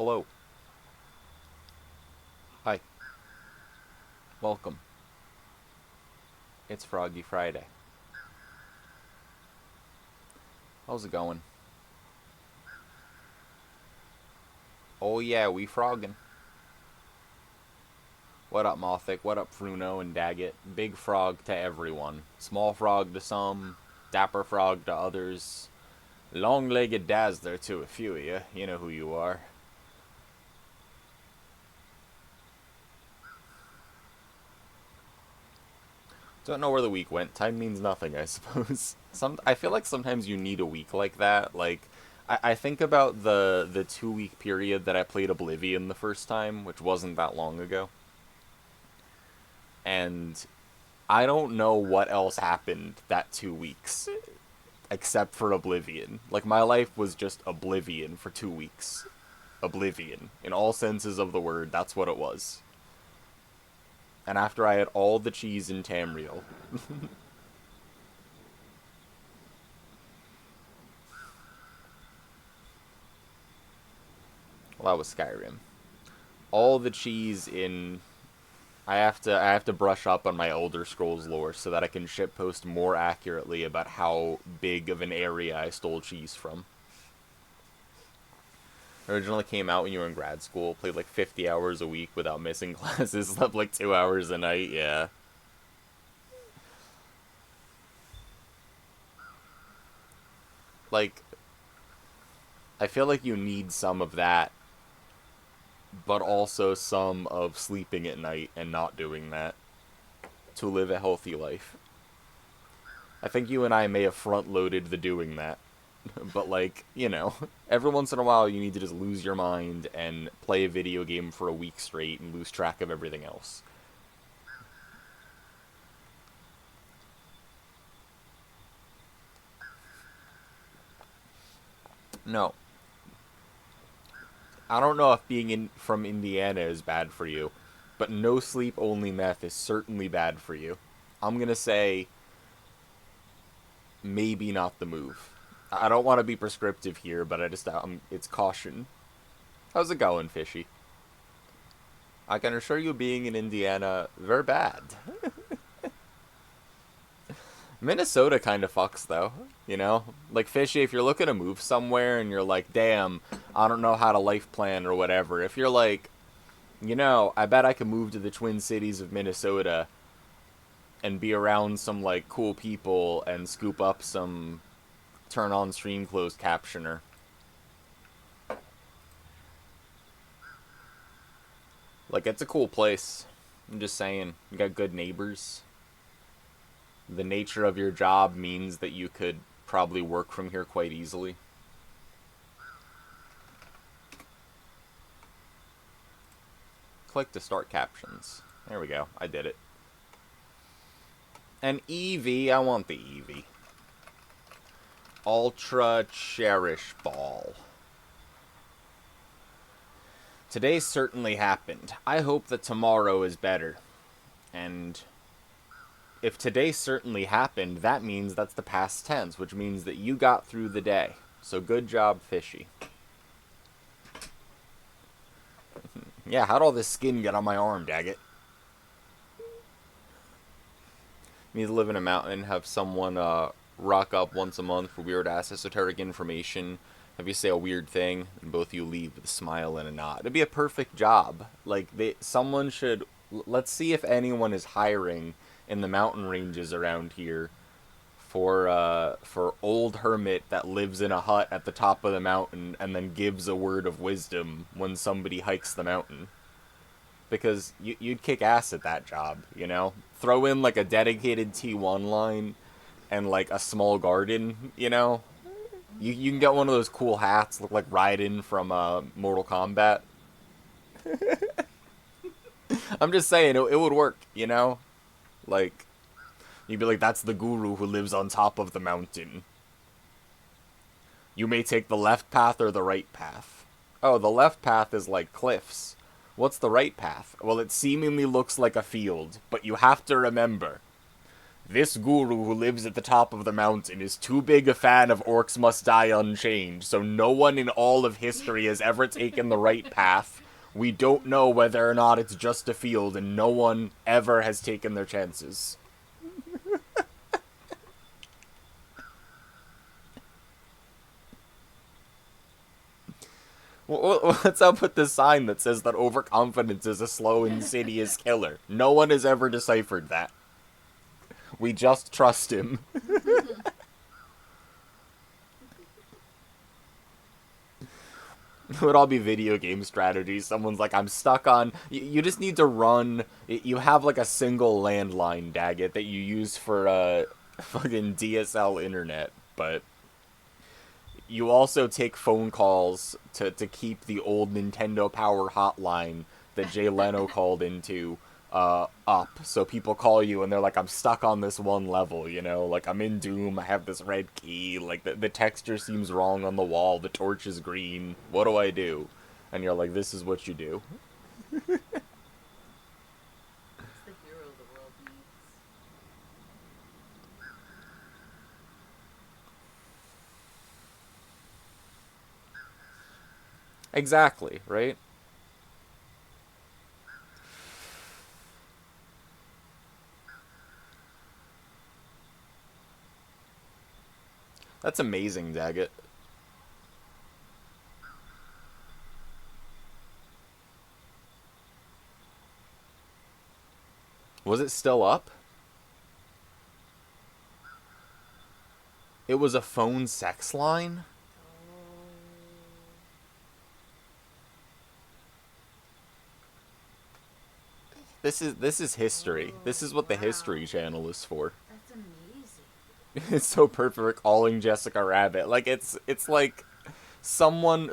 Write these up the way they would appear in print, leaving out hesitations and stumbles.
Hello. Hi. Welcome. It's Froggy Friday. How's it going? Oh yeah, we frogging. What up, Mothic? What up, Fruno and Daggett? Big frog to everyone. Small frog to some. Dapper frog to others. Long-legged dazzler to a few of you. You know who you are. Don't know where the week went. Time means nothing, I suppose. I feel like sometimes you need a week like that. Like, I think about the 2 week period that I played Oblivion the first time, which wasn't that long ago. And I don't know what else happened that 2 weeks except for Oblivion. Like, my life was just Oblivion for 2 weeks. Oblivion. In all senses of the word, that's what it was. And after I had all the cheese in Tamriel. Well, that was Skyrim. All the cheese in I have to brush up on my Elder Scrolls lore so that I can shitpost more accurately about how big of an area I stole cheese from. Originally came out when you were in grad school, played like 50 hours a week without missing classes, slept like 2 hours a night, yeah. Like, I feel like you need some of that, but also some of sleeping at night and not doing that to live a healthy life. I think you and I may have front loaded the doing that. But, like, every once in a while you need to just lose your mind and play a video game for a week straight and lose track of everything else. No. I don't know if being from Indiana is bad for you, but no sleep only meth is certainly bad for you. I'm gonna say maybe not the move. I don't want to be prescriptive here, but it's caution. How's it going, Fishy? I can assure you being in Indiana, very bad. Minnesota kind of fucks, though. Like, Fishy, if you're looking to move somewhere and you're like, damn, I don't know how to life plan or whatever, if you're like, I bet I could move to the Twin Cities of Minnesota and be around some, like, cool people and scoop up some turn on stream closed captioner. Like, it's a cool place. I'm just saying. You got good neighbors. The nature of your job means that you could probably work from here quite easily. Click to start captions. There we go. I did it. An EV. I want the EV. Ultra Cherish Ball. Today certainly happened. I hope that tomorrow is better. And if today certainly happened, that means that's the past tense, which means that you got through the day. So good job, Fishy. Yeah, how'd all this skin get on my arm, daggit? Need to live in a mountain, have someone rock up once a month for weird-ass esoteric information, have you say a weird thing, and both of you leave with a smile and a nod. It'd be a perfect job. Like, someone should... Let's see if anyone is hiring in the mountain ranges around here for old hermit that lives in a hut at the top of the mountain and then gives a word of wisdom when somebody hikes the mountain. Because you'd kick ass at that job, Throw in, like, a dedicated T1 line and, like, a small garden, You can get one of those cool hats, look like Raiden from Mortal Kombat. I'm just saying, it would work, Like, you'd be like, that's the guru who lives on top of the mountain. You may take the left path or the right path. Oh, the left path is like cliffs. What's the right path? Well, it seemingly looks like a field, but you have to remember, This guru who lives at the top of the mountain is too big a fan of Orcs Must Die Unchained, so no one in all of history has ever taken the right path. We don't know whether or not it's just a field, and no one ever has taken their chances. What's up with this sign that says that overconfidence is a slow, insidious killer? No one has ever deciphered that. We just trust him. It would all be video game strategies. Someone's like, I'm stuck on... You just need to run... You have, like, a single landline, Daggett, that you use for, fucking DSL internet, but... You also take phone calls to keep the old Nintendo Power hotline that Jay Leno called into up. So people call you and they're like, I'm stuck on this one level, you know? Like, I'm in Doom, I have this red key, like, the texture seems wrong on the wall, the torch is green, what do I do? And you're like, this is what you do. It's the hero the world needs. Exactly, right? That's amazing, Daggett. Was it still up? It was a phone sex line? This is history. This is what the History Channel is for. That's amazing. It's so perfect for calling Jessica Rabbit. Like it's like someone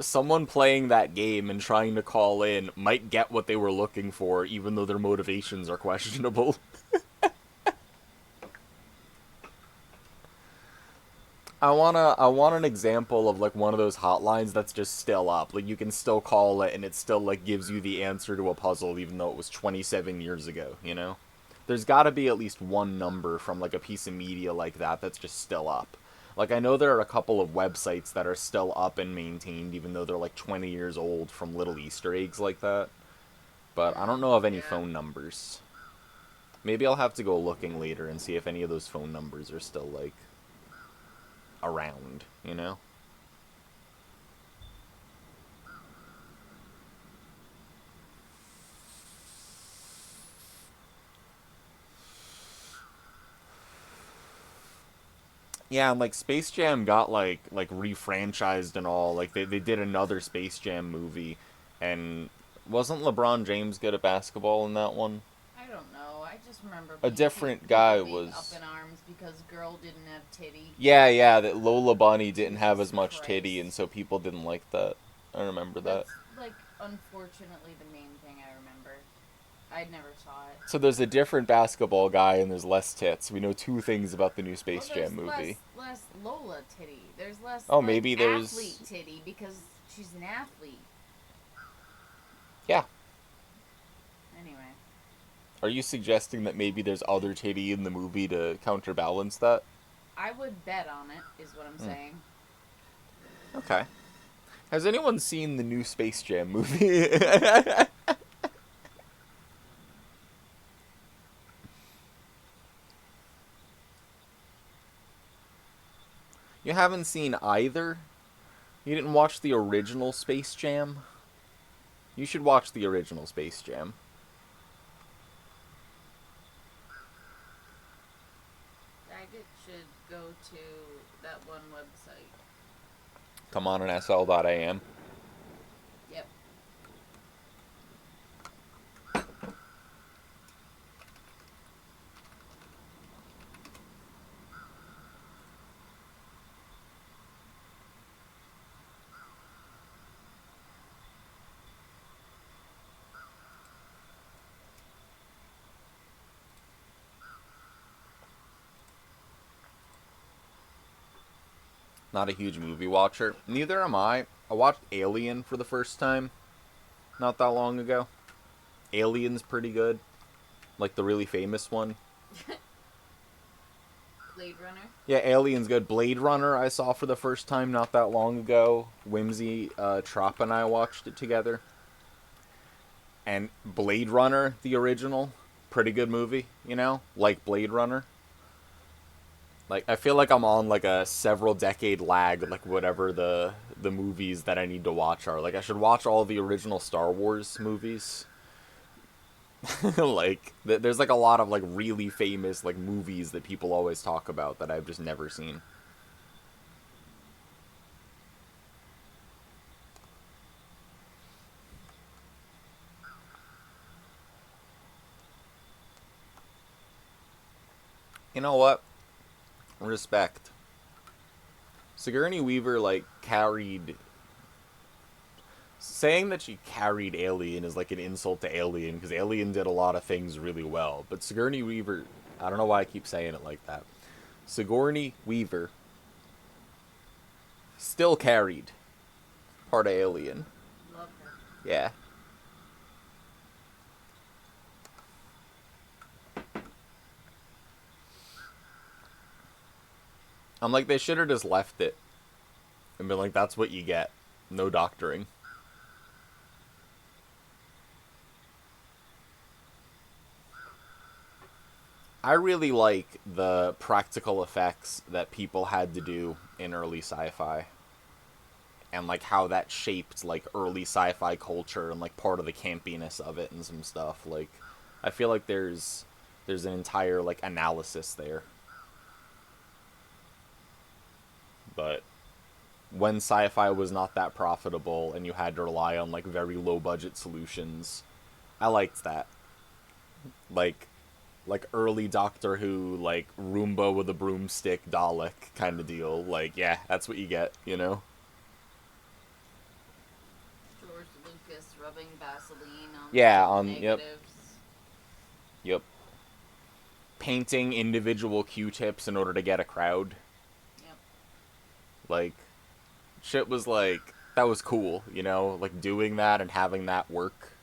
playing that game and trying to call in might get what they were looking for, even though their motivations are questionable. I want an example of like one of those hotlines that's just still up. Like you can still call it and it still like gives you the answer to a puzzle even though it was 27 years ago, you know? There's got to be at least one number from like a piece of media like that that's just still up. Like I know there are a couple of websites that are still up and maintained even though they're like 20 years old from little Easter eggs like that. But I don't know of any Yeah. phone numbers. Maybe I'll have to go looking later and see if any of those phone numbers are still like around, you know? Yeah, and like Space Jam got like refranchised and all. Like they did another Space Jam movie, and wasn't LeBron James good at basketball in that one? I don't know. I just remember A different guy people being up was. in arms because girl didn't have titty. Yeah, yeah, that Lola Bunny didn't have Jesus as much titty, and Christ. so people didn't like that. I remember that. That's like unfortunately the main thing I remember. I never saw it. So there's a different basketball guy, and there's less tits. We know two things about the new Well, Space Jam there's less movie. less Lola titty. There's less Oh, like maybe athlete there's. titty because she's an athlete. Yeah. Anyway, Are you suggesting that maybe there's other titty in the movie to counterbalance that? I would bet on it. Is what I'm Hmm. saying. Okay. Has anyone seen the new Space Jam movie? You haven't seen either? You didn't watch the original Space Jam? You should watch the original Space Jam. Daggett should go to that one website. Come on an SL.am. Yep. Not a huge movie watcher. Neither am I. I watched Alien for the first time not that long ago. Alien's pretty good. Like the really famous one. Blade Runner. Yeah, Alien's good. Blade Runner I saw for the first time not that long ago. Whimsy, Trop and I watched it together. And Blade Runner, the original, pretty good movie, you know? Like Blade Runner. Like, I feel like I'm on, like, a several decade lag, like, whatever the movies that I need to watch are. Like, I should watch all the original Star Wars movies. Like, there's, like, a lot of, like, really famous, like, movies that people always talk about that I've just never seen. You know what? Respect. Sigourney Weaver, like, carried... Saying that she carried Alien is like an insult to Alien, because Alien did a lot of things really well. But Sigourney Weaver... I don't know why I keep saying it like that. Sigourney Weaver still carried part of Alien. Love her. Yeah. I'm like, they should have just left it and been like, that's what you get. No doctoring. I really like the practical effects that people had to do in early sci-fi. And, like, how that shaped, like, early sci-fi culture and, like, part of the campiness of it and some stuff. Like, I feel like there's an entire, like, analysis there. But when sci-fi was not that profitable and you had to rely on, like, very low-budget solutions, I liked that. Like early Doctor Who, like Roomba with a broomstick Dalek kind of deal. Like, yeah, that's what you get, you know? George Lucas rubbing Vaseline on Yeah, the on, negatives. Yep. Painting individual Q-tips in order to get a crowd. Yep. Like, shit was like, that was cool, you know? Like, doing that and having that work.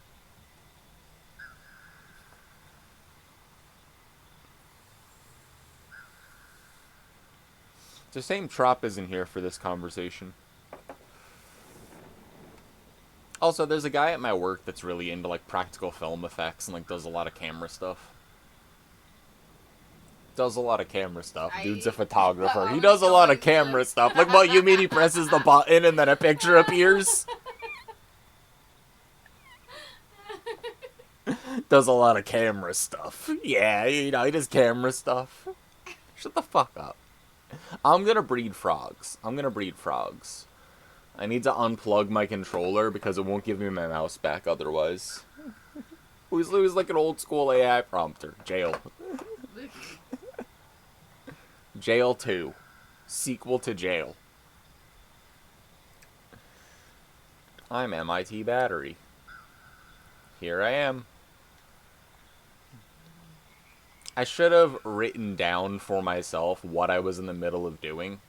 It's the same Trop isn't here for this conversation. Also, there's a guy at my work that's really into, like, practical film effects and, like, does a lot of camera stuff. Does a lot of camera stuff. Dude's a photographer. He does a lot of camera stuff. Like, what, you mean he presses the button and then a picture appears? Does a lot of camera stuff. Yeah, you know, he does camera stuff. Shut the fuck up. I'm gonna breed frogs. I need to unplug my controller because it won't give me my mouse back otherwise. Who's like an old school AI prompter? Jail. Jail 2. Sequel to Jail. I'm MIT Battery. Here I am. I should have written down for myself what I was in the middle of doing.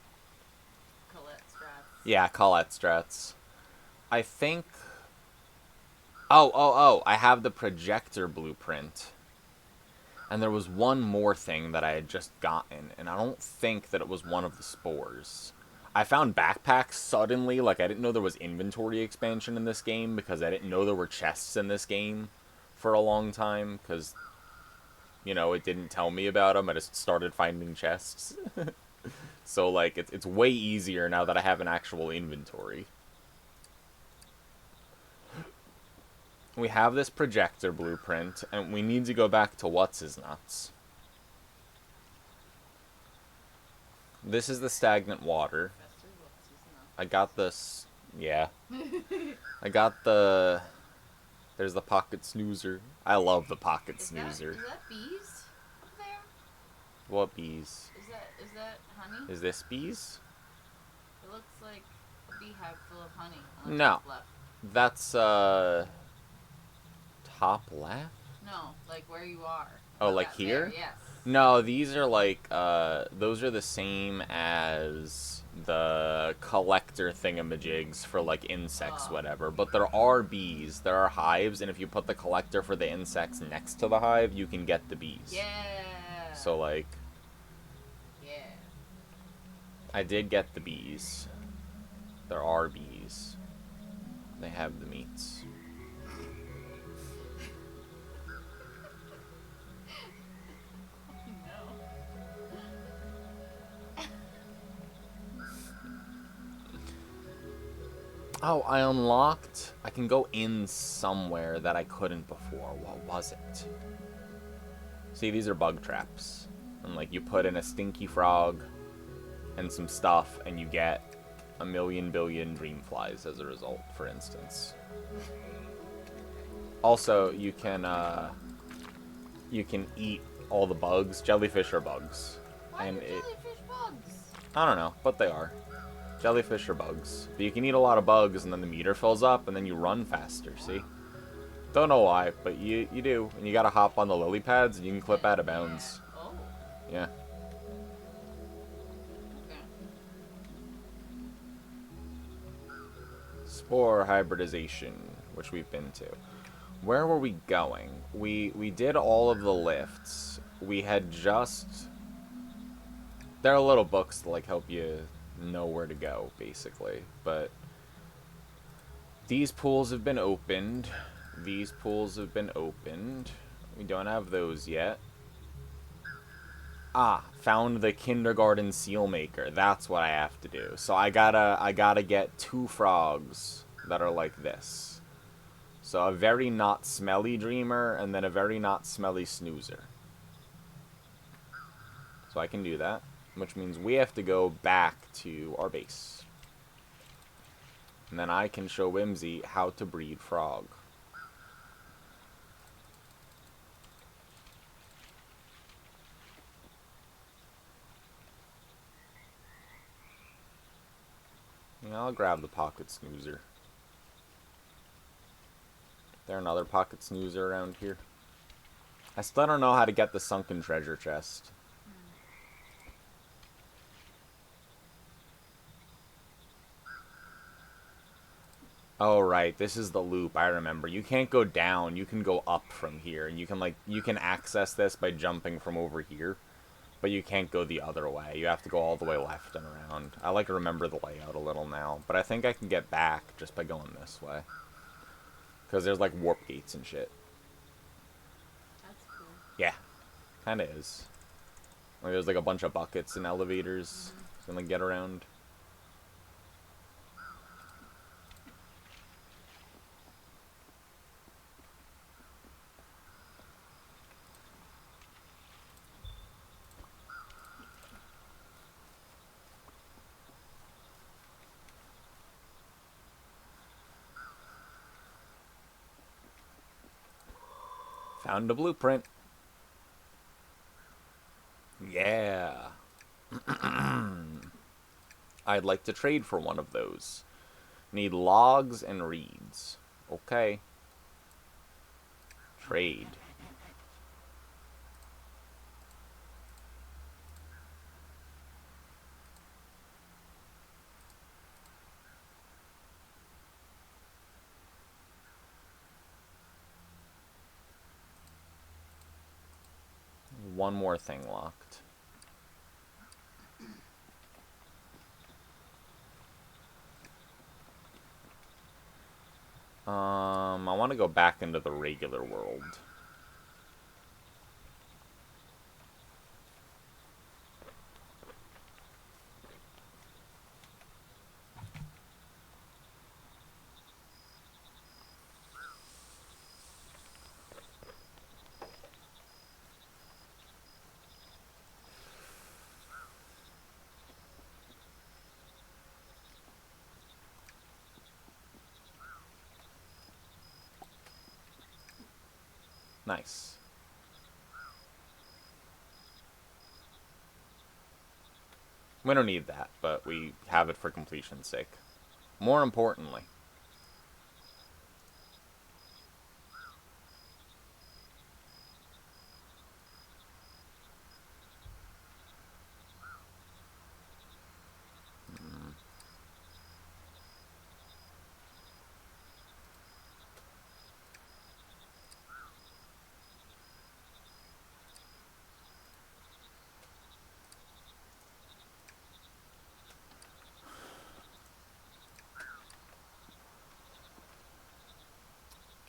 Colette strats. Yeah, Colette strats. I think... Oh, I have the projector blueprint. And there was one more thing that I had just gotten, and I don't think that it was one of the spores. I found backpacks suddenly, like I didn't know there was inventory expansion in this game, because I didn't know there were chests in this game for a long time, because, you know, it didn't tell me about them, I just started finding chests. So, like, it's way easier now that I have an actual inventory. We have this projector blueprint, and we need to go back to What's-His-Nuts. This is the stagnant water. I got this... Yeah. I got the... There's the pocket snoozer. I love the pocket snoozer. Is that bees up there? What bees? Is that honey? Is this bees? It looks like a beehive full of honey. On the No. top left. That's, top left? No, like where you are. Oh, like here? There, yes. No, these are like, those are the same as the collector thingamajigs for, like, insects, whatever. But there are bees, there are hives, and if you put the collector for the insects next to the hive, you can get the bees. Yeah. So, like... Yeah. I did get the bees. There are bees. They have the meats. Oh, I unlocked... I can go in somewhere that I couldn't before. What was it? See, these are bug traps. And, like, you put in a stinky frog and some stuff, and you get a million billion dream flies as a result, for instance. Also, you can eat all the bugs. Jellyfish are bugs. Why And are jellyfish bugs? I don't know, but they are. Jellyfish are bugs. But you can eat a lot of bugs, and then the meter fills up, and then you run faster, see? Don't know why, but you do. And you gotta hop on the lily pads, and you can clip out of bounds. Yeah. Oh. Yeah. Okay. Spore hybridization, which we've been to. Where were we going? We did all of the lifts. We had just... There are little books to, like, help you know where to go, basically. But these pools have been opened. These pools have been opened. We don't have those yet. Ah, found the kindergarten seal maker. That's what I have to do. So I gotta get 2 frogs that are like this. So a very not smelly dreamer, and then a very not smelly snoozer. So I can do that, which means we have to go back to our base. And then I can show Whimsy how to breed frog. Yeah, I'll grab the pocket snoozer. Is there another pocket snoozer around here? I still don't know how to get the sunken treasure chest. Oh, right. This is the loop. I remember. You can't go down. You can go up from here. And you can access this by jumping from over here. But you can't go the other way. You have to go all the way left and around. I like to remember the layout a little now. But I think I can get back just by going this way. Because there's, like, warp gates and shit. That's cool. Yeah. Kinda is. Like, there's, like, a bunch of buckets and elevators. So you can, like, get around. Found a blueprint. Yeah. I'd like to trade for one of those. Need logs and reeds. Okay. Trade. One more thing locked. I want to go back into the regular world. Nice. We don't need that, but we have it for completion's sake. More importantly,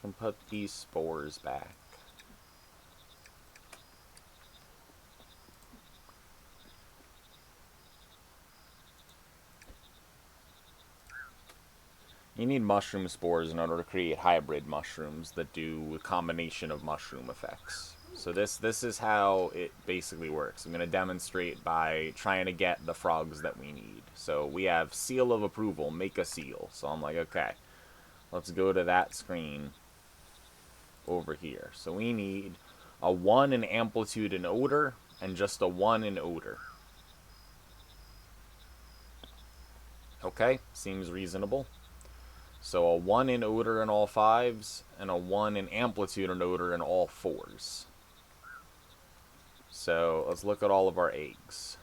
can put these spores back. You need mushroom spores in order to create hybrid mushrooms that do a combination of mushroom effects. So this is how it basically works. I'm going to demonstrate by trying to get the frogs that we need. So we have seal of approval, make a seal. So I'm like, okay, let's go to that screen over here. So we need a 1 in amplitude and odor, and just a 1 in odor. Okay, seems reasonable. So a 1 in odor in all 5s, and a 1 in amplitude and odor in all 4s. So let's look at all of our eggs.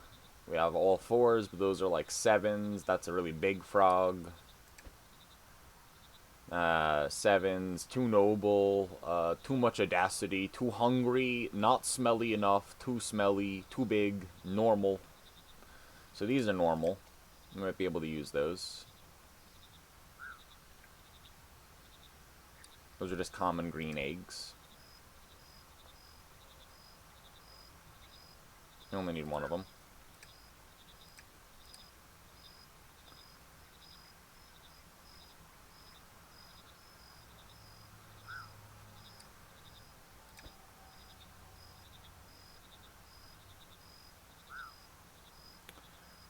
We have all 4s, but those are like 7s. That's a really big frog. 7s, too noble, too much audacity, too hungry, not smelly enough, too smelly, too big, normal. So these are normal. We might be able to use those. Those are just common green eggs. You only need one of them.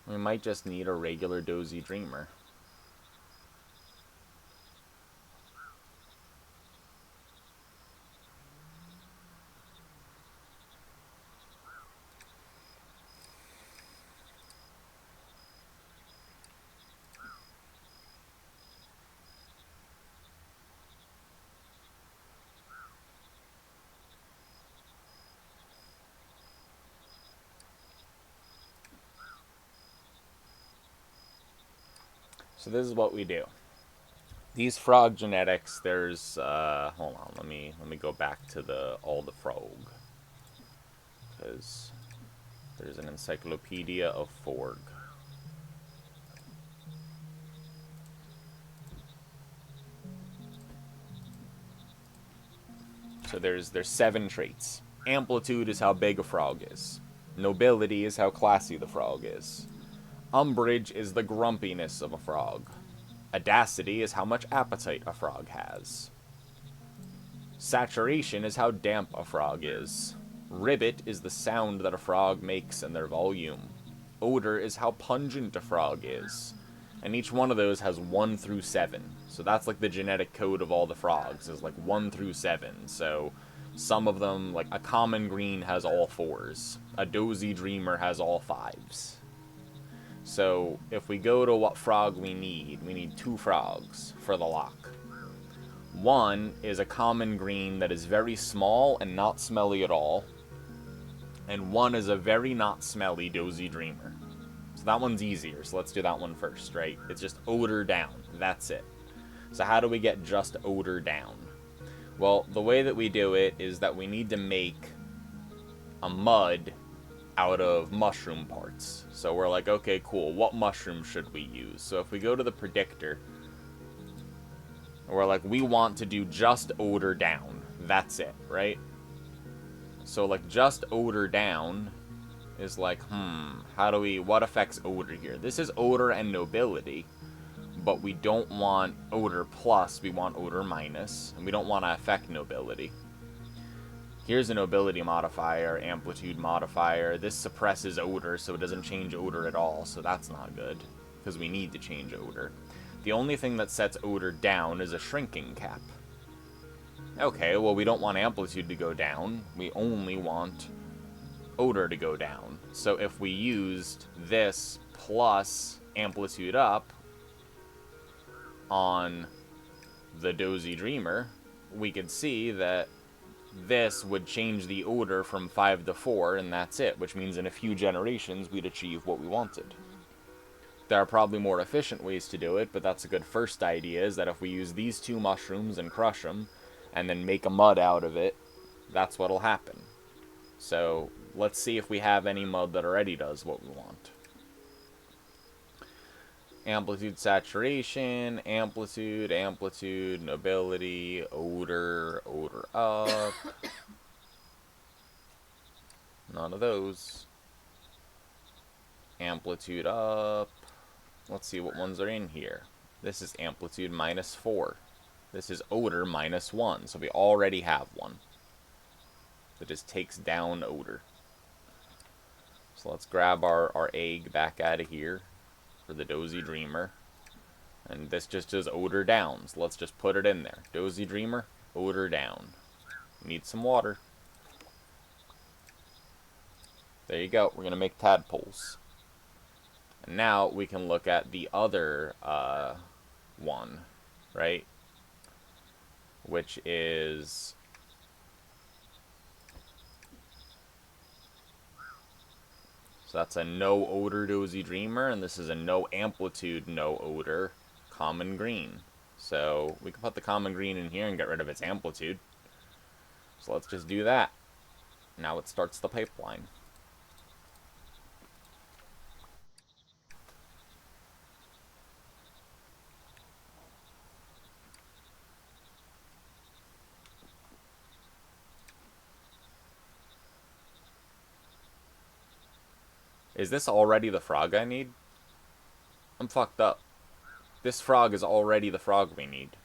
We might just need a regular dozy dreamer. So this is what we do. These frog genetics, there's hold on, let me go back to all the frog, because there's an encyclopedia of Forg. So there's 7 traits. Amplitude is how big a frog is. Nobility is how classy the frog is. Umbrage is the grumpiness of a frog. Audacity is how much appetite a frog has. Saturation is how damp a frog is. Ribbit is the sound that a frog makes and their volume. Odor is how pungent a frog is. And each one of those has 1 through 7. So that's like the genetic code of all the frogs, is like 1 through 7. So some of them, like a common green has all 4s. A dozy dreamer has all 5s. So if we go to what frog we need 2 frogs for the lock. 1 is a common green that is very small and not smelly at all. And 1 is a very not smelly dozy dreamer. So that one's easier, so let's do that one first, right? It's just odor down. That's it. So how do we get just odor down? Well, the way that we do it is that we need to make a mud out of mushroom parts. So we're like, okay, cool, what mushroom should we use? So if we go to the predictor, we're like, we want to do just odor down. That's it, right? So like just odor down is like, what affects odor here? This is odor and nobility, but we don't want odor plus, we want odor minus, and we don't want to affect nobility. Here's a nobility modifier, amplitude modifier. This suppresses odor, so it doesn't change odor at all, so that's not good, because we need to change odor. The only thing that sets odor down is a shrinking cap. Okay, well, we don't want amplitude to go down. We only want odor to go down. So if we used this plus amplitude up on the dozy dreamer, we could see that this would change the odor from 5 to 4, and that's it, which means in a few generations we'd achieve what we wanted. There are probably more efficient ways to do it, but that's a good first idea, is that if we use these 2 mushrooms and crush them, and then make a mud out of it, that's what'll happen. So let's see if we have any mud that already does what we want. Amplitude saturation, amplitude, amplitude, nobility, odor, odor up. None of those. Amplitude up. Let's see what ones are in here. This is amplitude -4. This is odor -1. So we already have one that just takes down odor. So let's grab our egg back out of here for the Dozy Dreamer. And this just does odor down. So let's just put it in there. Dozy Dreamer, odor down. Need some water. There you go. We're going to make tadpoles. And now we can look at the other one, right? Which is... So that's a no odor Dozy Dreamer, and this is a no amplitude, no odor common green. So we can put the common green in here and get rid of its amplitude. So let's just do that. Now it starts the pipeline. Is this already the frog I need? I'm fucked up. This frog is already the frog we need.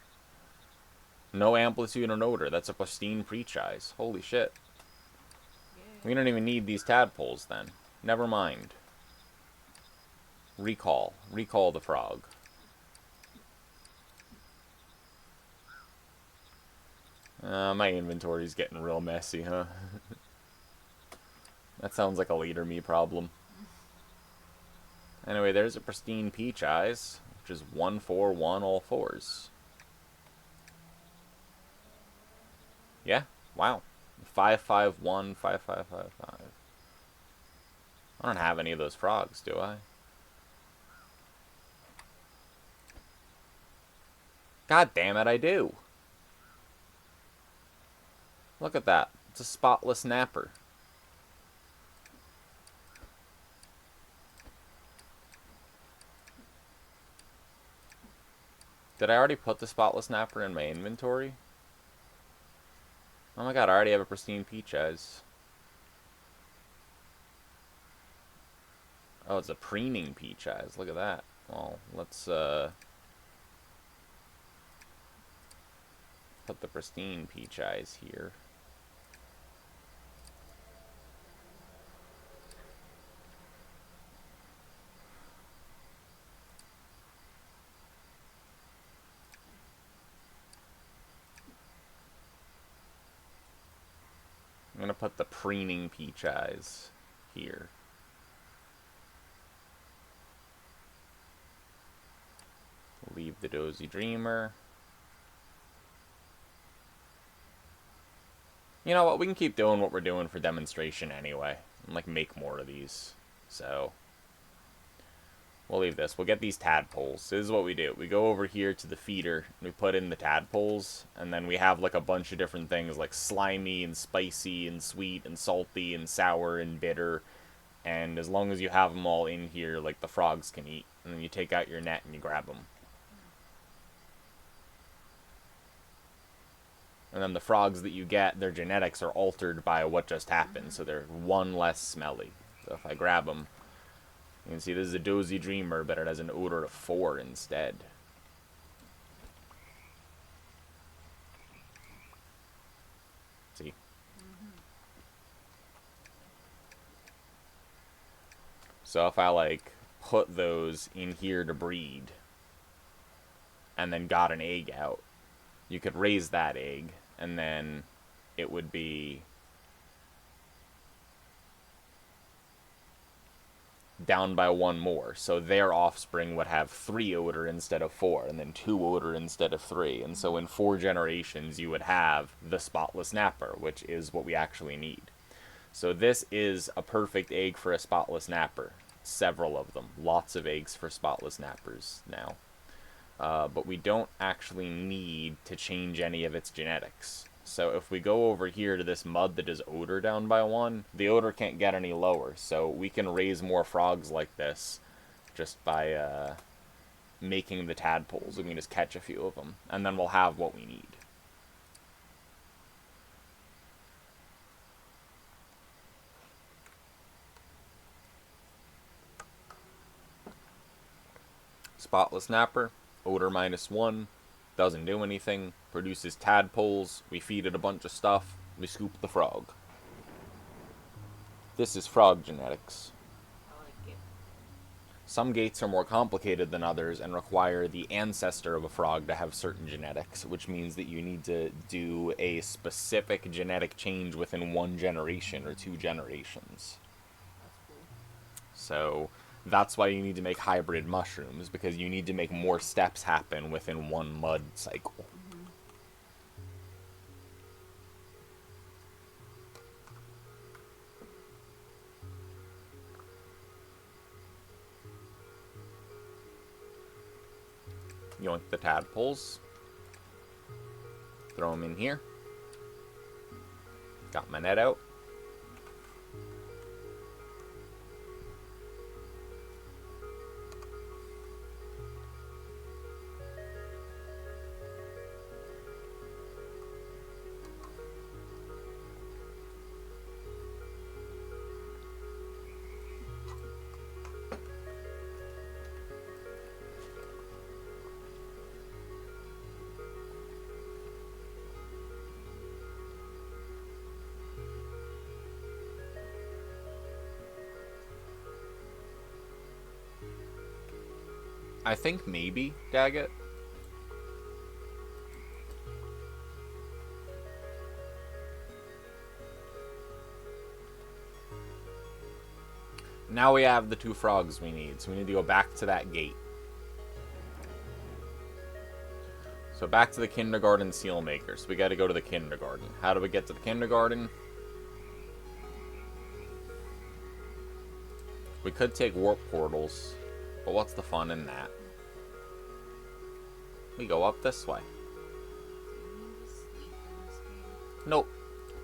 No amplitude and odor. That's a pristine pre-chise. Holy shit. We don't even need these tadpoles then. Never mind. Recall. Recall the frog. My inventory's getting real messy, huh? That sounds like a later me problem. Anyway, there's a pristine peach eyes, which is 141 all fours. Yeah, wow. 551, 5555. I don't have any of those frogs, do I? God damn it, I do. Look at that. It's a spotless napper. Did I already put the spotless napper in my inventory? Oh my god, I already have a pristine peach eyes. Oh, it's a preening peach eyes. Look at that. Well, let's put the pristine peach eyes here. I'm gonna put the preening peach eyes here. Leave the Dozy Dreamer. You know what? We can keep doing what we're doing for demonstration anyway, and like make more of these. So we'll leave this. We'll get these tadpoles. This is what we do. We go over here to the feeder, and we put in the tadpoles, and then we have like a bunch of different things like slimy and spicy and sweet and salty and sour and bitter. And as long as you have them all in here, like the frogs can eat. And then you take out your net and you grab them. And then the frogs that you get, their genetics are altered by what just happened. So they're one less smelly. So if I grab them, you can see this is a Dozy Dreamer, but it has an odor of 4 instead. See? So if I like put those in here to breed and then got an egg out, you could raise that egg and then it would be down by 1 more. So their offspring would have 3 odor instead of 4, and then 2 odor instead of 3. And so in 4 generations, you would have the spotless napper, which is what we actually need. So this is a perfect egg for a spotless napper. Several of them. Lots of eggs for spotless nappers now. But we don't actually need to change any of its genetics. So if we go over here to this mud that is odor down by 1, the odor can't get any lower. So we can raise more frogs like this just by making the tadpoles. We can just catch a few of them, and then we'll have what we need. Spotless Snapper, odor -1, doesn't do anything, produces tadpoles, we feed it a bunch of stuff, we scoop the frog. This is frog genetics. I like it. Some gates are more complicated than others and require the ancestor of a frog to have certain genetics, which means that you need to do a specific genetic change within one generation or 2 generations. That's cool. So that's why you need to make hybrid mushrooms, because you need to make more steps happen within one mud cycle. Mm-hmm. Yoink the tadpoles. Throw them in here. Got my net out. I think maybe Daggett. Now we have the 2 frogs we need, so we need to go back to that gate. So back to the kindergarten seal maker. So we gotta go to the kindergarten. How do we get to the kindergarten? We could take warp portals, but what's the fun in that? We go up this way. Nope.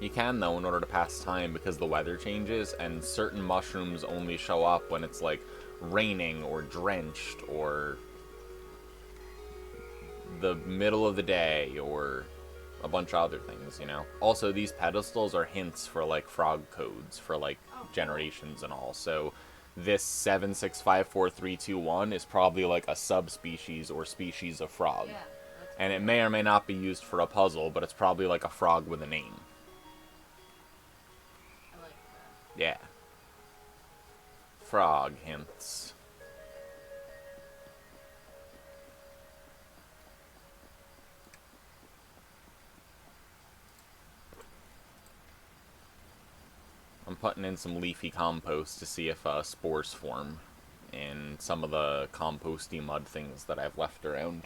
You can, though, in order to pass time, because the weather changes, and certain mushrooms only show up when it's, like, raining or drenched or the middle of the day or a bunch of other things, you know? Also, these pedestals are hints for, like, frog codes for, like, generations and all. So this 765431 is probably, like, a subspecies or species of frog. Yeah, And it may or may not be used for a puzzle, but it's probably, like, a frog with a name. I like that. Yeah. Frog hints. I'm putting in some leafy compost to see if spores form in some of the composty mud things that I've left around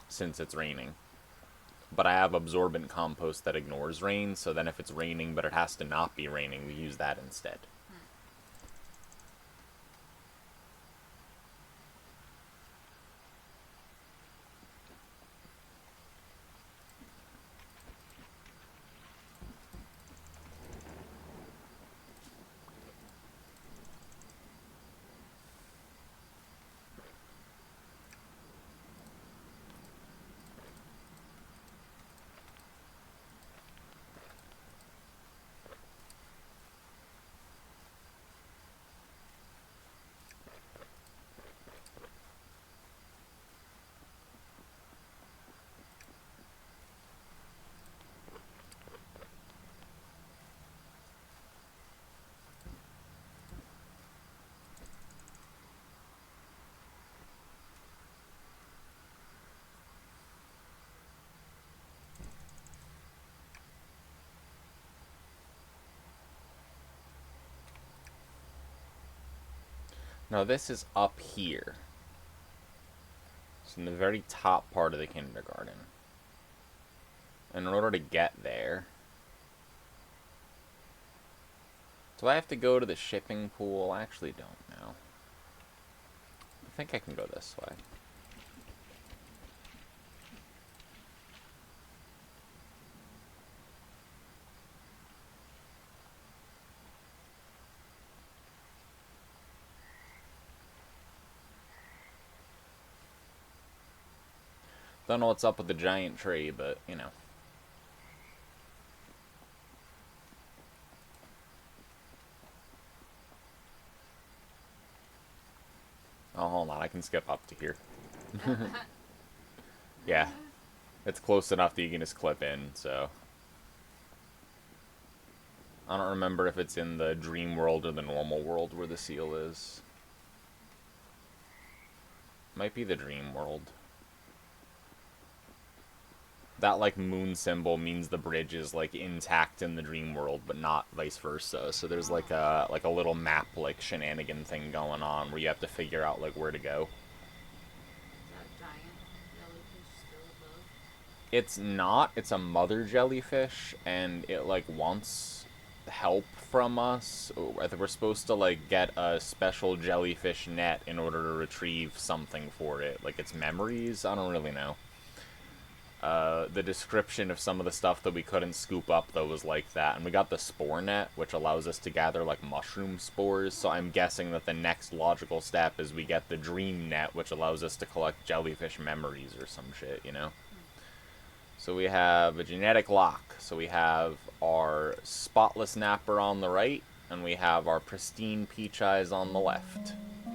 since it's raining. But I have absorbent compost that ignores rain, so then if it's raining but it has to not be raining, we use that instead. Now this is up here. It's in the very top part of the kindergarten. And in order to get there... Do I have to go to the shipping pool? I actually don't know. I think I can go this way. Don't know what's up with the giant tree, but, you know. Oh, hold on. I can skip up to here. Yeah. It's close enough that you can just clip in, so. I don't remember if it's in the dream world or the normal world where the seal is. Might be the dream world. That, like, moon symbol means the bridge is, like, intact in the dream world, but not vice versa. So there's, like a little map, like, shenanigan thing going on where you have to figure out, like, where to go. Is that giant jellyfish still above? It's not. It's a mother jellyfish, and it, like, wants help from us. I think we're supposed to, like, get a special jellyfish net in order to retrieve something for it. Like, its memories? I don't really know. The description of some of the stuff that we couldn't scoop up, though, was like that. And we got the spore net, which allows us to gather, like, mushroom spores. So I'm guessing that the next logical step is we get the dream net, which allows us to collect jellyfish memories or some shit, you know? So we have a genetic lock. So we have our spotless napper on the right, and we have our pristine peach eyes on the left. Yeah.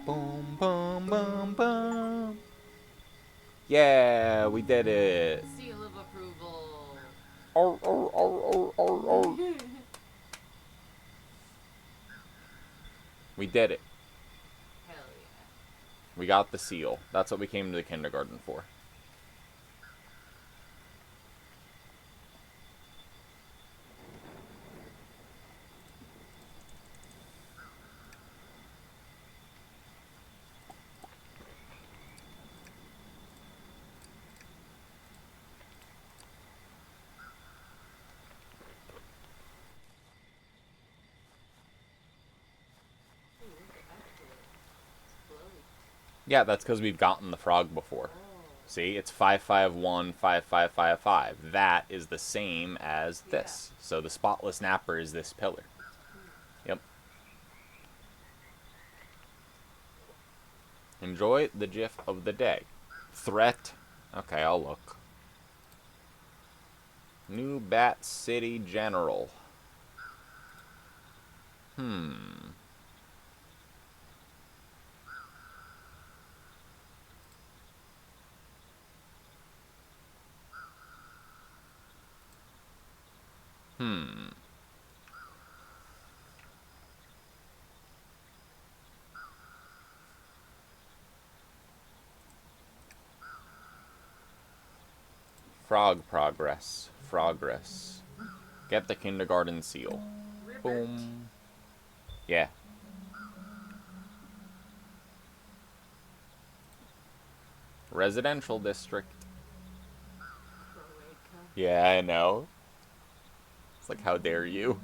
Boom, boom, boom, boom. Yeah, we did it. Seal of approval. Arr, arr, arr, arr, arr, arr. We did it. Hell yeah. We got the seal. That's what we came to the kindergarten for. Ooh, look at that to it. It's glowy. Yeah, that's because we've gotten the frog before. Oh. See, it's 551 5555. That is the same as this. Yeah. So the spotless napper is this pillar. Yep. Enjoy the gif of the day. Threat. Okay, I'll look. New Bat City General. Hmm. Frog progress. Frogress. Get the kindergarten seal. Ribbert. Boom. Yeah. Residential district. Croatia. Yeah, I know. It's like, how dare you?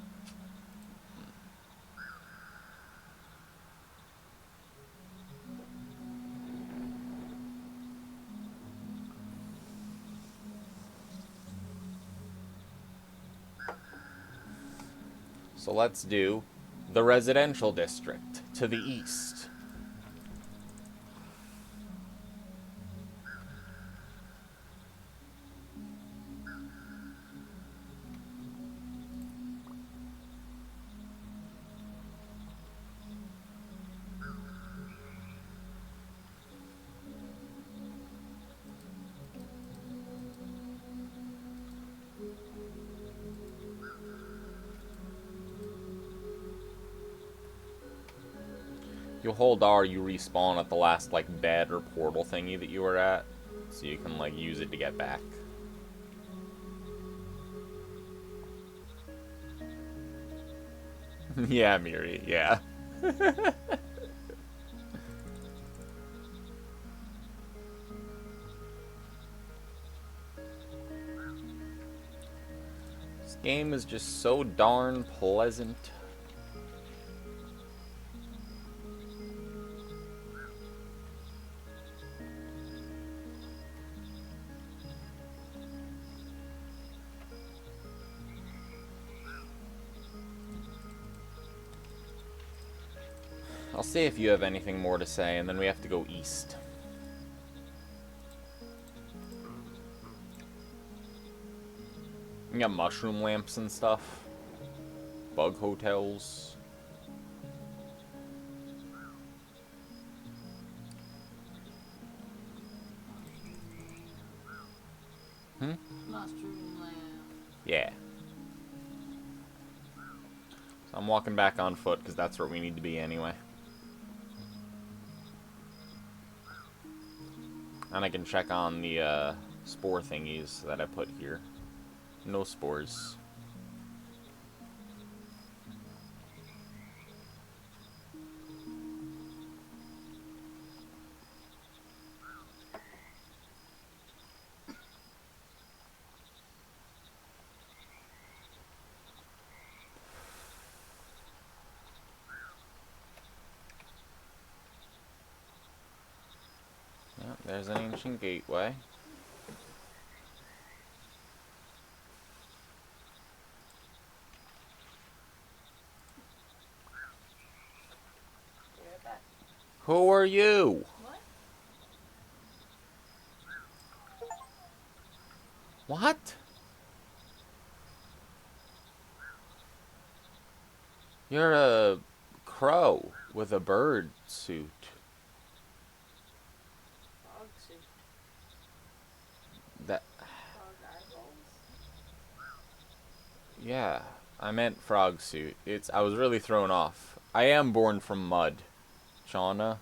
So let's do the residential district to the east. You hold R, you respawn at the last, like, bed or portal thingy that you were at. So you can, like, use it to get back. Yeah, Miri, yeah. This game is just so darn pleasant. I'll see if you have anything more to say, and then we have to go east. You got mushroom lamps and stuff. Bug hotels. Hmm? Mushroom lamp. Yeah. So I'm walking back on foot because that's where we need to be anyway. And I can check on the spore thingies that I put here. No spores. Yeah, there's an ancient gateway. Be right back. Who are you? What? What? You're a crow with a bird suit. Frog suit. That, Frog eyeballs. yeah, I meant frog suit. I was really thrown off. I am born from mud, Shauna.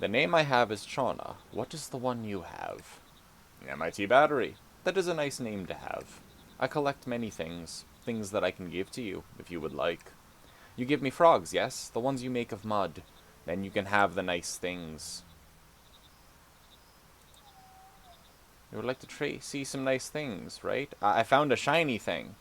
The name I have is Shauna. What is the one you have? MIT battery. That is a nice name to have. I collect many things. Things that I can give to you, if you would like. You give me frogs, yes? The ones you make of mud. Then you can have the nice things. You would like to see some nice things, right? I found a shiny thing.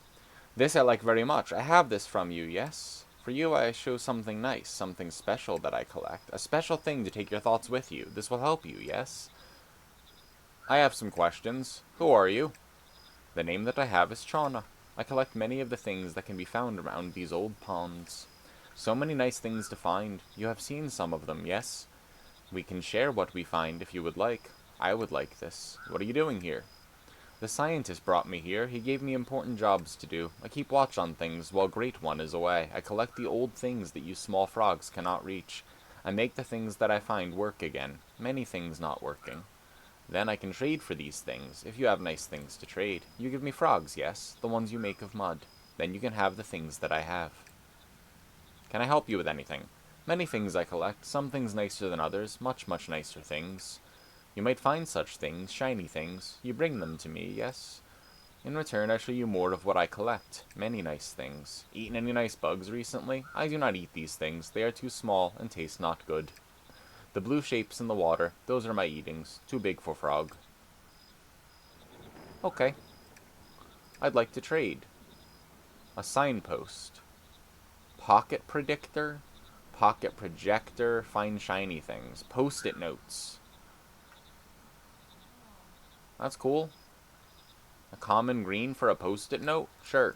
This I like very much. I have this from you, yes? For you, I show something nice, something special that I collect. A special thing to take your thoughts with you. This will help you, yes? I have some questions. Who are you? The name that I have is Shauna. I collect many of the things that can be found around these old ponds. So many nice things to find. You have seen some of them, yes? We can share what we find if you would like. I would like this. What are you doing here? The scientist brought me here. He gave me important jobs to do. I keep watch on things while Great One is away. I collect the old things that you small frogs cannot reach. I make the things that I find work again. Many things not working. Then I can trade for these things, if you have nice things to trade. You give me frogs, yes? The ones you make of mud. Then you can have the things that I have. Can I help you with anything? Many things I collect, some things nicer than others, much, much nicer things. You might find such things, shiny things. You bring them to me, yes? In return, I show you more of what I collect. Many nice things. Eaten any nice bugs recently? I do not eat these things. They are too small and taste not good. The blue shapes in the water, those are my eatings. Too big for frog. Okay. I'd like to trade. A signpost. Pocket predictor. Pocket projector. Find shiny things. Post-it notes. That's cool. A common green for a post-it note? Sure.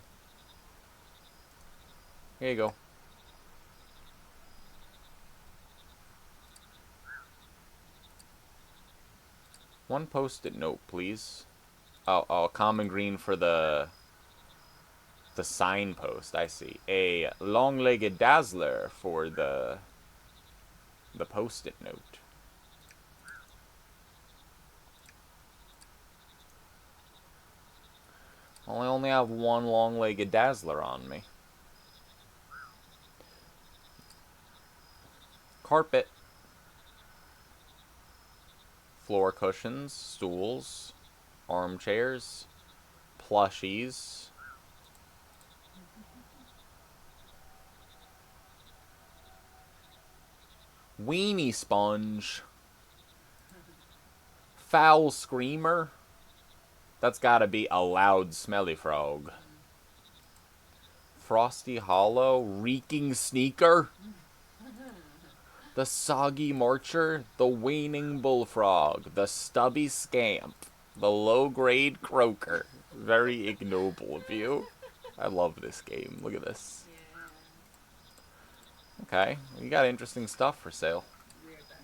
Here you go. One post-it note, please. Oh, a common green for the signpost. I see. A long-legged dazzler for the post-it note. I only have one long-legged dazzler on me. Carpet. Floor cushions, stools, armchairs, plushies. Weenie sponge. Foul screamer. That's gotta be a loud, smelly frog. Frosty Hollow. Reeking sneaker. The soggy marcher. The waning bullfrog. The stubby scamp. The low-grade croaker. Very ignoble of you. I love this game. Look at this. Yeah. Okay, you got interesting stuff for sale. Be right back.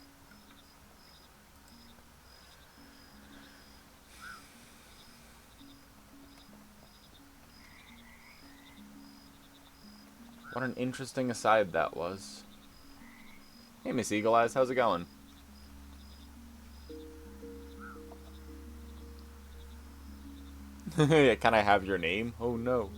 What an interesting aside that was. Hey, Miss Eagle Eyes, how's it going? Can I have your name? Oh no.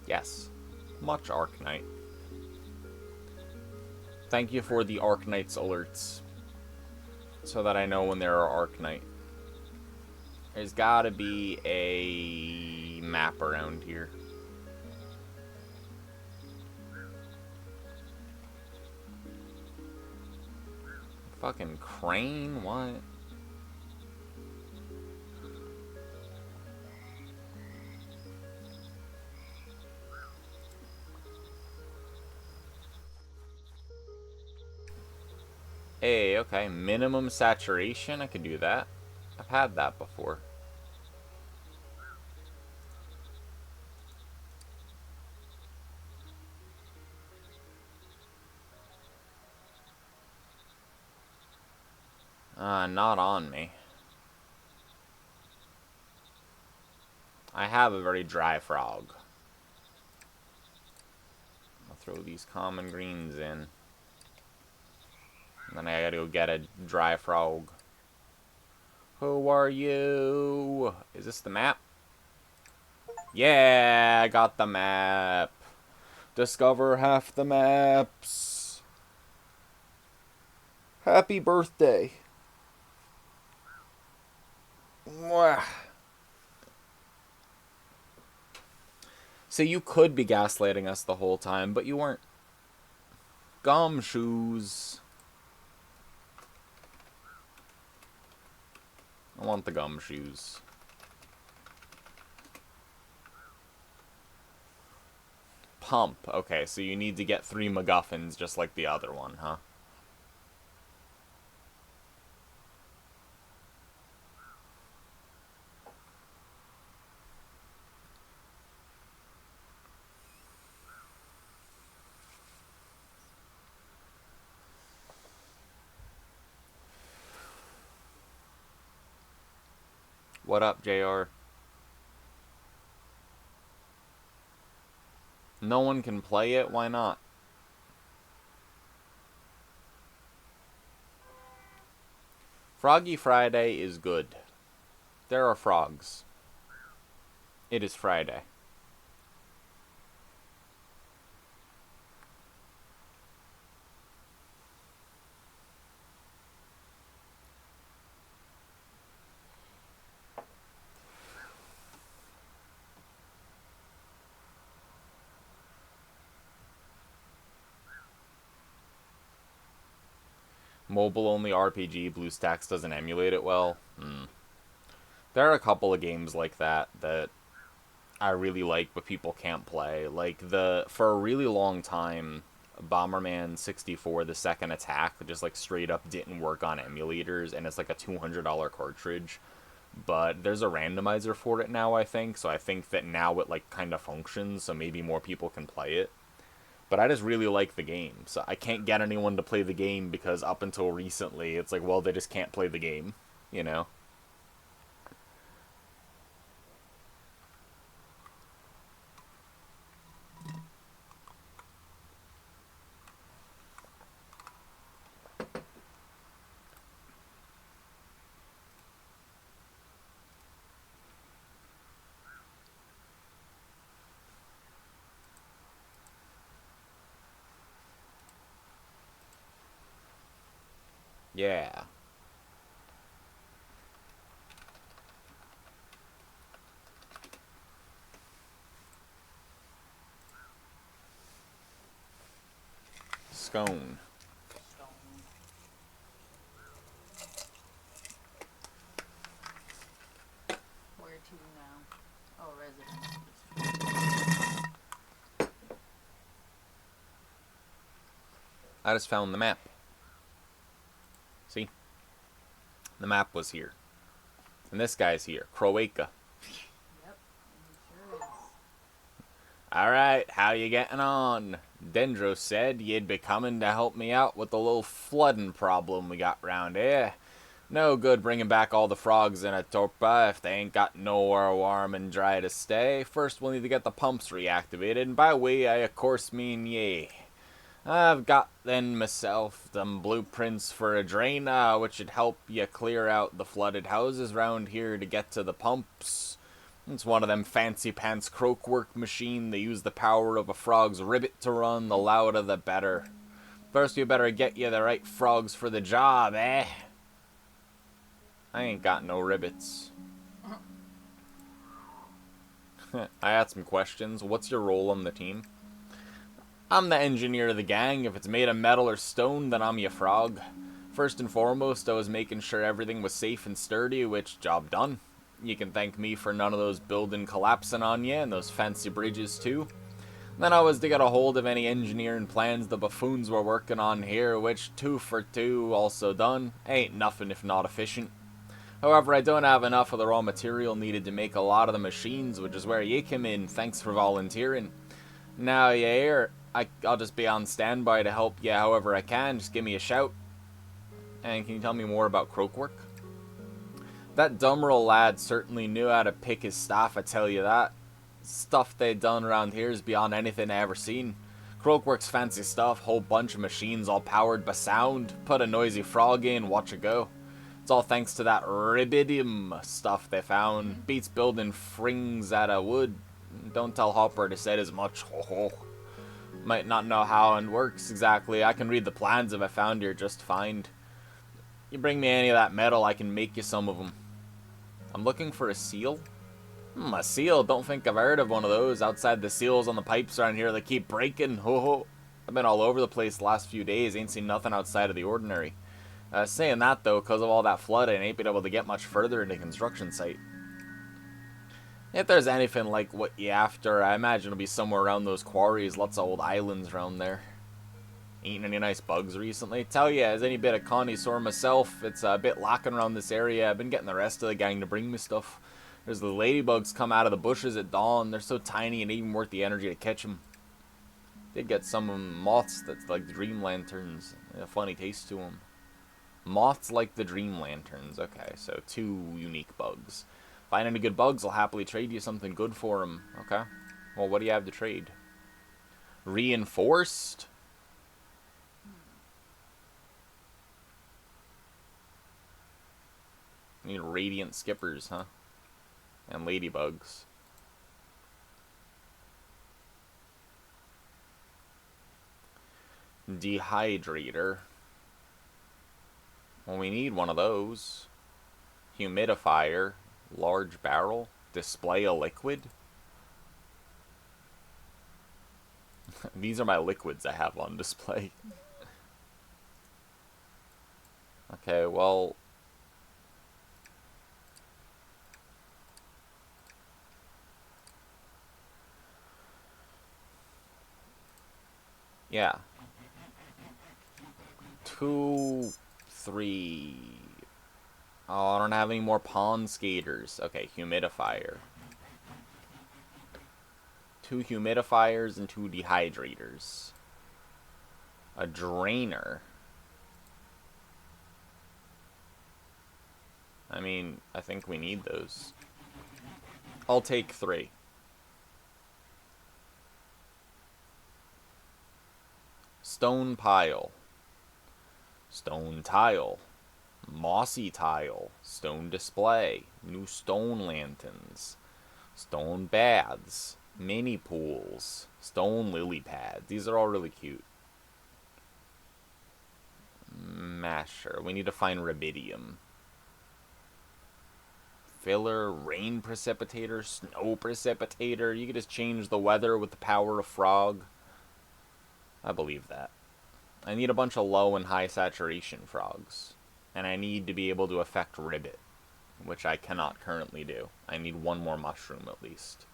Yes. Much Arknight. Thank you for the Arknights alerts. So that I know when there are Arknight. There's gotta be a map around here. Fucking crane? What? Hey, okay. Minimum saturation? I could do that. I've had that before. Not on me. I have a very dry frog. I'll throw these common greens in. And then I gotta go get a dry frog. Who are you? Is this the map? Yeah, I got the map. Discover half the maps. Happy birthday. Mwah. So you could be gaslighting us the whole time, but you weren't. Gumshoes. I want the gumshoes. Pump. Okay, so you need to get 3 MacGuffins just like the other one, huh? What up, JR? No one can play it? Why not? Froggy Friday is good. There are frogs. It is Friday. Mobile only RPG, BlueStacks doesn't emulate it well. There are a couple of games like that that I really like, but people can't play. Like for a really long time, Bomberman 64, the second attack, just like straight up didn't work on emulators, and it's like a $200 cartridge. But there's a randomizer for it now, I think. So I think that now it like kind of functions, so maybe more people can play it. But I just really like the game, so I can't get anyone to play the game because up until recently, it's like, well, they just can't play the game, you know? Yeah. scone. Stone. Where to now? Oh, residence. I just found the map. See? The map was here. And this guy's here. Croatia. Yep, it sure is. Alright, how you getting on? Dendro said you'd be coming to help me out with the little flooding problem we got round here. No good bringing back all the frogs in a torpa if they ain't got nowhere warm and dry to stay. First we'll need to get the pumps reactivated, and by we I of course mean ye. I've got then myself them blueprints for a drain, which should help you clear out the flooded houses round here to get to the pumps. It's one of them fancy pants croakwork machine. They use the power of a frog's ribbit to run, the louder the better. First we better get you the right frogs for the job, eh? I ain't got no ribbits. I had some questions. What's your role on the team? I'm the engineer of the gang. If it's made of metal or stone, then I'm your frog. First and foremost, I was making sure everything was safe and sturdy, which job done. You can thank me for none of those building collapsing on you, and those fancy bridges too. Then I was to get a hold of any engineering plans the buffoons were working on here, which 2 for 2 also done. Ain't nothing if not efficient. However, I don't have enough of the raw material needed to make a lot of the machines, which is where you come in. Thanks for volunteering. Now you're here, I'll just be on standby to help you however I can. Just give me a shout. And can you tell me more about croakwork? That Dummerel lad certainly knew how to pick his staff, I tell you that. Stuff they done around here is beyond anything I ever seen. Croakwork's fancy stuff, whole bunch of machines all powered by sound. Put a noisy frog in, watch it go. It's all thanks to that rubidium stuff they found. Beats building frings out of wood. Don't tell Hopper to say as much. Ho ho. Might not know how it works exactly. I can read the plans if I found here just fine. You bring me any of that metal, I can make you some of them. I'm looking for a seal. A seal? Don't think I've heard of one of those. Outside the seals on the pipes around here, they keep breaking. Ho ho. I've been all over the place the last few days. Ain't seen nothing outside of the ordinary. Saying that though, because of all that flooding, I ain't been able to get much further into the construction site. If there's anything like what you after, I imagine it'll be somewhere around those quarries. Lots of old islands around there. Eating any nice bugs recently? Tell ya, as any bit of connoisseur myself, it's a bit lacking around this area. I've been getting the rest of the gang to bring me stuff. There's the ladybugs come out of the bushes at dawn. They're so tiny and even worth the energy to catch them. Did get some moths that's like the dream lanterns. A funny taste to them. Moths like the dream lanterns. Okay, so 2 unique bugs. Find any good bugs, I'll happily trade you something good for them. Okay. Well, what do you have to trade? Reinforced? Need radiant skippers, huh? And ladybugs. Dehydrator. Well, we need one of those. Humidifier. Large barrel. Display a liquid. These are my liquids I have on display. Okay, well... yeah. 2, 3... Oh, I don't have any more pond skaters. Okay, humidifier. 2 humidifiers and 2 dehydrators. A drainer. I mean, I think we need those. I'll take 3. Stone pile. Stone tile. Mossy tile. Stone display. New stone lanterns. Stone baths. Mini pools. Stone lily pads. These are all really cute. Masher. We need to find rubidium. Filler. Rain precipitator. Snow precipitator. You can just change the weather with the power of frog. I believe that. I need a bunch of low and high saturation frogs. And I need to be able to affect ribbit, which I cannot currently do. I need one more mushroom at least.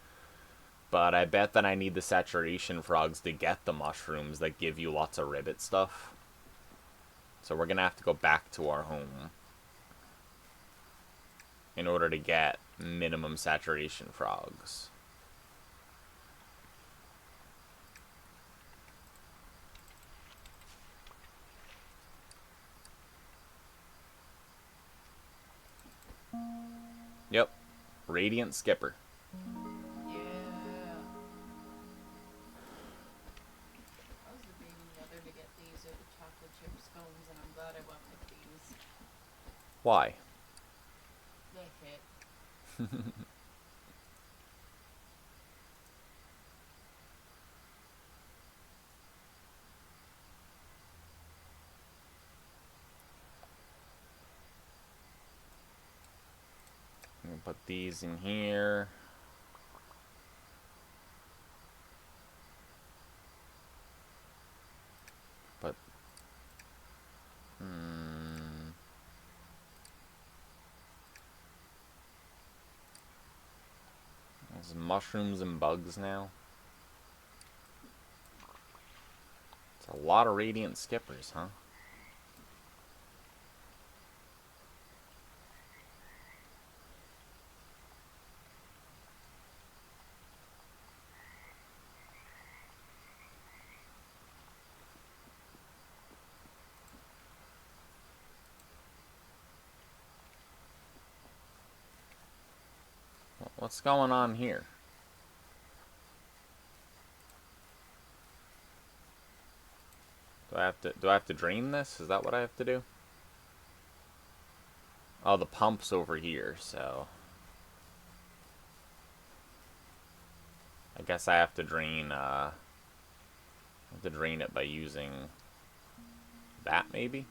But I bet that I need the saturation frogs to get the mushrooms that give you lots of ribbit stuff. So we're going to have to go back to our home in order to get minimum saturation frogs. Yep. Radiant Skipper. Yeah. I was debating whether to get these or the chocolate chip scones, and I'm glad I went with these. Why? They fit. I'm gonna put these in here. But there's mushrooms and bugs now. It's a lot of radiant skippers, huh? What's going on here? Do I have to drain this? Is that what I have to do? Oh, the pump's over here, so I guess I have to drain it by using that maybe?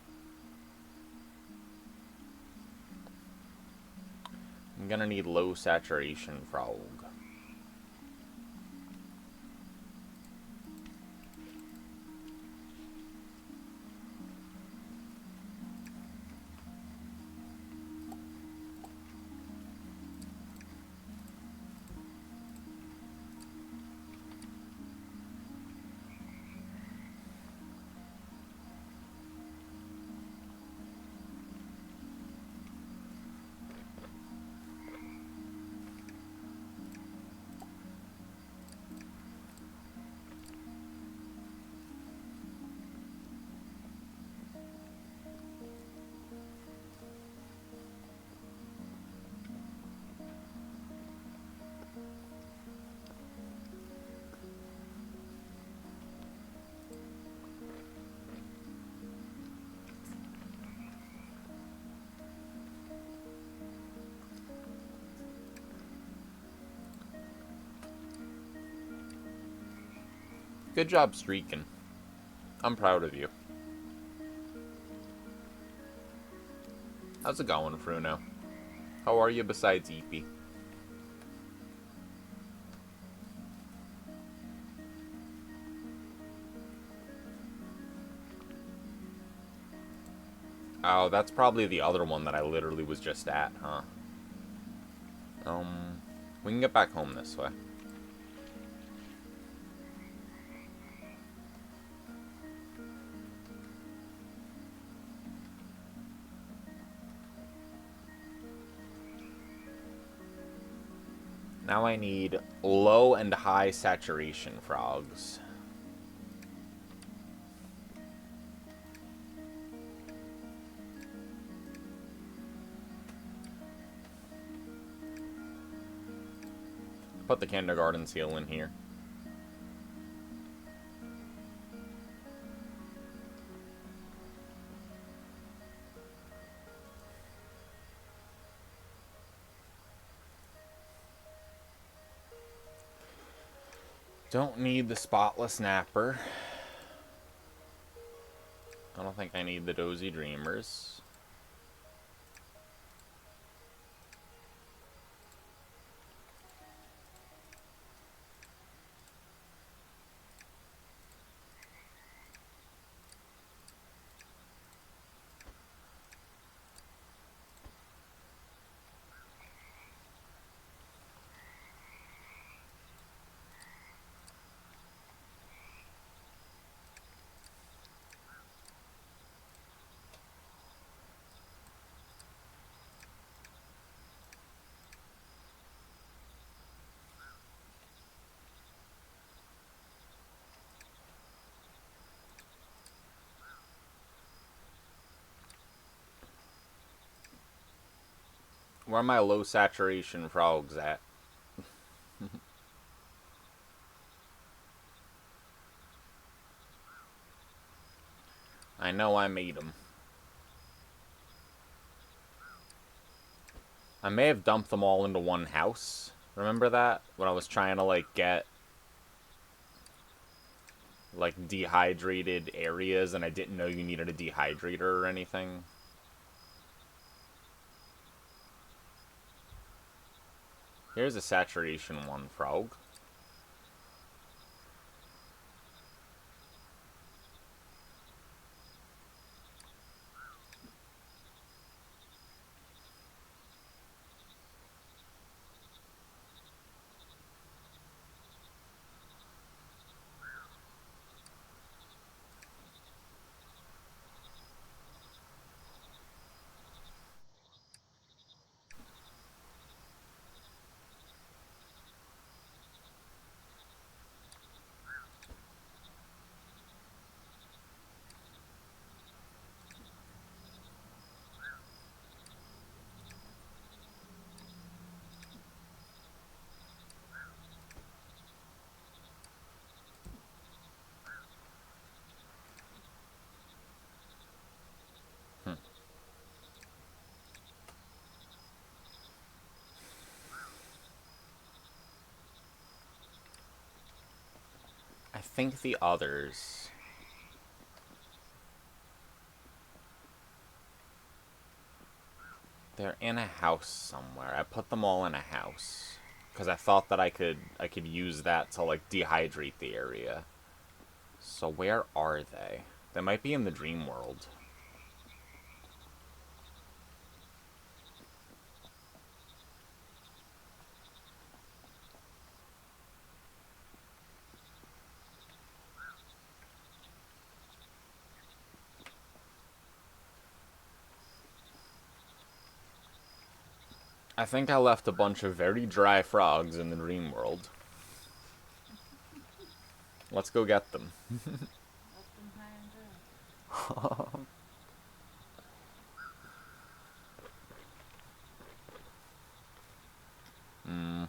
I'm gonna need low saturation frog. Good job streaking. I'm proud of you. How's it going, Fruno? How are you besides Eepy? Oh, that's probably the other one that I literally was just at, huh? We can get back home this way. Now I need low and high saturation frogs. Put the kindergarten seal in here. Don't need the spotless napper. I don't think I need the dozy dreamers. Where are my low saturation frogs at? I know I made them. I may have dumped them all into one house. Remember that? When I was trying to, like, get, like, dehydrated areas and I didn't know you needed a dehydrator or anything. Here's a saturation 1 frog. I think the others... They're in a house somewhere. I put them all in a house. Because I thought that I could use that to, like, dehydrate the area. So where are they? They might be in the dream world. I think I left a bunch of very dry frogs in the dream world. Let's go get them. Left them high and dry. Hmm.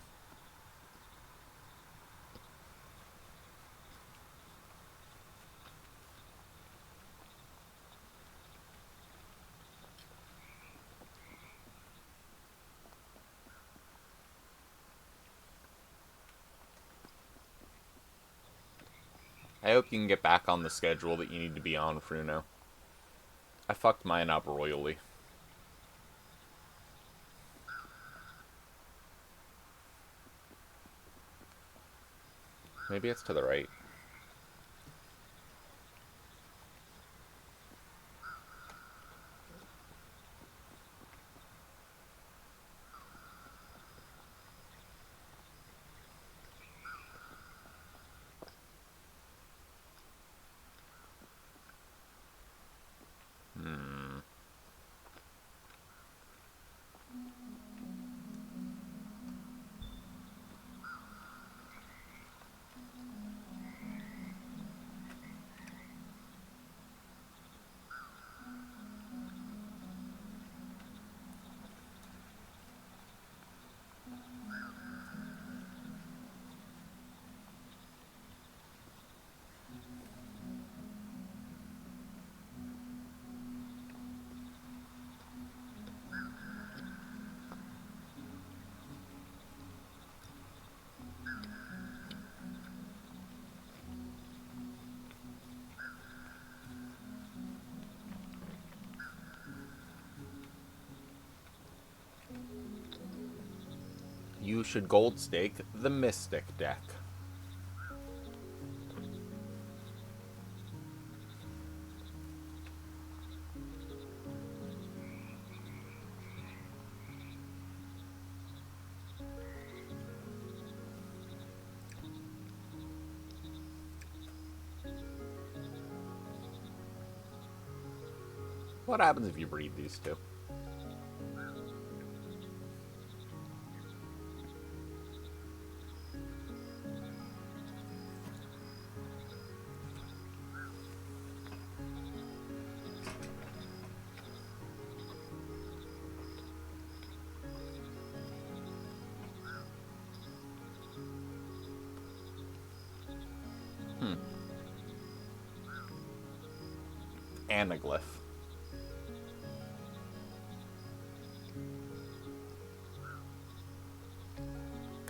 I hope you can get back on the schedule that you need to be on, Fruno. I fucked mine up royally. Maybe it's to the right. Hmm. You should gold stake the Mystic deck. What happens if you breed these two? Anaglyph.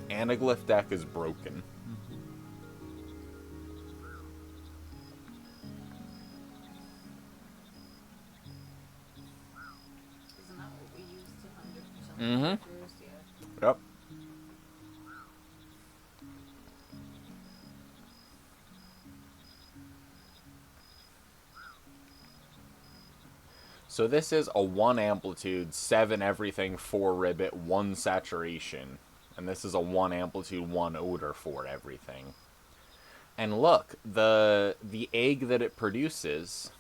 Anaglyph deck is broken. Isn't that what we use to 100% Mm-hmm. through? Yeah. Yep. So this is a 1 amplitude, 7 everything, 4 ribbit, 1 saturation. And this is a 1 amplitude, 1 odor, 4 everything. And look, the egg that it produces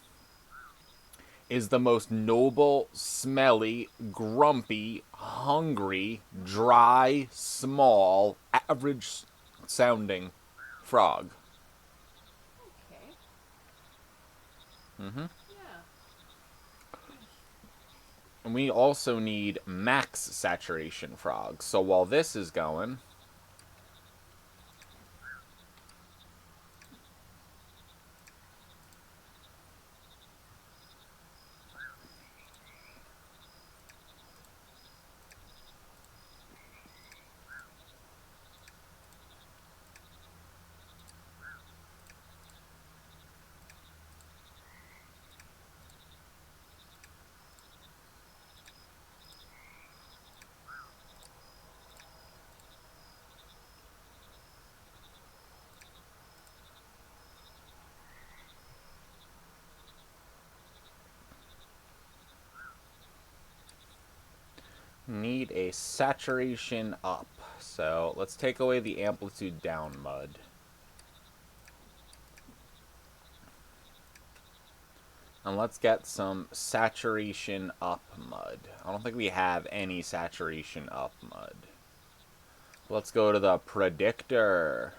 is the most noble, smelly, grumpy, hungry, dry, small, average sounding frog. Okay. Mm-hmm. Yeah. And we also need max saturation frogs. So while this is going, need a saturation up. So let's take away the amplitude down mud. And let's get some saturation up mud. I don't think we have any saturation up mud. Let's go to the predictor.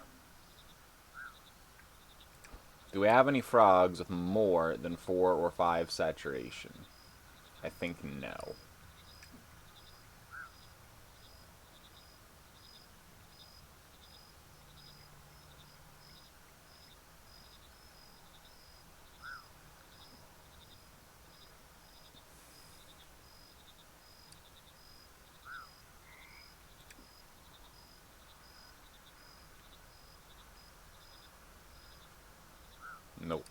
Do we have any frogs with more than 4 or 5 saturation? I think no. Nope.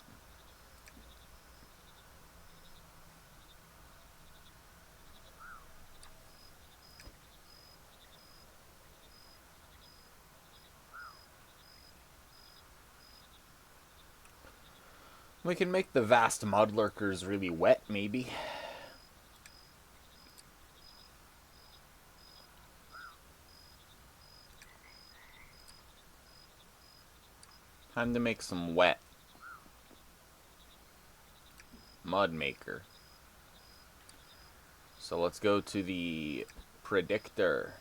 We can make the vast mud lurkers really wet, maybe. Time to make some wet mud maker. So let's go to the predictor.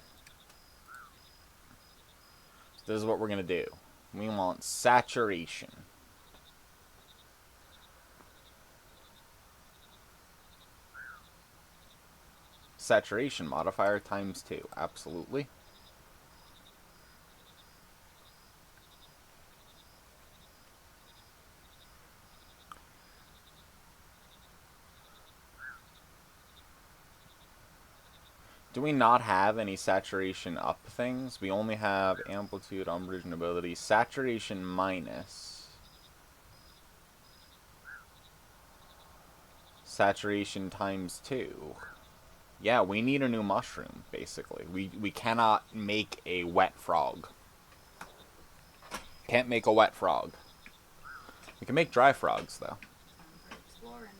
This is what we're going to do. We want saturation. Saturation modifier times 2. Absolutely. Do we not have any saturation up things? We only have amplitude, umbrage, and ability. Saturation minus. Saturation times 2. Yeah, we need a new mushroom, basically. We cannot make a wet frog. Can't make a wet frog. We can make dry frogs, though. Time for exploring.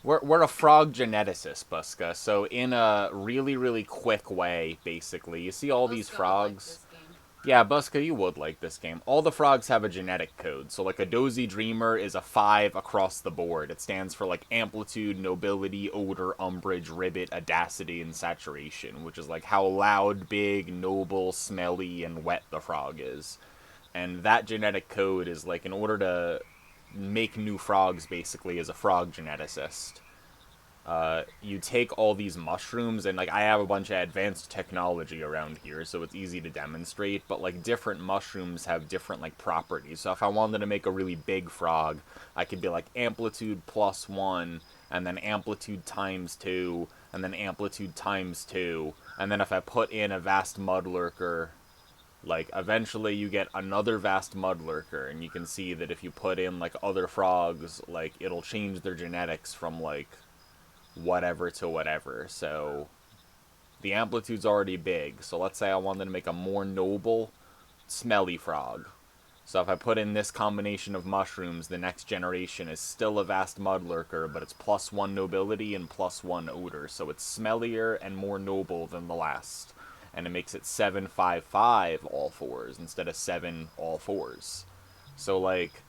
We're a frog geneticist, Buska. So in a really, really quick way, basically, you see all these Buska would frogs. like this game. Yeah, Buska, you would like this game. All the frogs have a genetic code. So, like, a Dozy Dreamer is a 5 across the board. It stands for, like, amplitude, nobility, odor, umbrage, ribbit, audacity, and saturation, which is, like, how loud, big, noble, smelly, and wet the frog is. And that genetic code is, like, in order to make new frogs, basically, as a frog geneticist, you take all these mushrooms, and like I have a bunch of advanced technology around here, so it's easy to demonstrate, but like different mushrooms have different like properties. So if I wanted to make a really big frog, I could be like amplitude +1, and then amplitude ×2, and then amplitude ×2, and then if I put in a vast mud lurker, like eventually you get another vast mud lurker, and you can see that if you put in like other frogs, like it'll change their genetics from like whatever to whatever. So the amplitude's already big. So let's say I wanted to make a more noble, smelly frog. So if I put in this combination of mushrooms, the next generation is still a vast mud lurker, but it's +1 nobility and +1 odor. So it's smellier and more noble than the last. And it makes it 755 all fours instead of 7 all fours. So like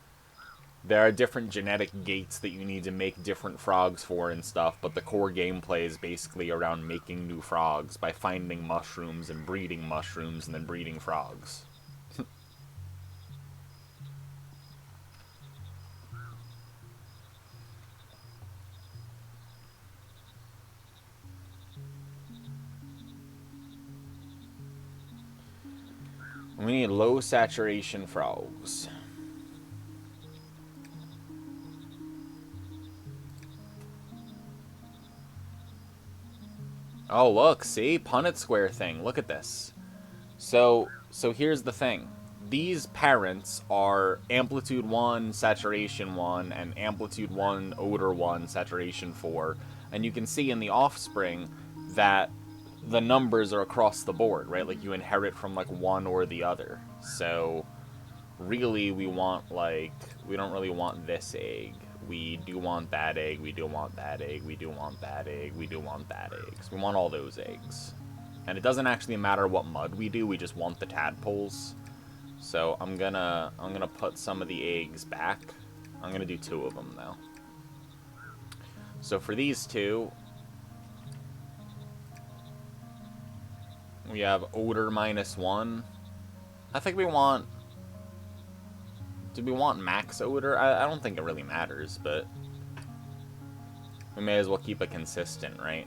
there are different genetic gates that you need to make different frogs for and stuff, but the core gameplay is basically around making new frogs by finding mushrooms and then breeding frogs. We need low saturation frogs. Oh, look, see? Punnett square thing. Look at this. So here's the thing. These parents are amplitude 1, saturation 1, and amplitude 1, odor 1, saturation 4. And you can see in the offspring that the numbers are across the board, right? Like you inherit from like one or the other. So really we want like, we don't really want this egg. We do want that egg, we do want that egg, we do want that egg, we do want that egg. So we want all those eggs. And it doesn't actually matter what mud we do, we just want the tadpoles. So I'm gonna put some of the eggs back. I'm gonna do 2 of them though. So for these 2, we have odor -1. I think we want... Do we want max odor? I don't think it really matters, but we may as well keep it consistent, right?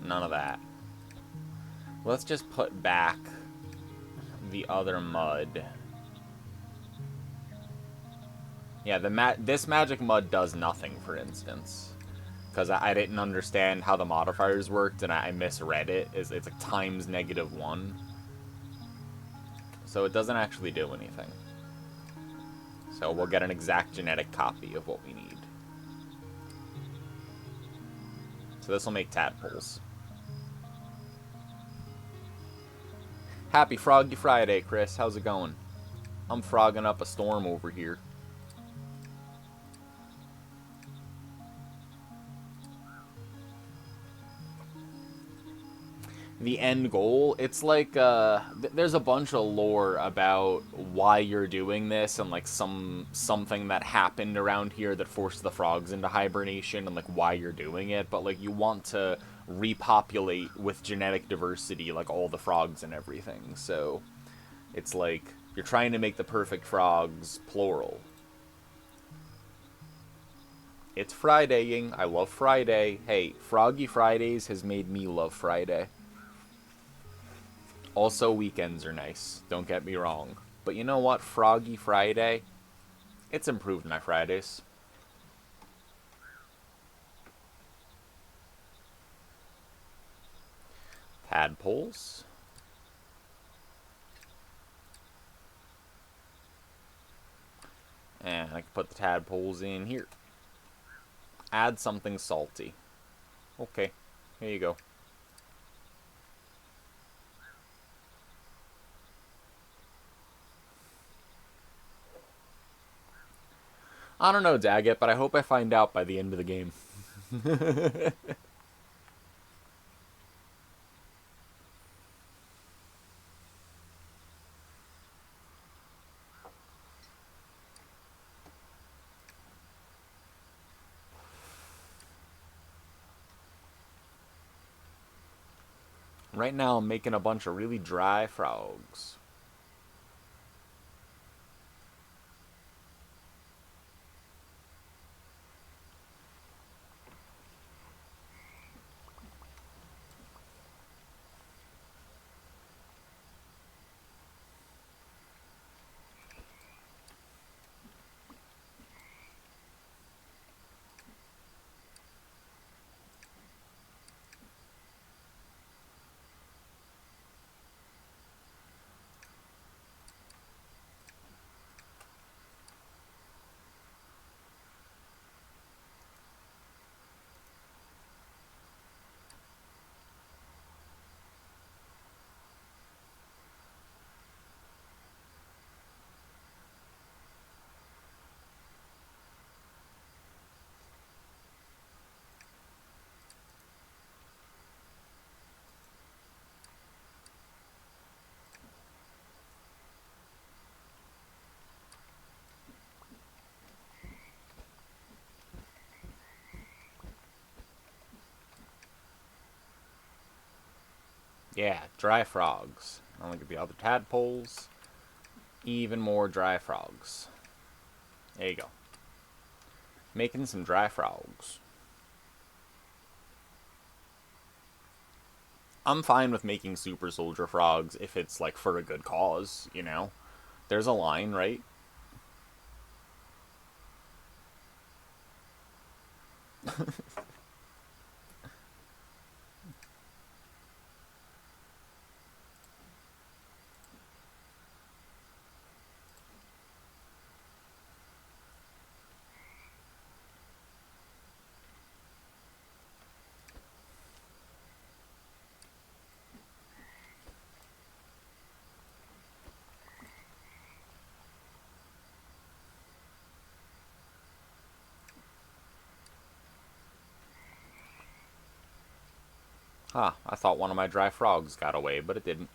None of that. Let's just put back the other mud. Yeah, this magic mud does nothing, for instance. Because I didn't understand how the modifiers worked, and I misread it. It's like ×-1. So it doesn't actually do anything. So we'll get an exact genetic copy of what we need. So this will make tadpoles. Happy Froggy Friday, Chris. How's it going? I'm frogging up a storm over here. The end goal, it's like there's a bunch of lore about why you're doing this, and like something that happened around here that forced the frogs into hibernation, and like why you're doing it. But like you want to repopulate with genetic diversity like all the frogs and everything. So it's like you're trying to make the perfect frogs plural. It's Fridaying. I love Friday. Hey, Froggy Fridays has made me love Friday. Also, weekends are nice, don't get me wrong. But you know what? Froggy Friday, it's improved my Fridays. Tadpoles. And I can put the tadpoles in here. Add something salty. Okay, here you go. I don't know, Daggett, but I hope I find out by the end of the game. Right now, I'm making a bunch of really dry frogs. Yeah, dry frogs. I'll look at the other tadpoles. Even more dry frogs. There you go. Making some dry frogs. I'm fine with making super soldier frogs if it's like for a good cause, you know? There's a line, right? Huh, I thought one of my dry frogs got away, but it didn't.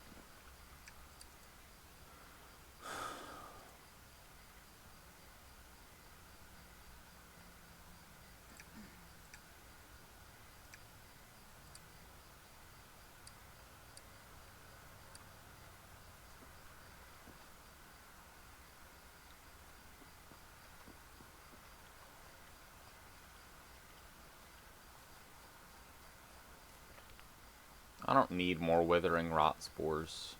I don't need more withering rot spores.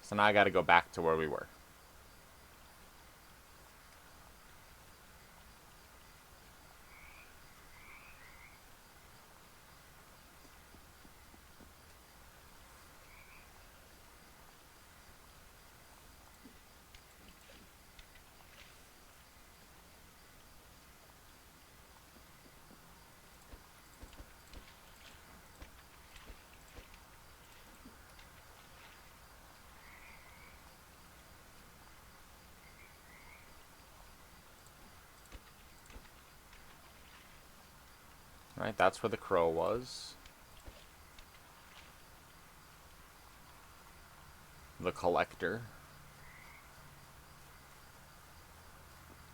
So now I gotta go back to where we were. Right, that's where the crow was. The collector.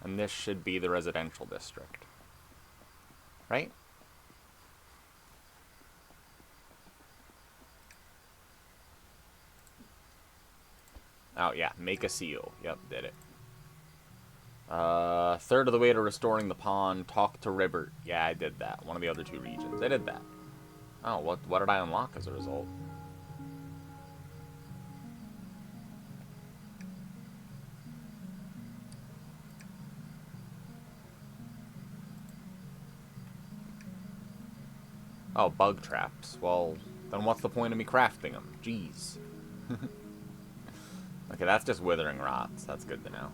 And this should be the residential district. Right? Oh, yeah. Make a seal. Yep, did it. Third of the way to restoring the pond. Talk to Ribbert. Yeah, I did that. One of the other two regions. I did that. Oh, what did I unlock as a result? Oh, bug traps. Well, then what's the point of me crafting them? Jeez. Okay, that's just withering rots. That's good to know.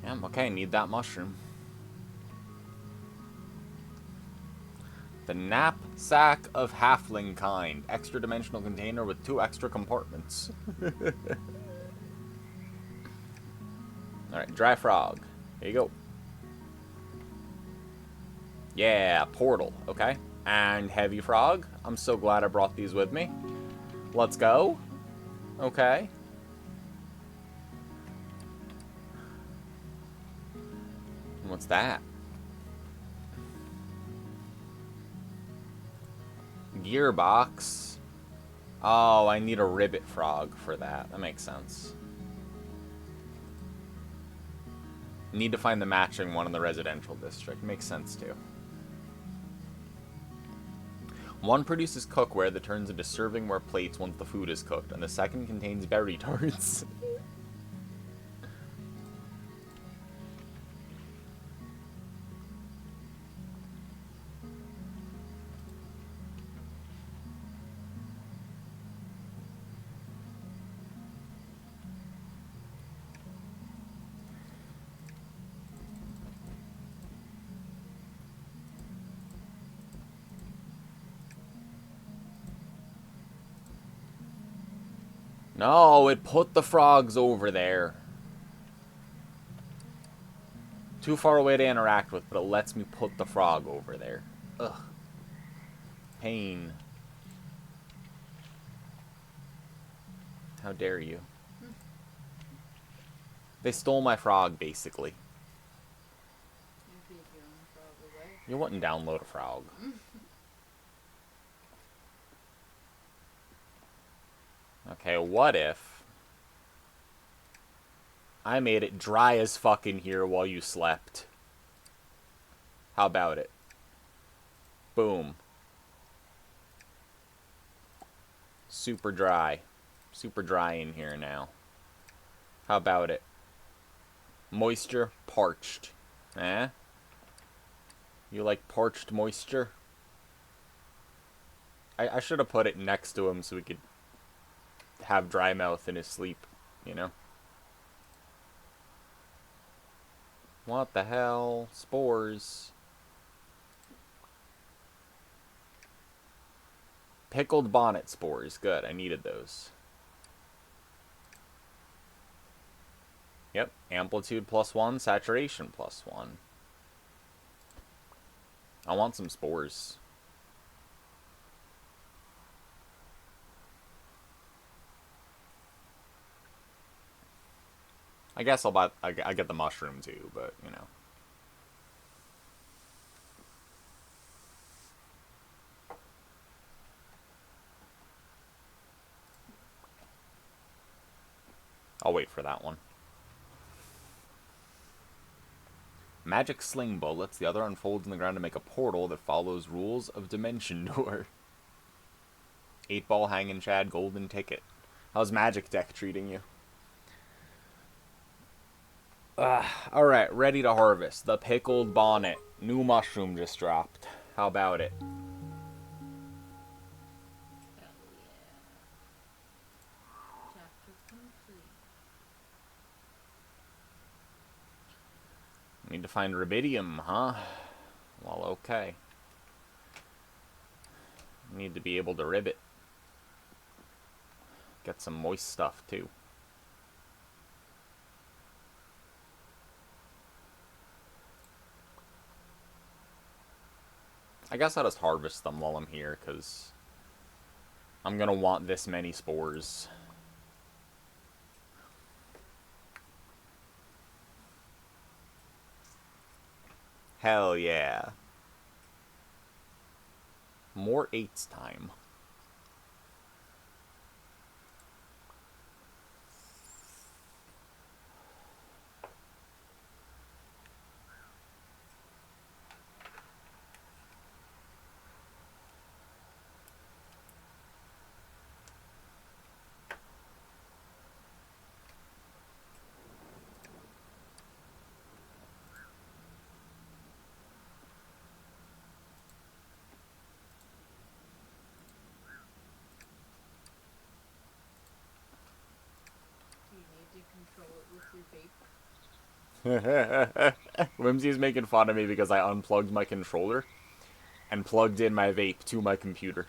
Yeah, okay, need that mushroom. The knapsack of halfling kind. Extra dimensional container with 2 extra compartments. Alright, dry frog. Here you go. Yeah, portal. Okay. And heavy frog. I'm so glad I brought these with me. Let's go. Okay. What's that? Gearbox. Oh, I need a ribbit frog for that. That makes sense. Need to find the matching one in the residential district. Makes sense, too. One produces cookware that turns into servingware plates once the food is cooked, and the second contains berry tarts. No, it put the frogs over there. Too far away to interact with, but it lets me put the frog over there. Ugh. Pain. How dare you? They stole my frog, basically. You wouldn't download a frog. Okay, what if I made it dry as fuck in here while you slept? How about it? Boom. Super dry. Super dry in here now. How about it? Moisture, parched. Eh? You like parched moisture? I should have put it next to him so we could have dry mouth in his sleep, you know? What the hell? Spores. Pickled bonnet spores. Good, I needed those. Yep, amplitude +1, saturation +1. I want some spores. I guess I'll buy. I get the mushroom too, but you know. I'll wait for that one. Magic sling bullets. The other unfolds in the ground to make a portal that follows rules of Dimension Door. 8-ball hanging Chad golden ticket. How's Magic Deck treating you? Alright, ready to harvest. The pickled bonnet. New mushroom just dropped. How about it? Need to find rubidium, huh? Well, okay. Need to be able to ribbit. Get some moist stuff, too. I guess I'll just harvest them while I'm here, because I'm going to want this many spores. Hell yeah. More 8s time. Whimsy's making fun of me because I unplugged my controller and plugged in my vape to my computer.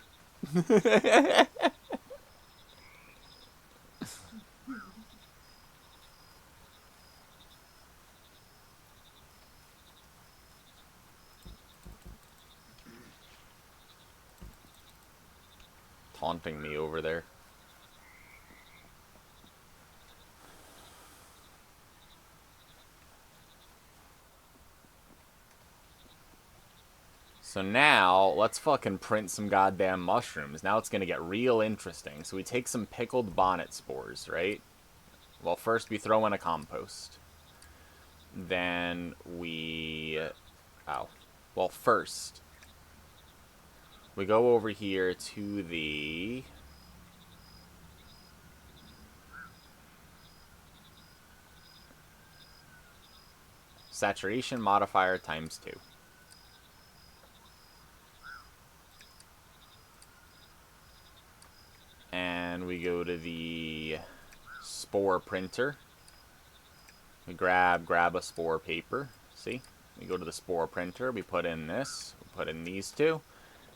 Taunting me over there. So now, let's fucking print some goddamn mushrooms. Now it's gonna get real interesting. So we take some pickled bonnet spores, right? Well, first we throw in a compost. Then we... Oh. Well, first, we go over here to the... saturation modifier ×2. And we go to the spore printer. We grab a spore paper. See? We go to the spore printer. We put in this. We put in these two.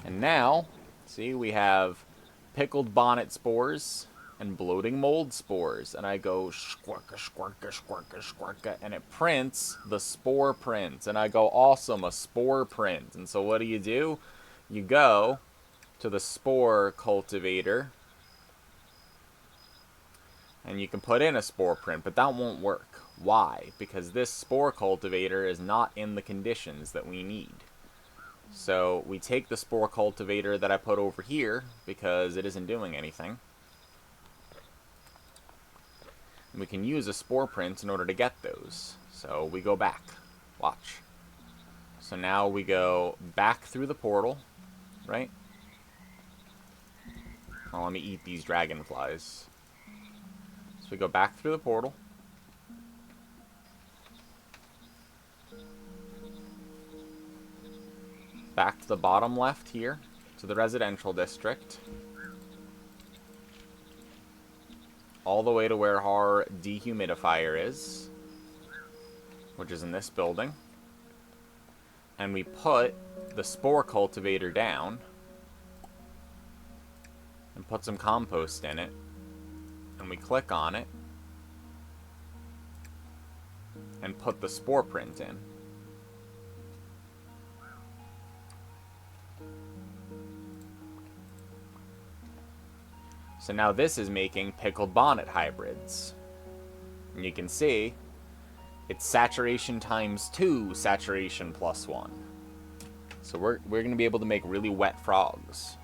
And now, see, we have pickled bonnet spores. and bloating mold spores. And I go squirka, squirka, squirka, squirka, and it prints the spore print. And I go, awesome, a spore print. And so what do? You go to the spore cultivator, and you can put in a spore print, but that won't work. Why? Because this spore cultivator is not in the conditions that we need. So we take the spore cultivator that I put over here, because it isn't doing anything. And we can use a spore print in order to get those. So we go back. Watch. So now we go back through the portal, right? Oh, let me eat these dragonflies. So we go back through the portal. Back to the bottom left here, to the residential district. All the way to where our dehumidifier is, which is in this building. And we put the spore cultivator down and put some compost in it. And we click on it and put the spore print in. So now this is making pickled bonnet hybrids. And you can see it's saturation times 2, saturation plus 1. So we're going to be able to make really wet frogs.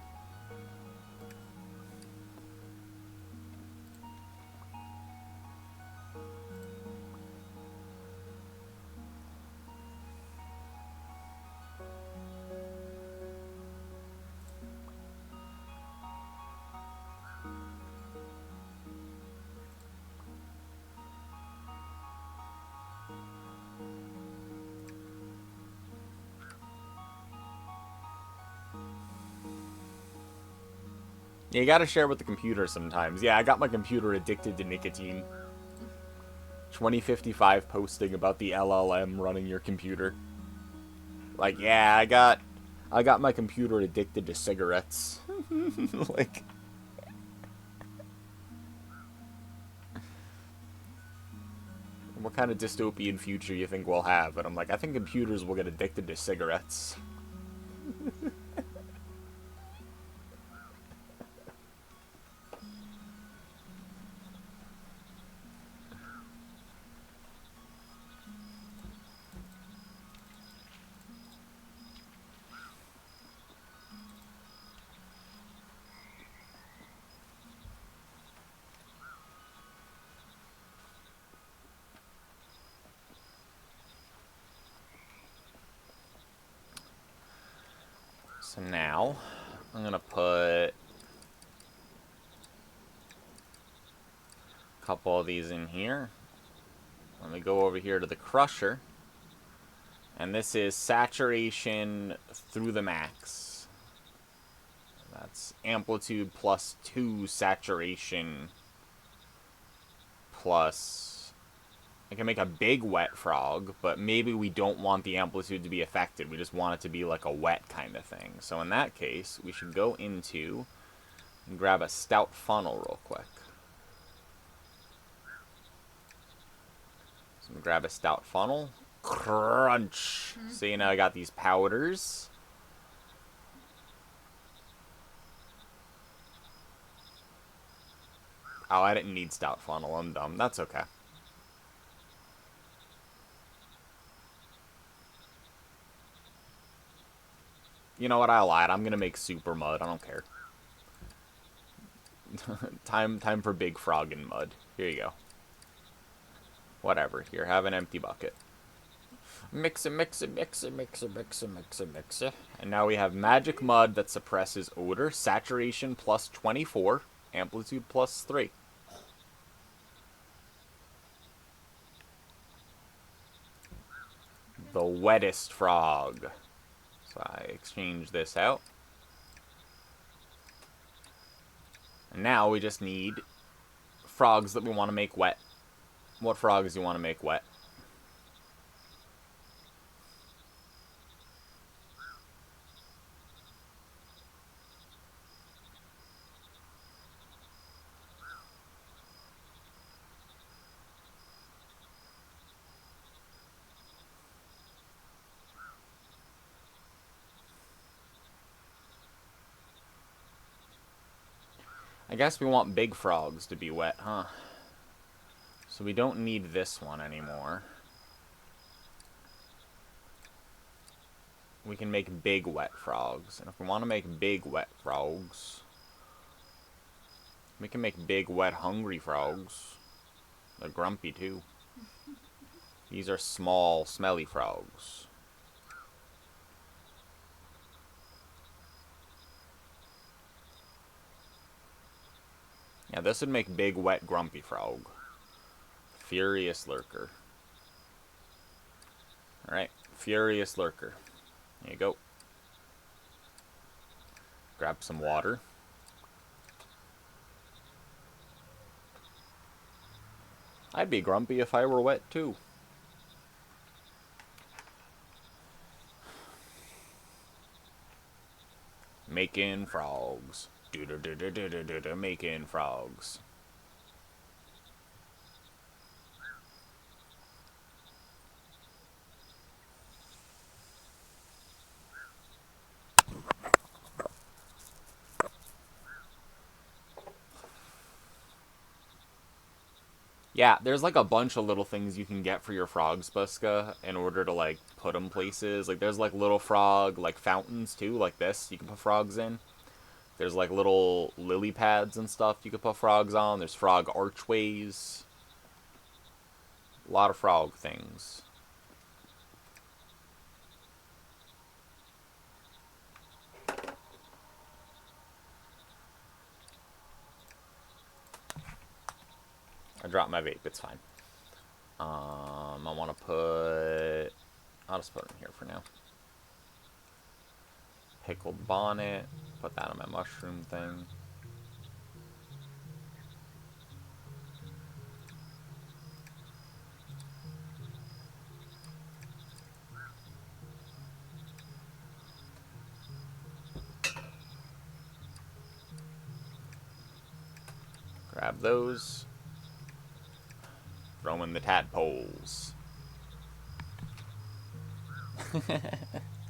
Yeah, you gotta share with the computer sometimes. Yeah, I got my computer addicted to nicotine. 2055 posting about the LLM running your computer. Like, yeah, I got my computer addicted to cigarettes. Like, what kind of dystopian future you think we'll have? And I'm like, I think computers will get addicted to cigarettes. So now, I'm gonna put a couple of these in here. Let me go over here to the crusher. And this is saturation through the max. That's amplitude plus 2 saturation plus... I can make a big wet frog, but maybe we don't want the amplitude to be affected. We just want it to be like a wet kind of thing. So in that case, we should go into and grab a stout funnel real quick. So I'm gonna grab a stout funnel. Crunch! So you know I got these powders. Oh, I didn't need stout funnel. I'm dumb. That's okay. You know what? I lied. I'm gonna make super mud. I don't care. time for big frog and mud. Here you go. Whatever. Here, have an empty bucket. Mix it, mix it, mix it, mix it, mix it, mix it, mix it. And now we have magic mud that suppresses odor. Saturation plus 24. Amplitude plus 3. The wettest frog. So I exchange this out. And now we just need frogs that we want to make wet. What frogs do you want to make wet? I guess we want big frogs to be wet, huh? So we don't need this one anymore. We can make big wet frogs. And if we want to make big wet frogs, we can make big wet hungry frogs. They're grumpy too. These are small, smelly frogs. Yeah, this would make big, wet, grumpy frog. Furious lurker. Alright, furious lurker. There you go. Grab some water. I'd be grumpy if I were wet too. Making frogs. Do-do-do-do-do-do-do, making frogs. Yeah, there's like a bunch of little things you can get for your frogs, Buska, in order to like put them places. Like there's like little frog like fountains too, like this you can put frogs in. There's like little lily pads and stuff you could put frogs on. There's frog archways. A lot of frog things. I dropped my vape, it's fine. I want to put... I'll just put it in here for now. Pickled bonnet. Put that on my mushroom thing. Grab those. Throw in the tadpoles.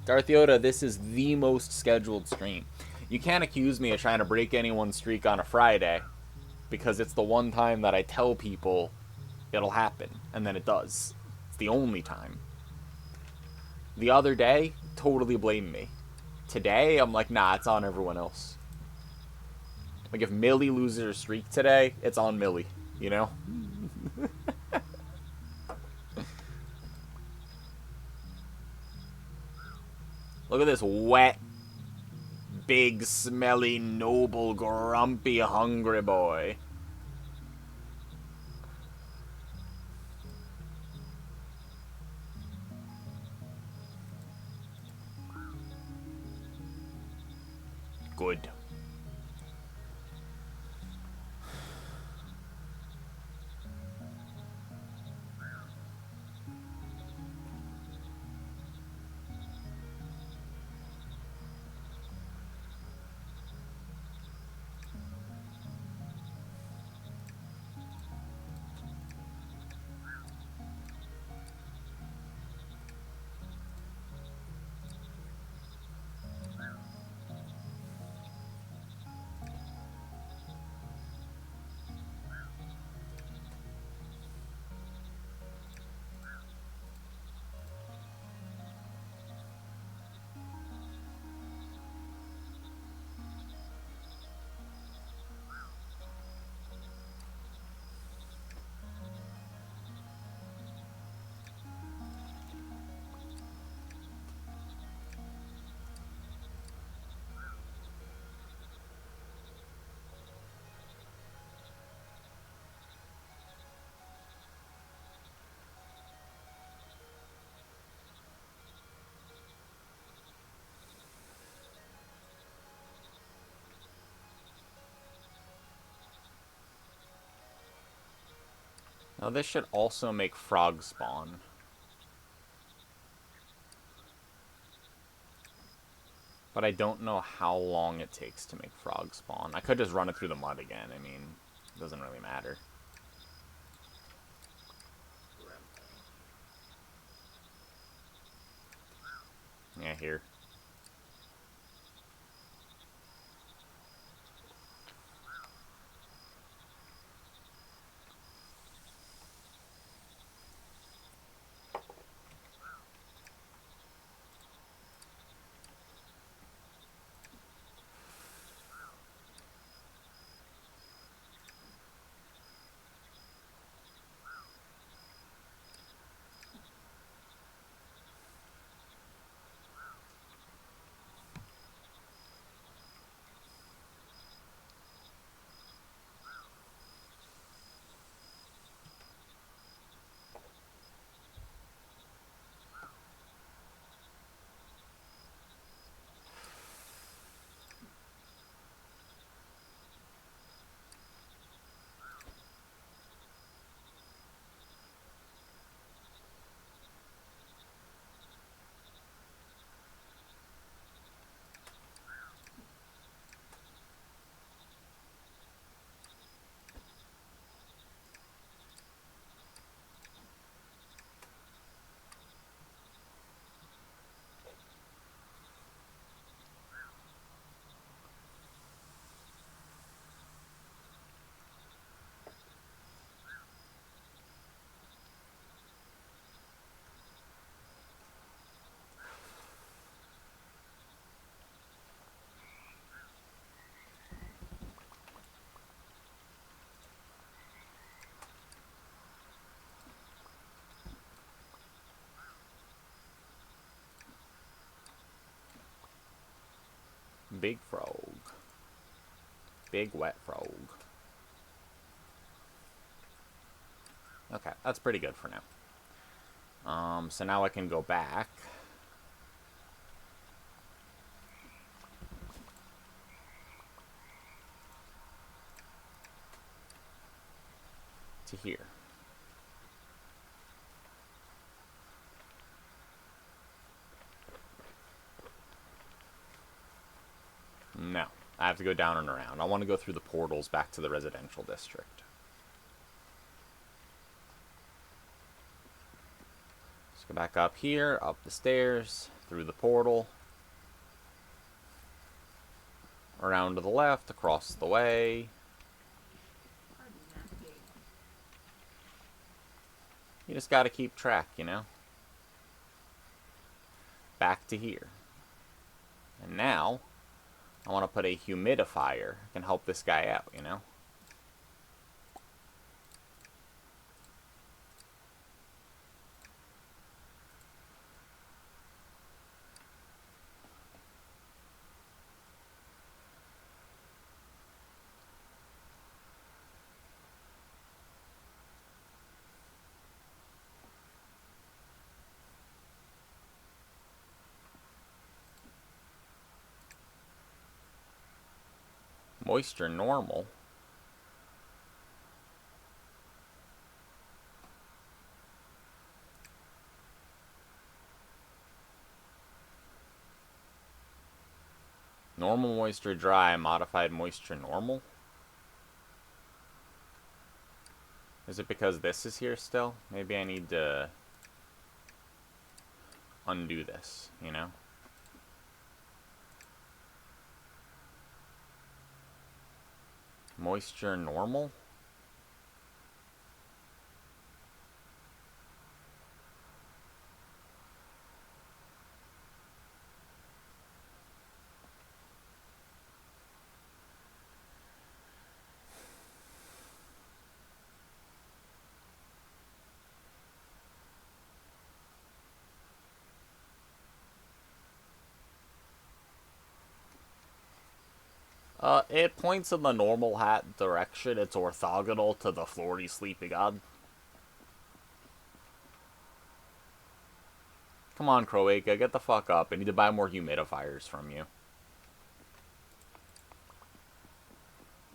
Darth Yoda, this is the most scheduled stream. You can't accuse me of trying to break anyone's streak on a Friday, because it's the one time that I tell people it'll happen, and then it does. It's the only time. The other day, totally blame me. Today, I'm like, nah, it's on everyone else. Like, if Millie loses her streak today, it's on Millie, you know? Look at this wet, big, smelly, noble, grumpy, hungry boy. Good. Now this should also make frog spawn. But I don't know how long it takes to make frog spawn. I could just run it through the mud again. I mean, it doesn't really matter. Yeah, here. big frog. Big wet frog. Okay, that's pretty good for now. So now I can go back. To here. No, I have to go down and around. I want to go through the portals back to the residential district. Let's go back up here, up the stairs, through the portal. Around to the left, across the way. You just gotta keep track, you know? Back to here. And now, I want to put a humidifier. Can help this guy out, you know? Moisture normal. Normal moisture dry, modified moisture normal? Is it because this is here still? Maybe I need to undo this, you know? Moisture normal? It points in the normal hat direction. It's orthogonal to the Flordy Sleepy God. Come on, Croatia, get the fuck up. I need to buy more humidifiers from you.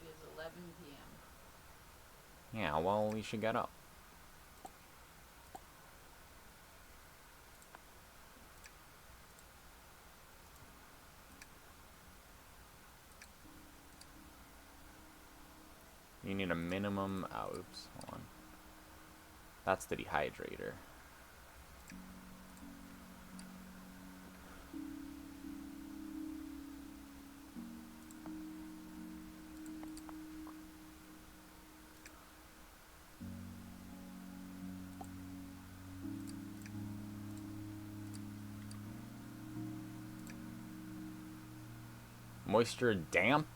It is 11 p.m. Yeah, well, you should get up. You need a minimum... Oh, oops, hold on. That's the dehydrator. Moisture damp?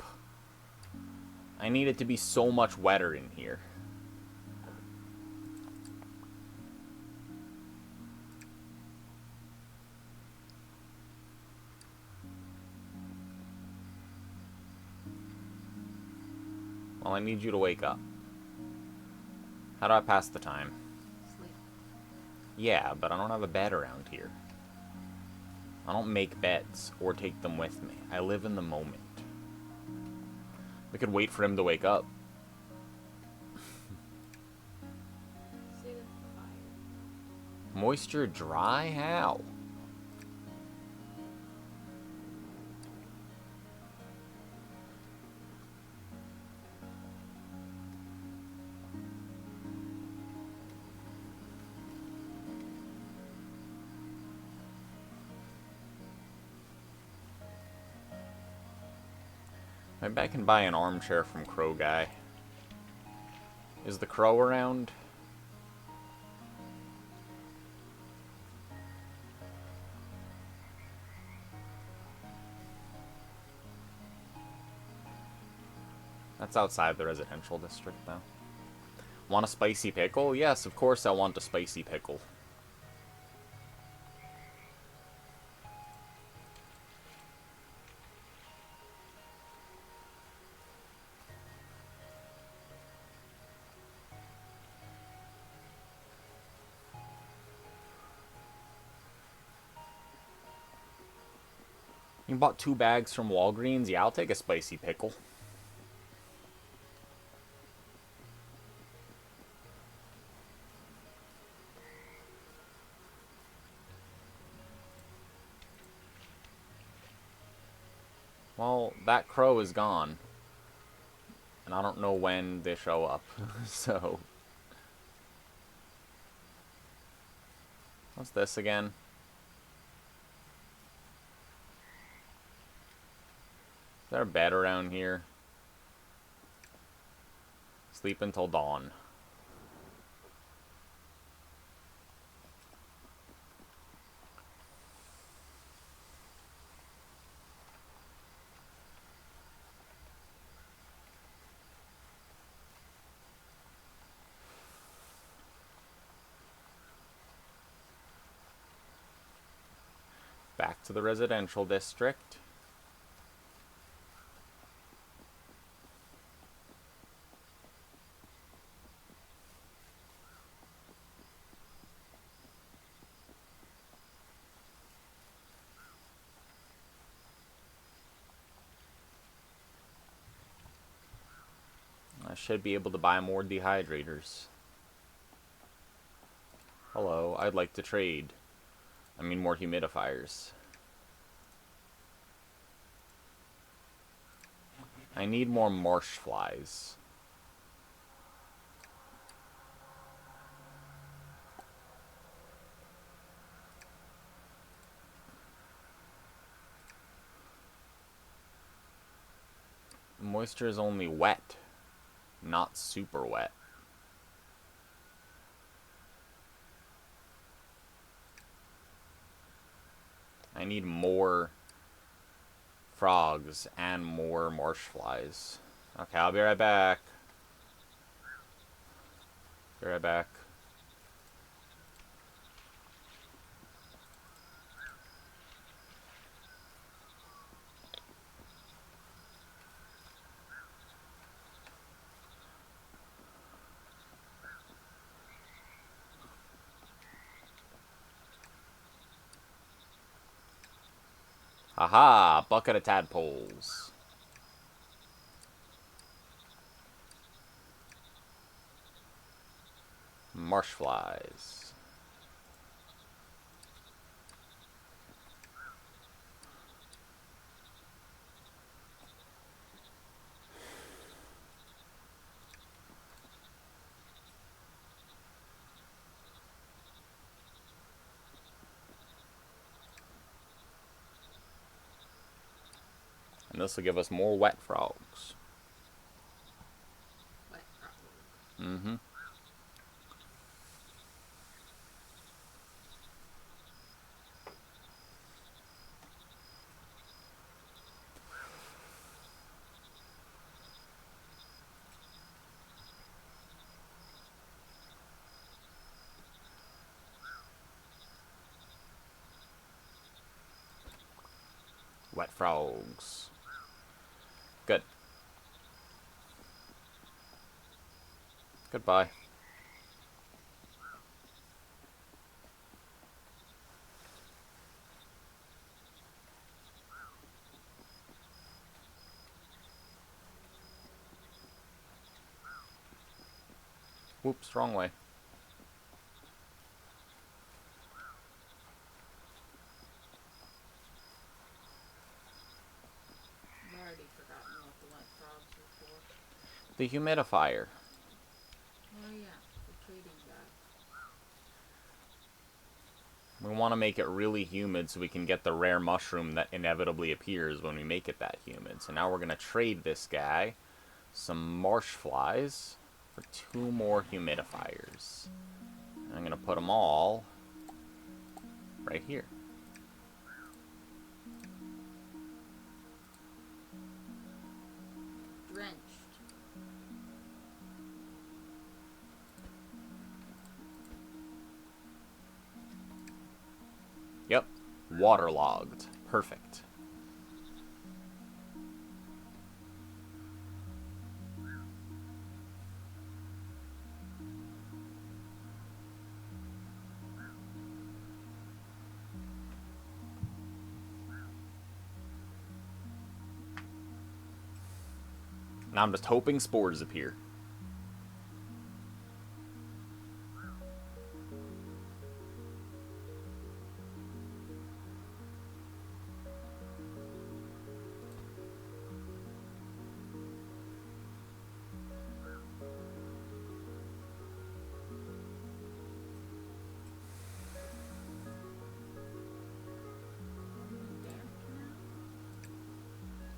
I need it to be so much wetter in here. Well, I need you to wake up. How do I pass the time? Sleep. Yeah, but I don't have a bed around here. I don't make beds or take them with me. I live in the moment. We could wait for him to wake up. Say the fire. Moisture dry? How? Maybe I can buy an armchair from Crow Guy. Is the crow around? That's outside the residential district, though. Want a spicy pickle? Yes, of course I want a spicy pickle. You bought 2 bags from Walgreens? Yeah, I'll take a spicy pickle. Well, that crow is gone. And I don't know when they show up. So... What's this again? Is there a bed around here? Sleep until dawn. Back to the residential district. I should be able to buy more dehydrators. Hello, I'd like to trade. I mean, more humidifiers. I need more marsh flies. Moisture is only wet, not super wet. I need more frogs and more marsh flies. Okay, I'll be right back. Be right back. Aha! Bucket of tadpoles. Marsh flies. And this will give us more wet frogs. Wet frog. Mm-hmm. Wet frogs. Good. Goodbye. Whoops, wrong way. I've already forgotten what the wet frogs were for. The humidifier. Oh yeah, the trading guy. We want to make it really humid so we can get the rare mushroom that inevitably appears when we make it that humid. So now we're going to trade this guy some marsh flies for 2 more humidifiers. And I'm going to put them all right here. Drenched. Yep, waterlogged. Perfect. Now I'm just hoping spores appear.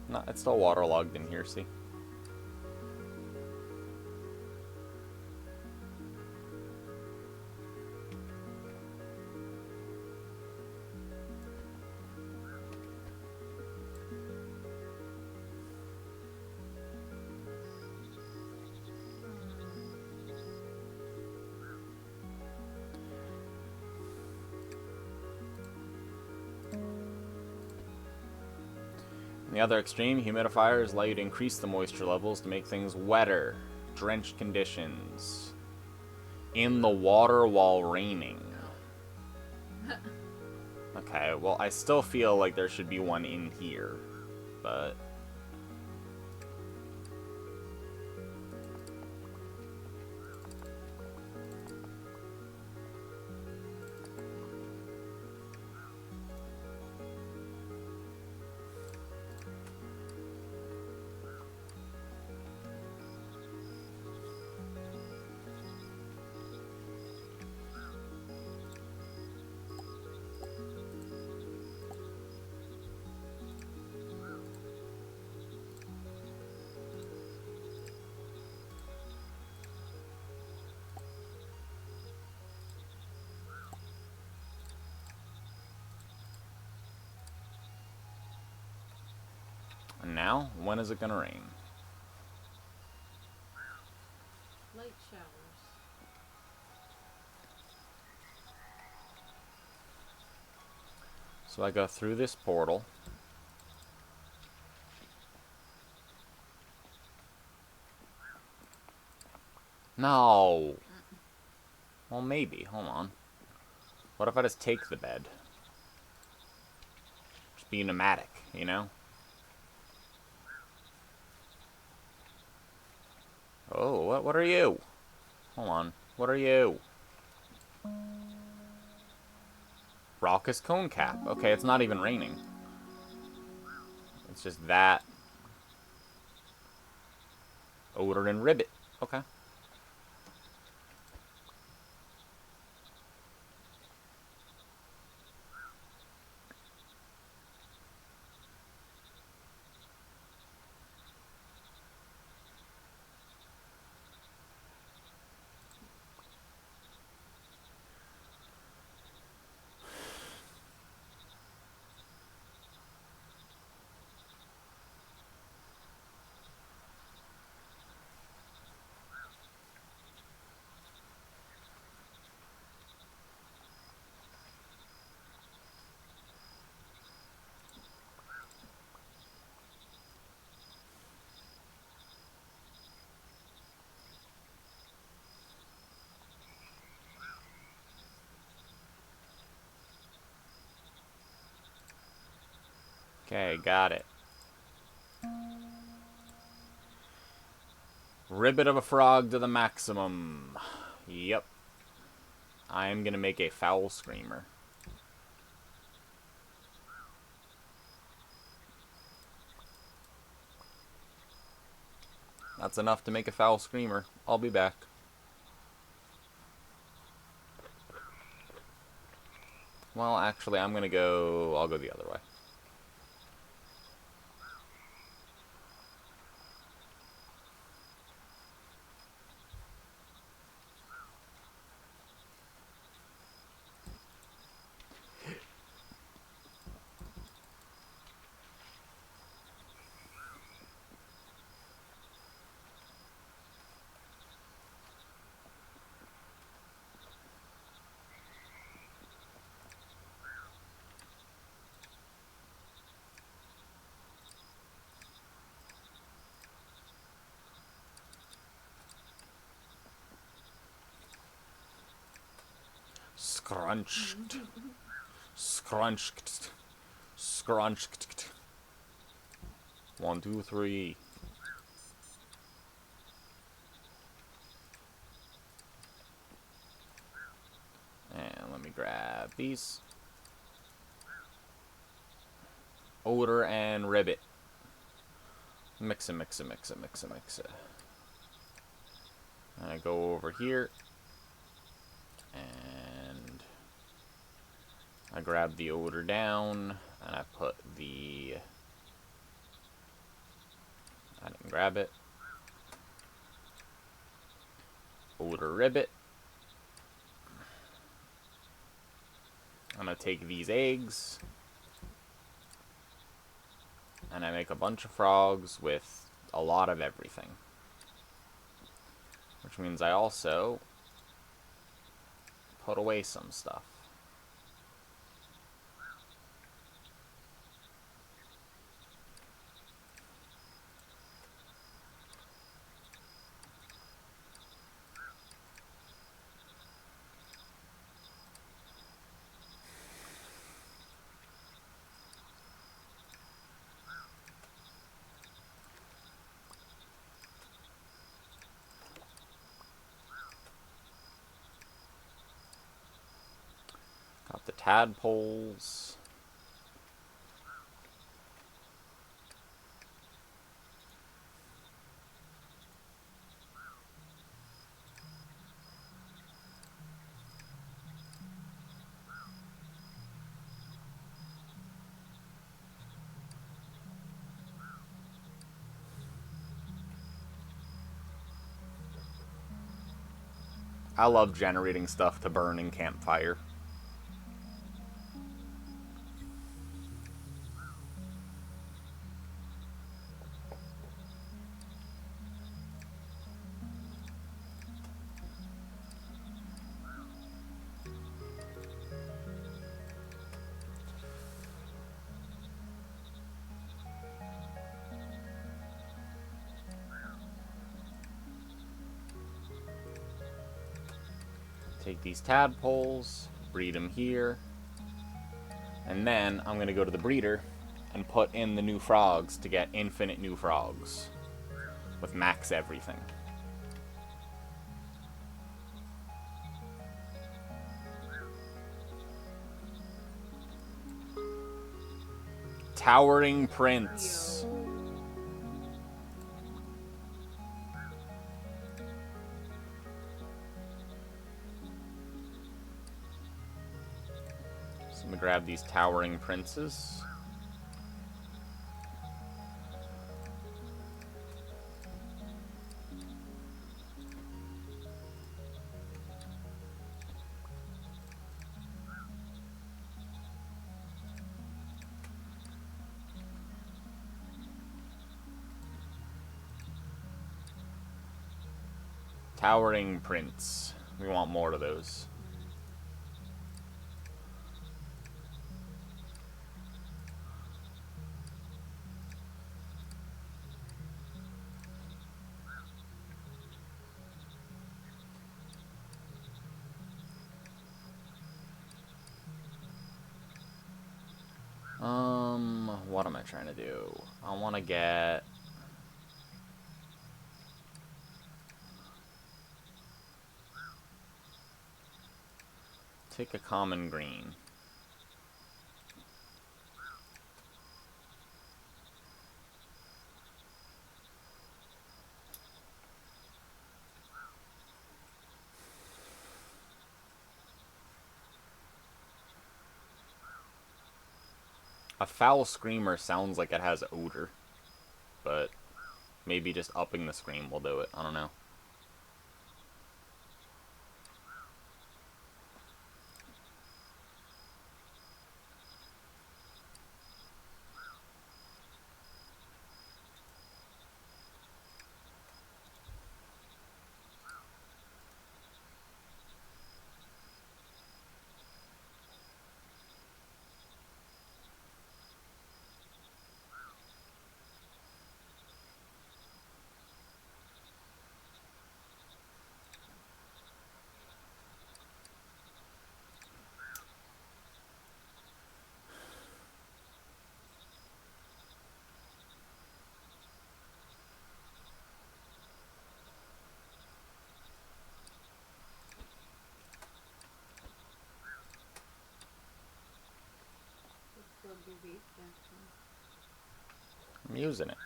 No, it's still waterlogged in here, see? In the other extreme, humidifiers allow you to increase the moisture levels to make things wetter. Drenched conditions. In the water while raining. Okay, well, I still feel like there should be one in here, but... And now, when is it gonna rain? Light showers. So I go through this portal. No! Well, maybe. Hold on. What if I just take the bed? Just be pneumatic, you know? Oh, what are you? Hold on. What are you? Raucous cone cap. Okay, it's not even raining. It's just that. Odor and ribbit. Okay. Okay, got it. Ribbit of a frog to the maximum. Yep. I am gonna make a foul screamer. That's enough to make a foul screamer. I'll be back. Well, actually, I'll go the other way. Scrunched. Scrunched. Scrunched. 1, 2, 3. grab these. Odor and ribbit. Mix it, mix it, mix it, mix it, mix it. And I go over here. And I grab the odor down. And I put the... I didn't grab it. Odor ribbit. I'm going to take these eggs. And I make a bunch of frogs with a lot of everything. Which means I also put away some stuff. Got the tadpoles. I love generating stuff to burn in campfire. Take these tadpoles, breed them here, and then I'm going to go to the breeder and put in the new frogs to get infinite new frogs with max everything. Towering Prince. So I'm going to grab these Towering Princes. Towering Prince. We want more of those. What am I trying to do? I want to get... Take a common green. A foul screamer sounds like it has odor, but maybe just upping the scream will do it. I don't know. vape back then? I'm using it.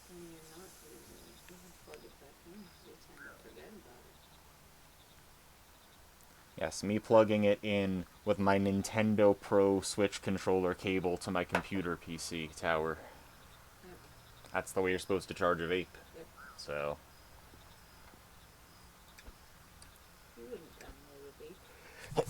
I mean, you're not using it. You can plug it back in because you tend to forget about it. Yes, me plugging it in with my Nintendo Pro Switch controller cable to my computer PC tower. Yep. That's the way you're supposed to charge a vape. Yep. So, You wouldn't download a vape. But,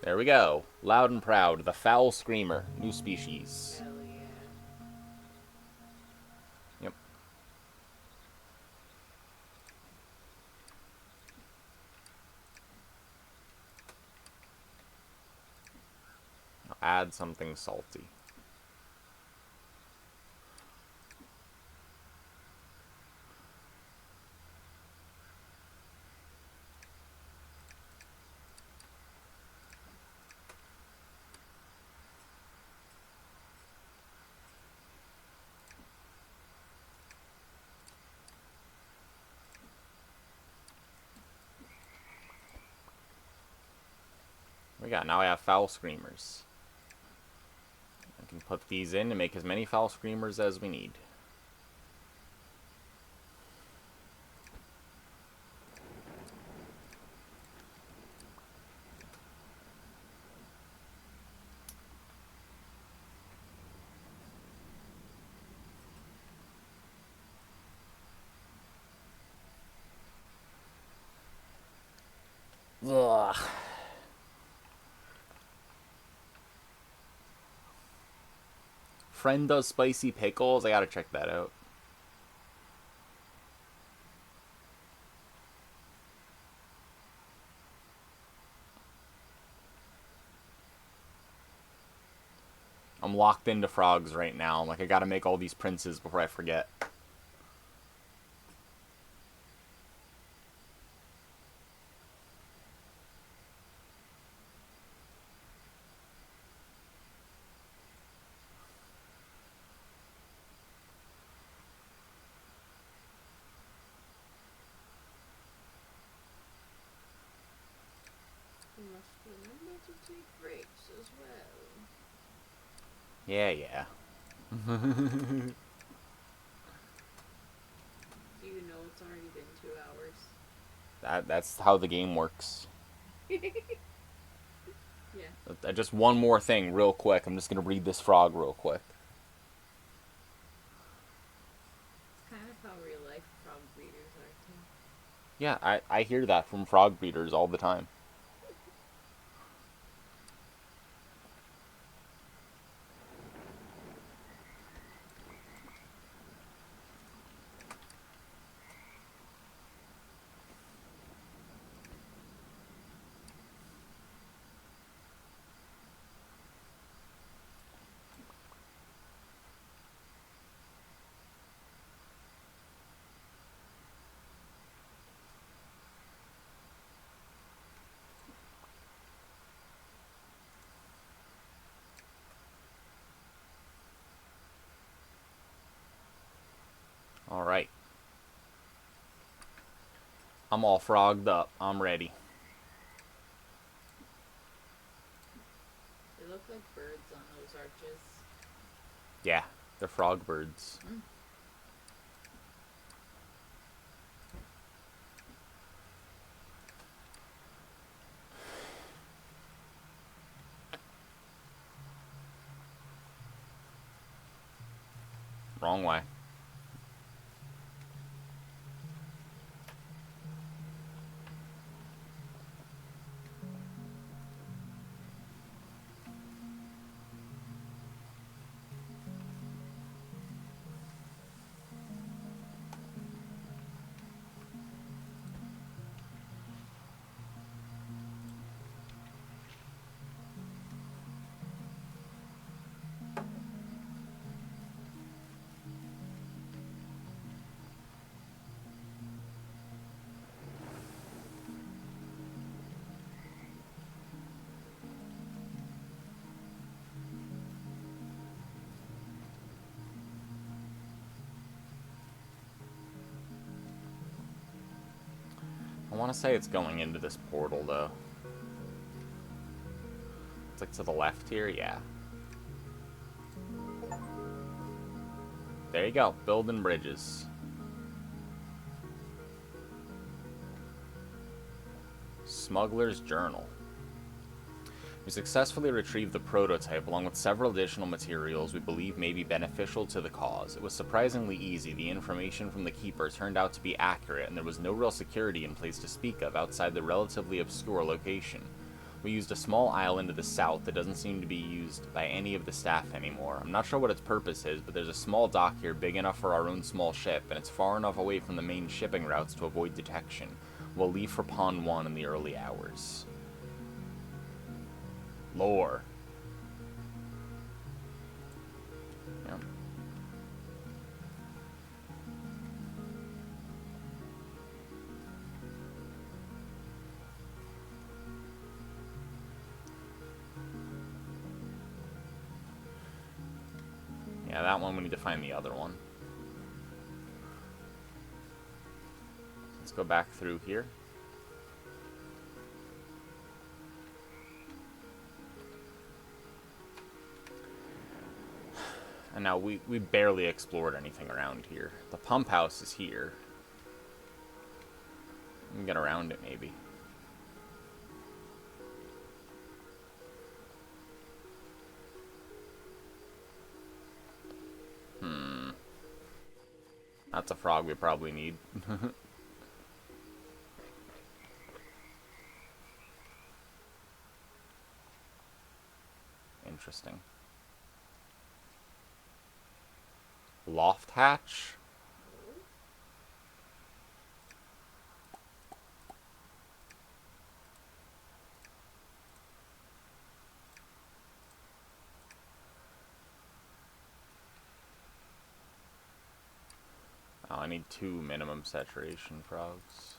there we go. Loud and proud, the foul screamer, new species. hell yeah. Yep. I'll add something salty. We got now I have foul screamers. I can put these in and make as many foul screamers as we need. Ugh. Friend does spicy pickles. I gotta check that out. I'm locked into frogs right now. Like, I gotta make all these princes before I forget. You must remember to take breaks as well. Yeah, yeah. Do you know it's already been 2 hours? That's how the game works. Yeah. Just one more thing, real quick. I'm just gonna read this frog real quick. It's kind of how real life frog breeders are too. Yeah, I hear that from frog breeders all the time. Alright. I'm all frogged up. I'm ready. They look like birds on those arches. Yeah, they're frog birds. Wrong way. want to say it's going into this portal, though. It's like to the left here, yeah. There you go, building bridges. Smuggler's Journal. We successfully retrieved the prototype along with several additional materials we believe may be beneficial to the cause. It was surprisingly easy. The information from the Keeper turned out to be accurate, and there was no real security in place to speak of outside the relatively obscure location. We used a small island to the south that doesn't seem to be used by any of the staff anymore. I'm not sure what its purpose is, but there's a small dock here big enough for our own small ship, and it's far enough away from the main shipping routes to avoid detection. We'll leave for Pond 1 in the early hours. Lore. Yep. Yeah, that one we need to find the other one. Let's go back through here. And now we barely explored anything around here. The pump house is here. We can get around it, maybe. That's a frog we probably need. Interesting. Loft hatch? Oh, I need 2 minimum saturation frogs.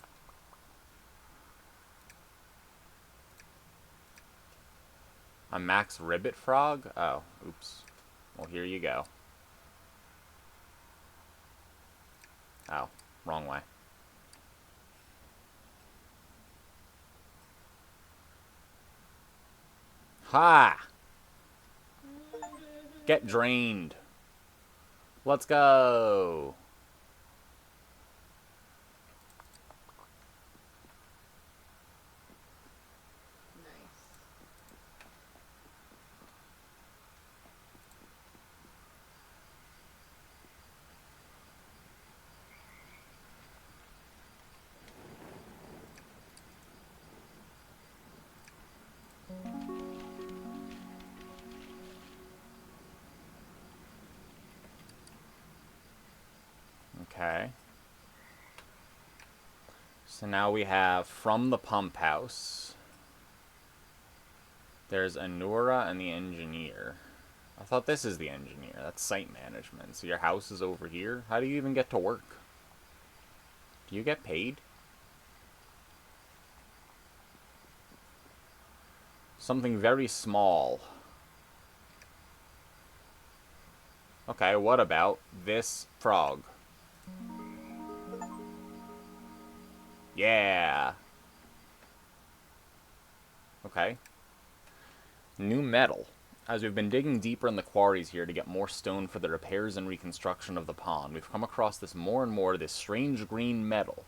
A max ribbit frog? Oh, oops. Well, here you go. Oh, wrong way. Ha! Get drained. Let's go. Okay. So now we have from the pump house. There's Anura and the engineer. I thought this is the engineer. That's site management. So your house is over here? How do you even get to work? Do you get paid? Something very small. Okay, what about this frog? Yeah. Okay. New metal. As we've been digging deeper in the quarries here to get more stone for the repairs and reconstruction of the pond, we've come across this strange green metal.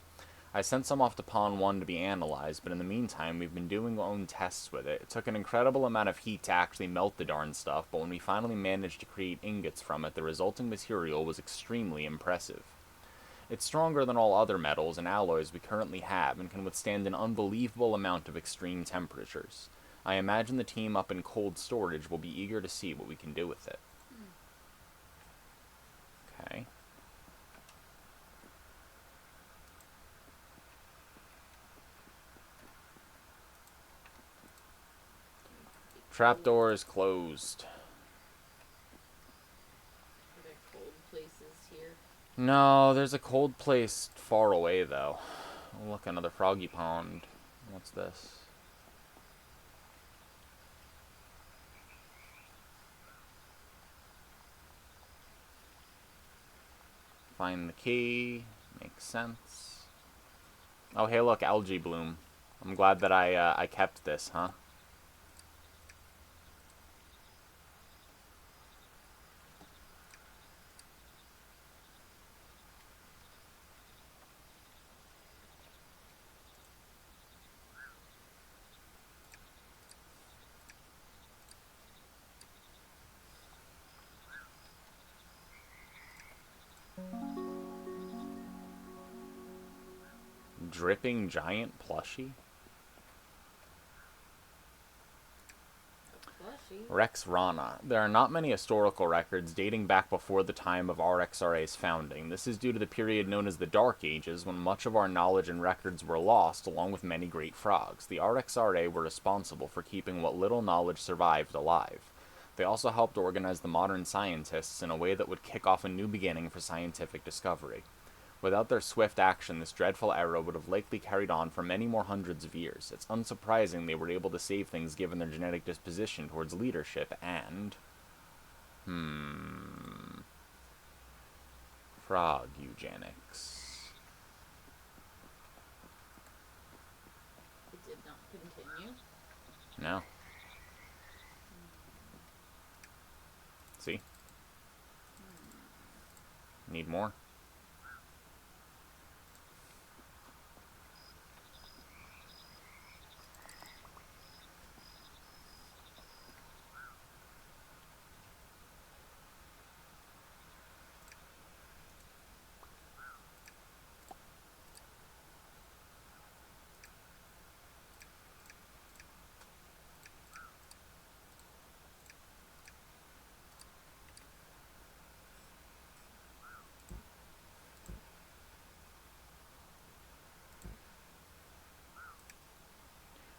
I sent some off to Pond 1 to be analyzed, but in the meantime, we've been doing our own tests with it. It took an incredible amount of heat to actually melt the darn stuff, but when we finally managed to create ingots from it, the resulting material was extremely impressive. It's stronger than all other metals and alloys we currently have and can withstand an unbelievable amount of extreme temperatures. I imagine the team up in cold storage will be eager to see what we can do with it. Okay. Trapdoor is closed. Are there cold places here? No, there's a cold place far away, though. Oh, look, another froggy pond. What's this? Find the key. Makes sense. Oh, hey, look, algae bloom. I'm glad that I kept this, huh? Dripping giant plushie? Plushy. Rex Rana. There are not many historical records dating back before the time of RXRA's founding. This is due to the period known as the Dark Ages, when much of our knowledge and records were lost, along with many great frogs. The RXRA were responsible for keeping what little knowledge survived alive. They also helped organize the modern scientists in a way that would kick off a new beginning for scientific discovery. Without their swift action, this dreadful era would have likely carried on for many more hundreds of years. It's unsurprising they were able to save things given their genetic disposition towards leadership and... frog eugenics. It did not continue. No. See? Need more?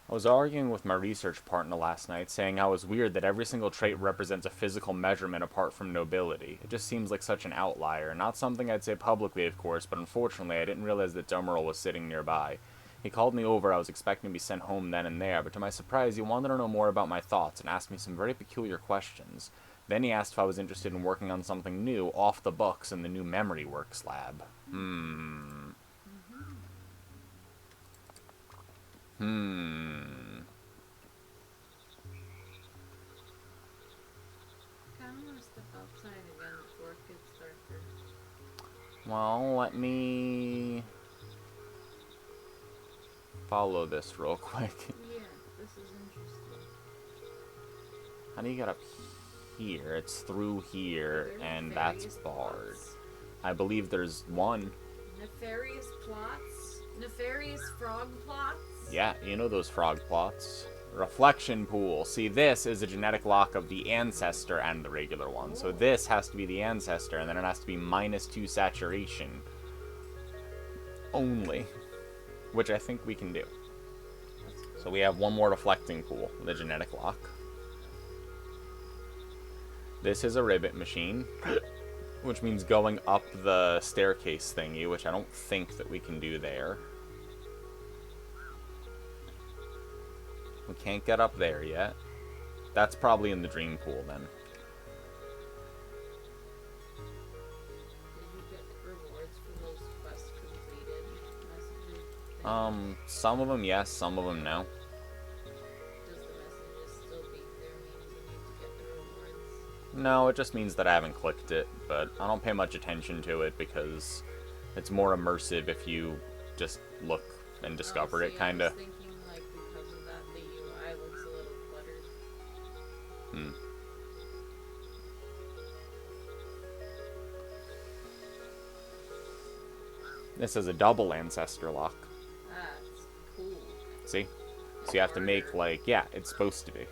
I was arguing with my research partner last night, saying how it was weird that every single trait represents a physical measurement apart from nobility. It just seems like such an outlier. Not something I'd say publicly, of course, but unfortunately I didn't realize that Dummerl was sitting nearby. He called me over. I was expecting to be sent home then and there, but to my surprise he wanted to know more about my thoughts and asked me some very peculiar questions. Then he asked if I was interested in working on something new, off the books, in the new Memory Works lab. Kind of want to step outside again before it gets darker. Well, let me follow this real quick. Yeah, this is interesting. How do you get up here? It's through here, and that's barred. Plots. I believe there's one. Nefarious plots? Nefarious frog plots? Yeah, you know those frog plots. Reflection pool. See, this is a genetic lock of the ancestor and the regular one. So this has to be the ancestor, and then it has to be -2 saturation. Only. Which I think we can do. Cool. So we have one more reflecting pool, the genetic lock. This is a ribbit machine, which means going up the staircase thingy, which I don't think that we can do there. We can't get up there yet. That's probably in the dream pool then. Did you get rewards for those quest completed messages? Some of them yes, some of them no. Does the messages still being there means you need to get the rewards? No, it just means that I haven't clicked it, but I don't pay much attention to it because it's more immersive if you just look and discover it, kind of. I was thinking, like, because of that, the UI looks a little cluttered. This is a double ancestor lock. That's cool. See? So you have to make, like, yeah, it's supposed to be.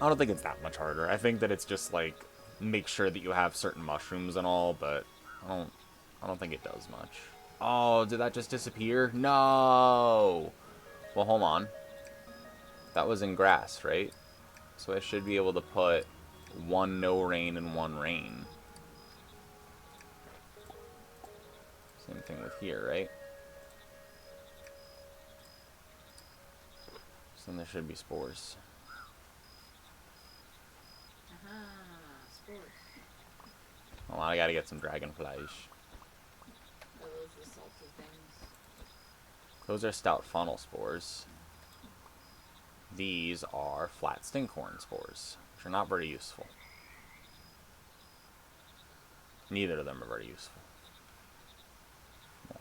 I don't think it's that much harder. I think that it's just, like, make sure that you have certain mushrooms and all, but I don't think it does much. Oh, did that just disappear? No! Well, hold on. That was in grass, right? So I should be able to put one no rain and one rain. Same thing with here, right? So then there should be spores. Spores. Hold on, I gotta get some dragonflies. Are those the salty things? Those are stout funnel spores. These are flat stinkhorn spores, which are not very useful. Neither of them are very useful. Well,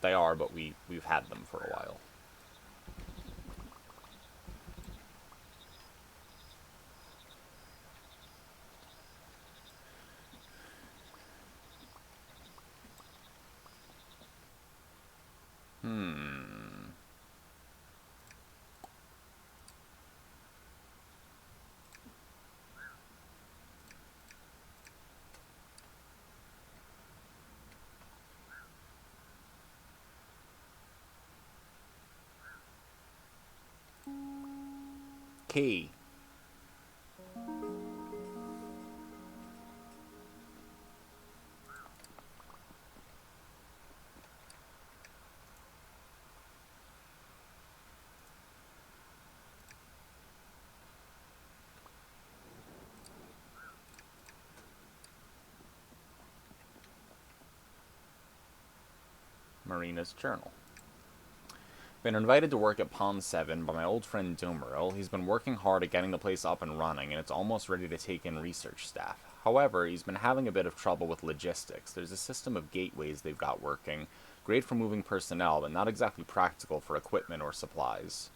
they are, but we've had them for a while. Key. Marina's journal. Been invited to work at Pond 7 by my old friend Domeril. He's been working hard at getting the place up and running, and it's almost ready to take in research staff. However, he's been having a bit of trouble with logistics. There's a system of gateways they've got working, great for moving personnel, but not exactly practical for equipment or supplies.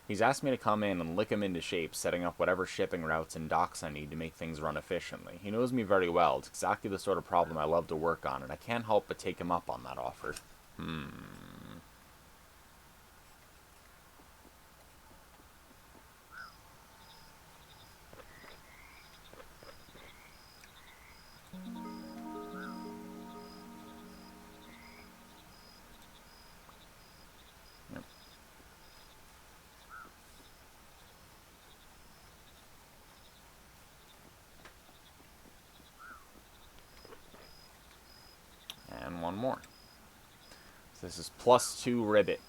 He's asked me to come in and lick him into shape, setting up whatever shipping routes and docks I need to make things run efficiently. He knows me very well. It's exactly the sort of problem I love to work on, and I can't help but take him up on that offer. Yep. 1 more. So this is +2 ribbit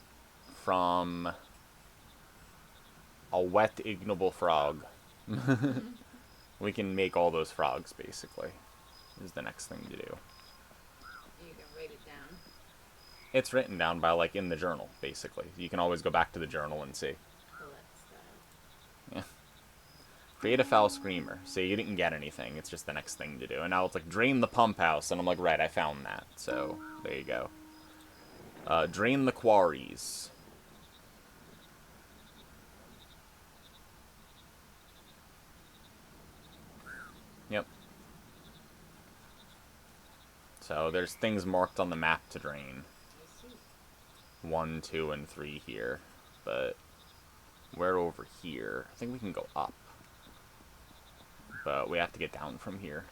from a wet, ignoble frog. We can make all those frogs, basically, is the next thing to do. You can write it down. It's written down by, like, in the journal, basically. You can always go back to the journal and see. Collect style. Yeah. Create a foul screamer. So you didn't get anything. It's just the next thing to do. And now it's like, drain the pump house. And I'm like, right, I found that. So, there you go. Drain the quarries. Yep. So there's things marked on the map to drain. 1, 2, and 3 here. But we're over here. I think we can go up. But we have to get down from here.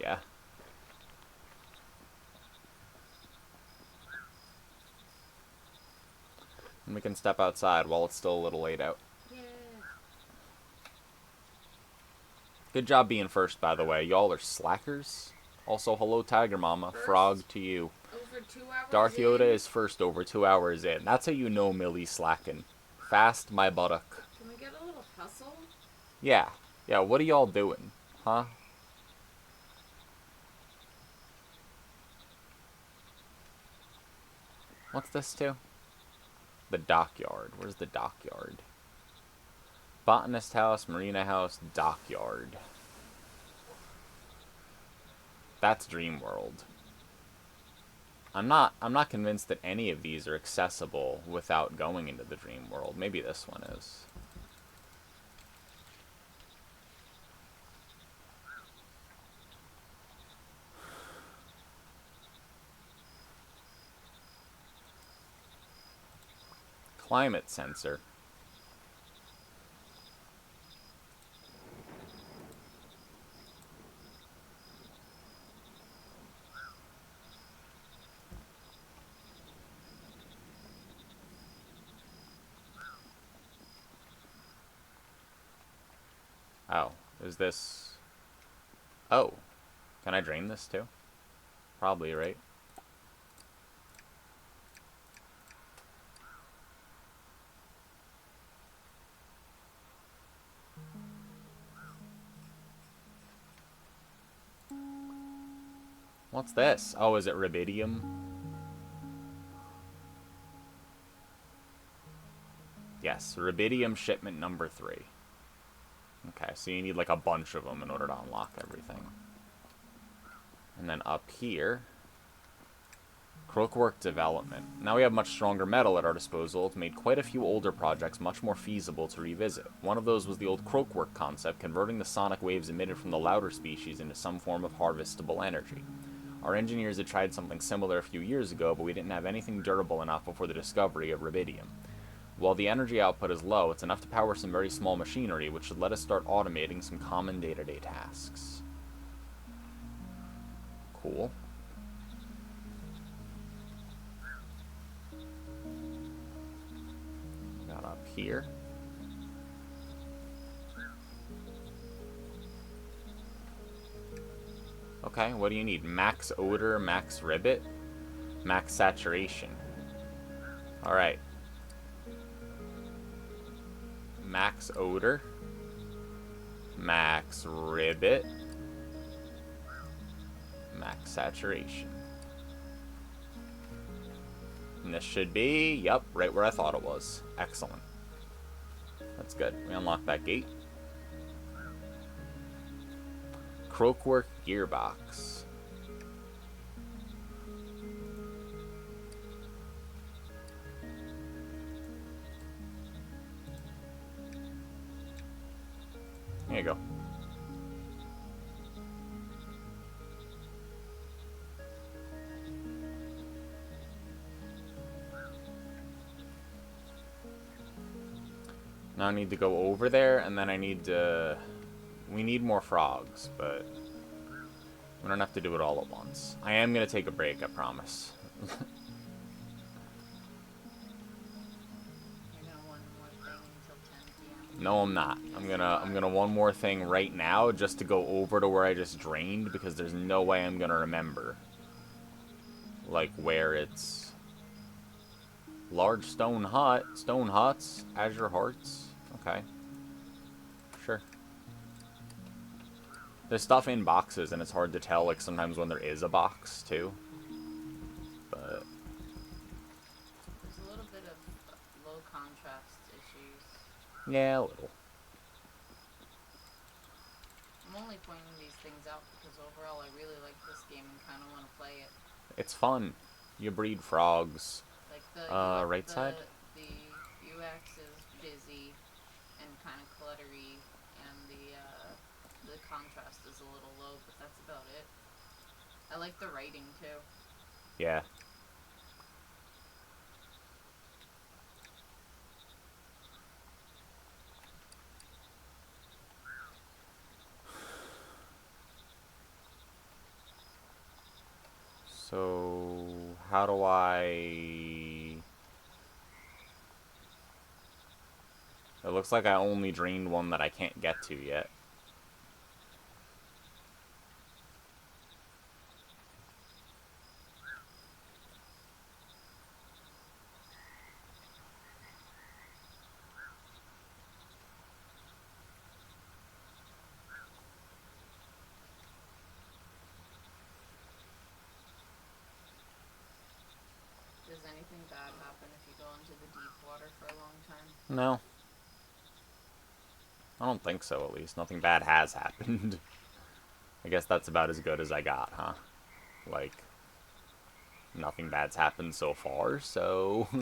Yeah. And we can step outside while it's still a little late out. Yeah. Good job being first, by the way. Y'all are slackers. Also, hello, Tiger Mama. First? Frog to you. Over 2 hours Darth Yoda in? is first over 2 hours in. That's how you know Millie's slacking. Fast, my buttock. Can we get a little hustle? Yeah. Yeah, what are y'all doing? Huh? What's this to? The dockyard. Where's the dockyard? Botanist house, marina house, dockyard. That's Dream World. I'm not convinced that any of these are accessible without going into the Dream World. Maybe this one is. Climate sensor. Oh, is this... Oh, can I drain this too? Probably, right? What's this? Oh, is it rubidium? Yes, rubidium shipment number 3. Okay, so you need like a bunch of them in order to unlock everything. And then up here, Crookwork development. Now we have much stronger metal at our disposal. It's made quite a few older projects much more feasible to revisit. One of those was the old Crookwork concept, converting the sonic waves emitted from the louder species into some form of harvestable energy. Our engineers had tried something similar a few years ago, but we didn't have anything durable enough before the discovery of rubidium. While the energy output is low, it's enough to power some very small machinery, which should let us start automating some common day-to-day tasks. Cool. Got up here. Okay, what do you need? Max odor, max ribbit, max saturation. Alright. Max odor, max ribbit, max saturation. And this should be, yep, right where I thought it was. Excellent. That's good. We unlock that gate. Croakwork gearbox. Here you go. Now I need to go over there, and then I need to... We need more frogs, but... We don't have to do it all at once. I am going to take a break, I promise. You're gonna want one more thing until 10 p.m. No, I'm not. I'm gonna one more thing right now just to go over to where I just drained, because there's no way I'm gonna remember. Like, where it's... Large stone hut. Stone huts. Azure hearts. Okay. Sure. There's stuff in boxes, and it's hard to tell, like, sometimes when there is a box, too. But... There's a little bit of low contrast issues. Yeah, a little. I'm only pointing these things out because overall I really like this game and kind of want to play it. It's fun. You breed frogs. Like the Right side? The UX is busy and kind of cluttery, and the contrast is a little low, but that's about it. I like the writing too. Yeah. So, how do I... It looks like I only drained one that I can't get to yet. Does anything bad happen if you go into the deep water for a long time? No. I don't think so, at least. Nothing bad has happened. I guess that's about as good as I got, huh? Like, nothing bad's happened so far, so... I'm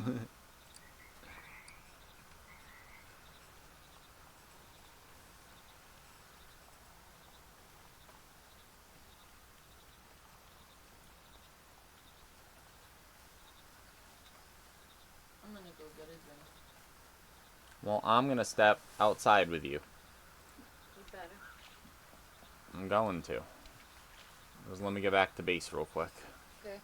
gonna go get a drink. Well, I'm gonna step outside with you. You better. I'm going to. Just let me get back to base real quick. Okay.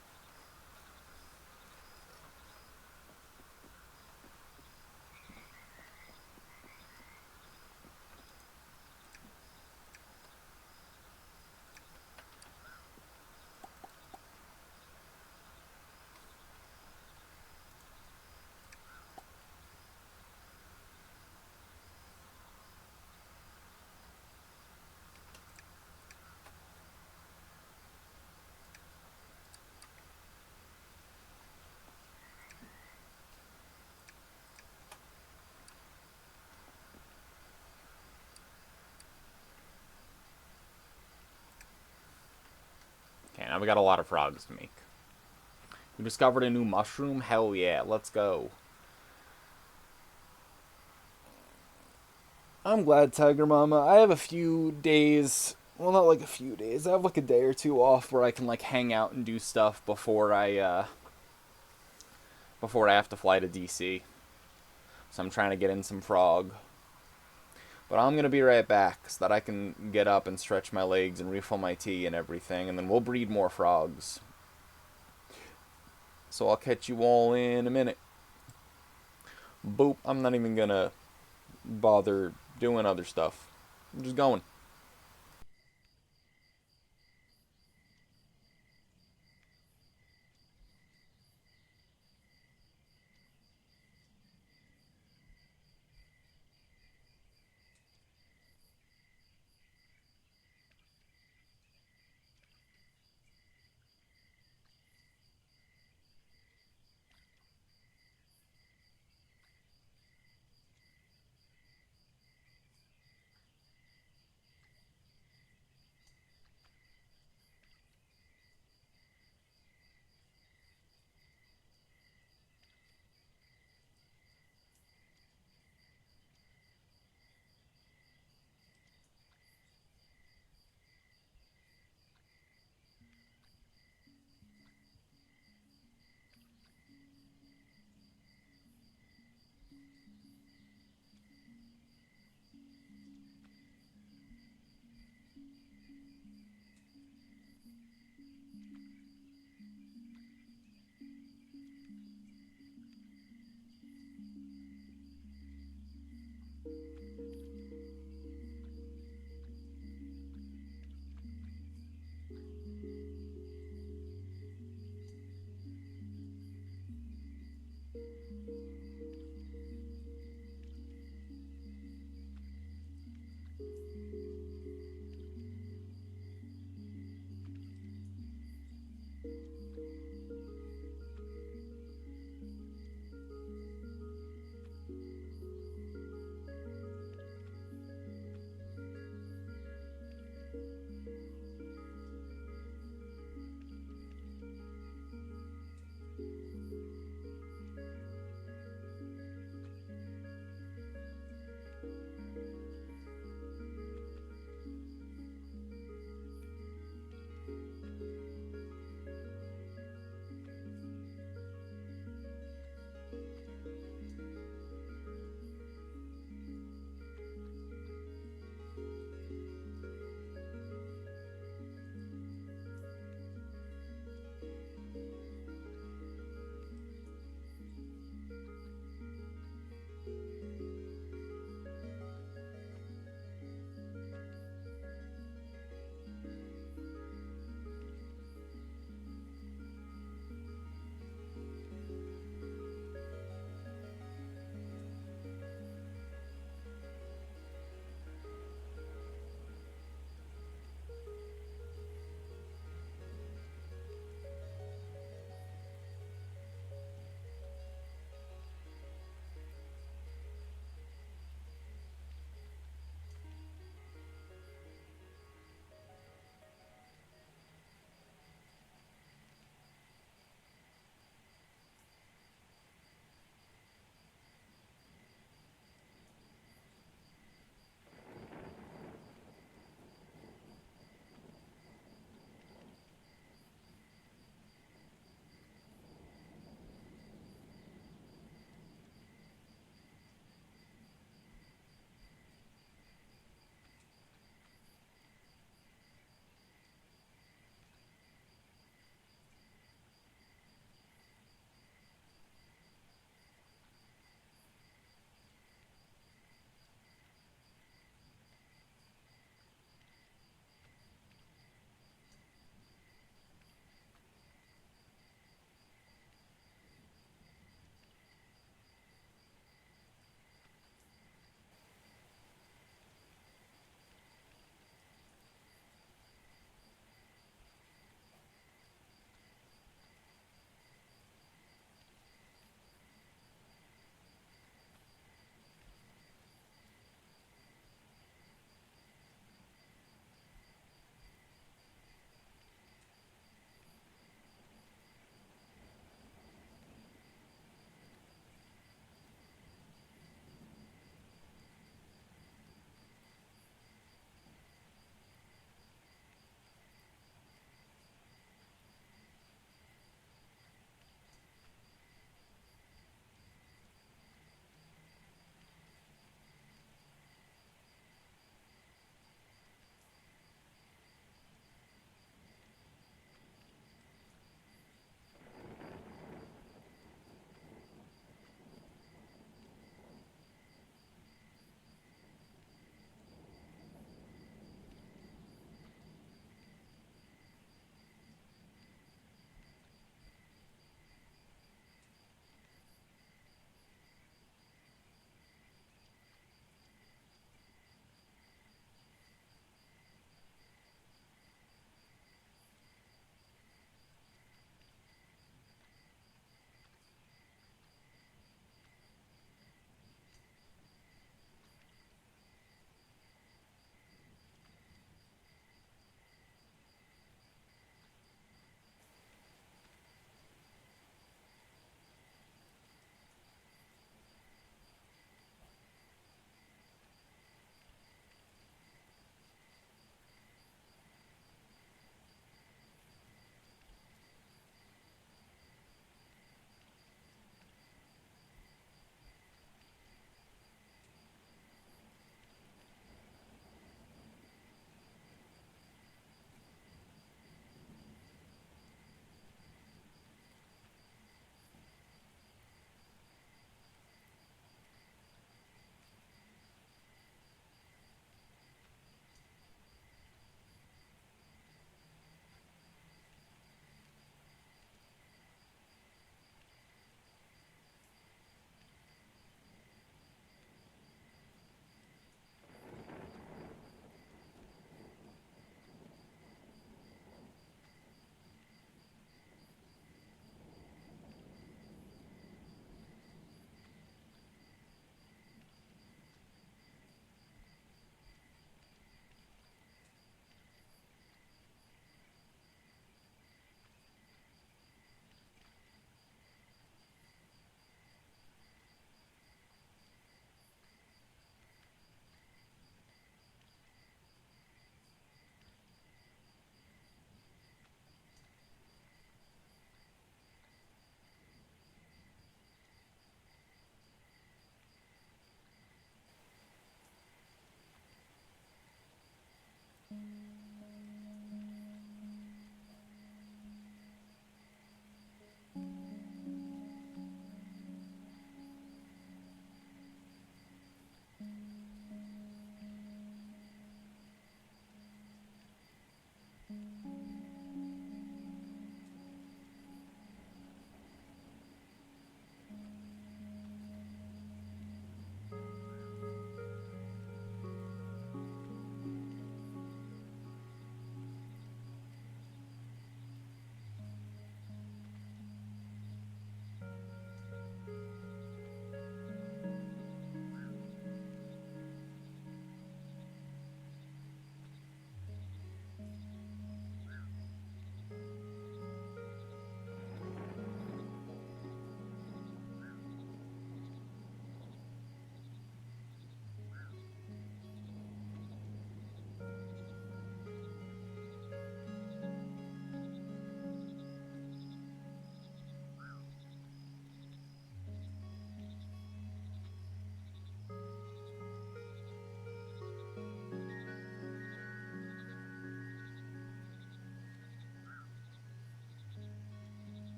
now we got a lot of frogs to make. You discovered a new mushroom? Hell yeah, let's go. I'm glad, Tiger Mama. I have a few days. Well, not like a few days. I have like a day or two off where I can like hang out and do stuff before I have to fly to DC. So I'm trying to get in some frog. But I'm gonna be right back so that I can get up and stretch my legs and refill my tea and everything, and then we'll breed more frogs. So I'll catch you all in a minute. Boop. I'm not even gonna bother doing other stuff. I'm just going.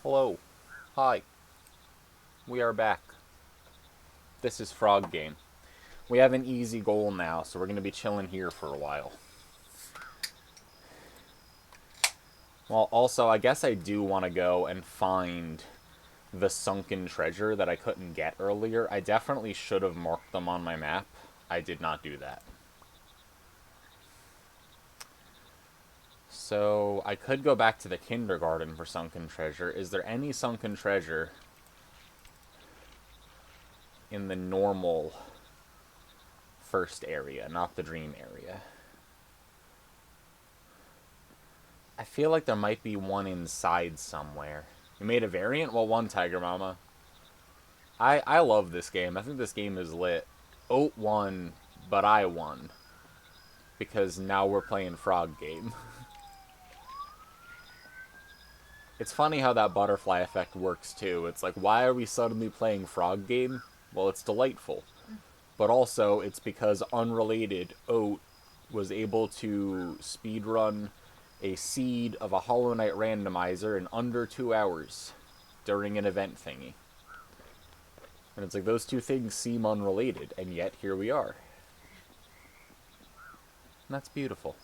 Hello. Hi. We are back. This is Frog Game. We have an easy goal now, so we're going to be chilling here for a while. Well, also, I guess I do want to go and find the sunken treasure that I couldn't get earlier. I definitely should have marked them on my map. I did not do that. So, I could go back to the kindergarten for sunken treasure. Is there any sunken treasure in the normal first area, not the dream area? I feel like there might be one inside somewhere. You made a variant? Well, one, Tiger Mama. I love this game. I think this game is lit. Oat won, but I won. Because now we're playing Frog Game. It's funny how that butterfly effect works, too. It's like, why are we suddenly playing Frog Game? Well, it's delightful. But also, it's because unrelated, Oat was able to speedrun a seed of a Hollow Knight randomizer in under 2 hours during an event thingy. And it's like, those two things seem unrelated, and yet here we are. And that's beautiful.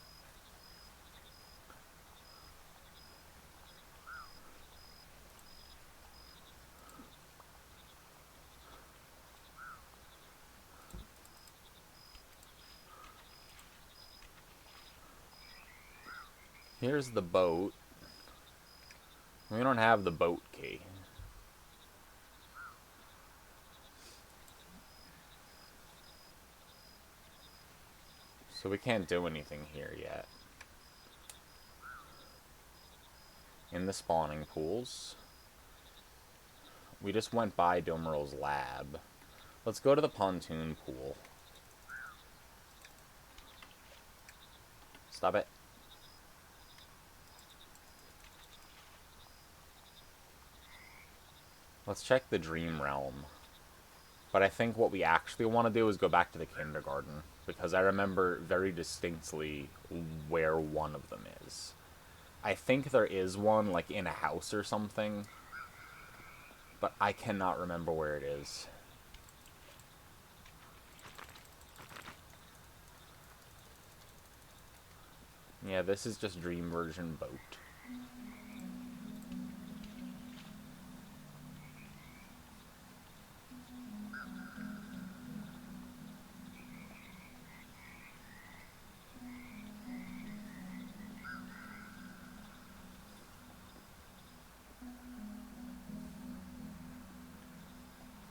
Here's the boat. We don't have the boat key. So we can't do anything here yet. In the spawning pools. We just went by Domeral's lab. Let's go to the pontoon pool. Stop it. Let's check the Dream Realm. But I think what we actually want to do is go back to the kindergarten. Because I remember very distinctly where one of them is. I think there is one, like, in a house or something. But I cannot remember where it is. Yeah, this is just Dream version boat.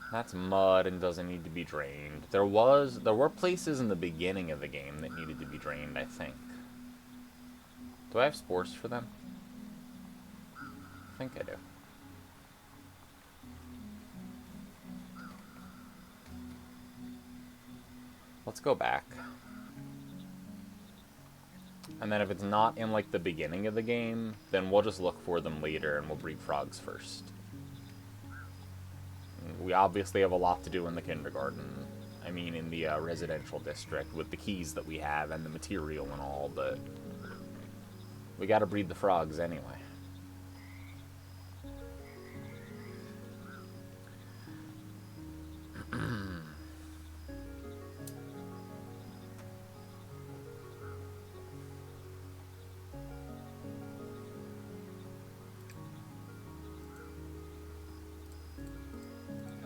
That's mud and doesn't need to be drained. There were places in the beginning of the game that needed to be drained, I think. Do I have spores for them? I think I do. Let's go back. And then if it's not in, like, the beginning of the game, then we'll just look for them later and we'll breed frogs first. We obviously have a lot to do in the kindergarten. I mean, in the residential district with the keys that we have and the material and all, but we gotta breed the frogs anyway. Are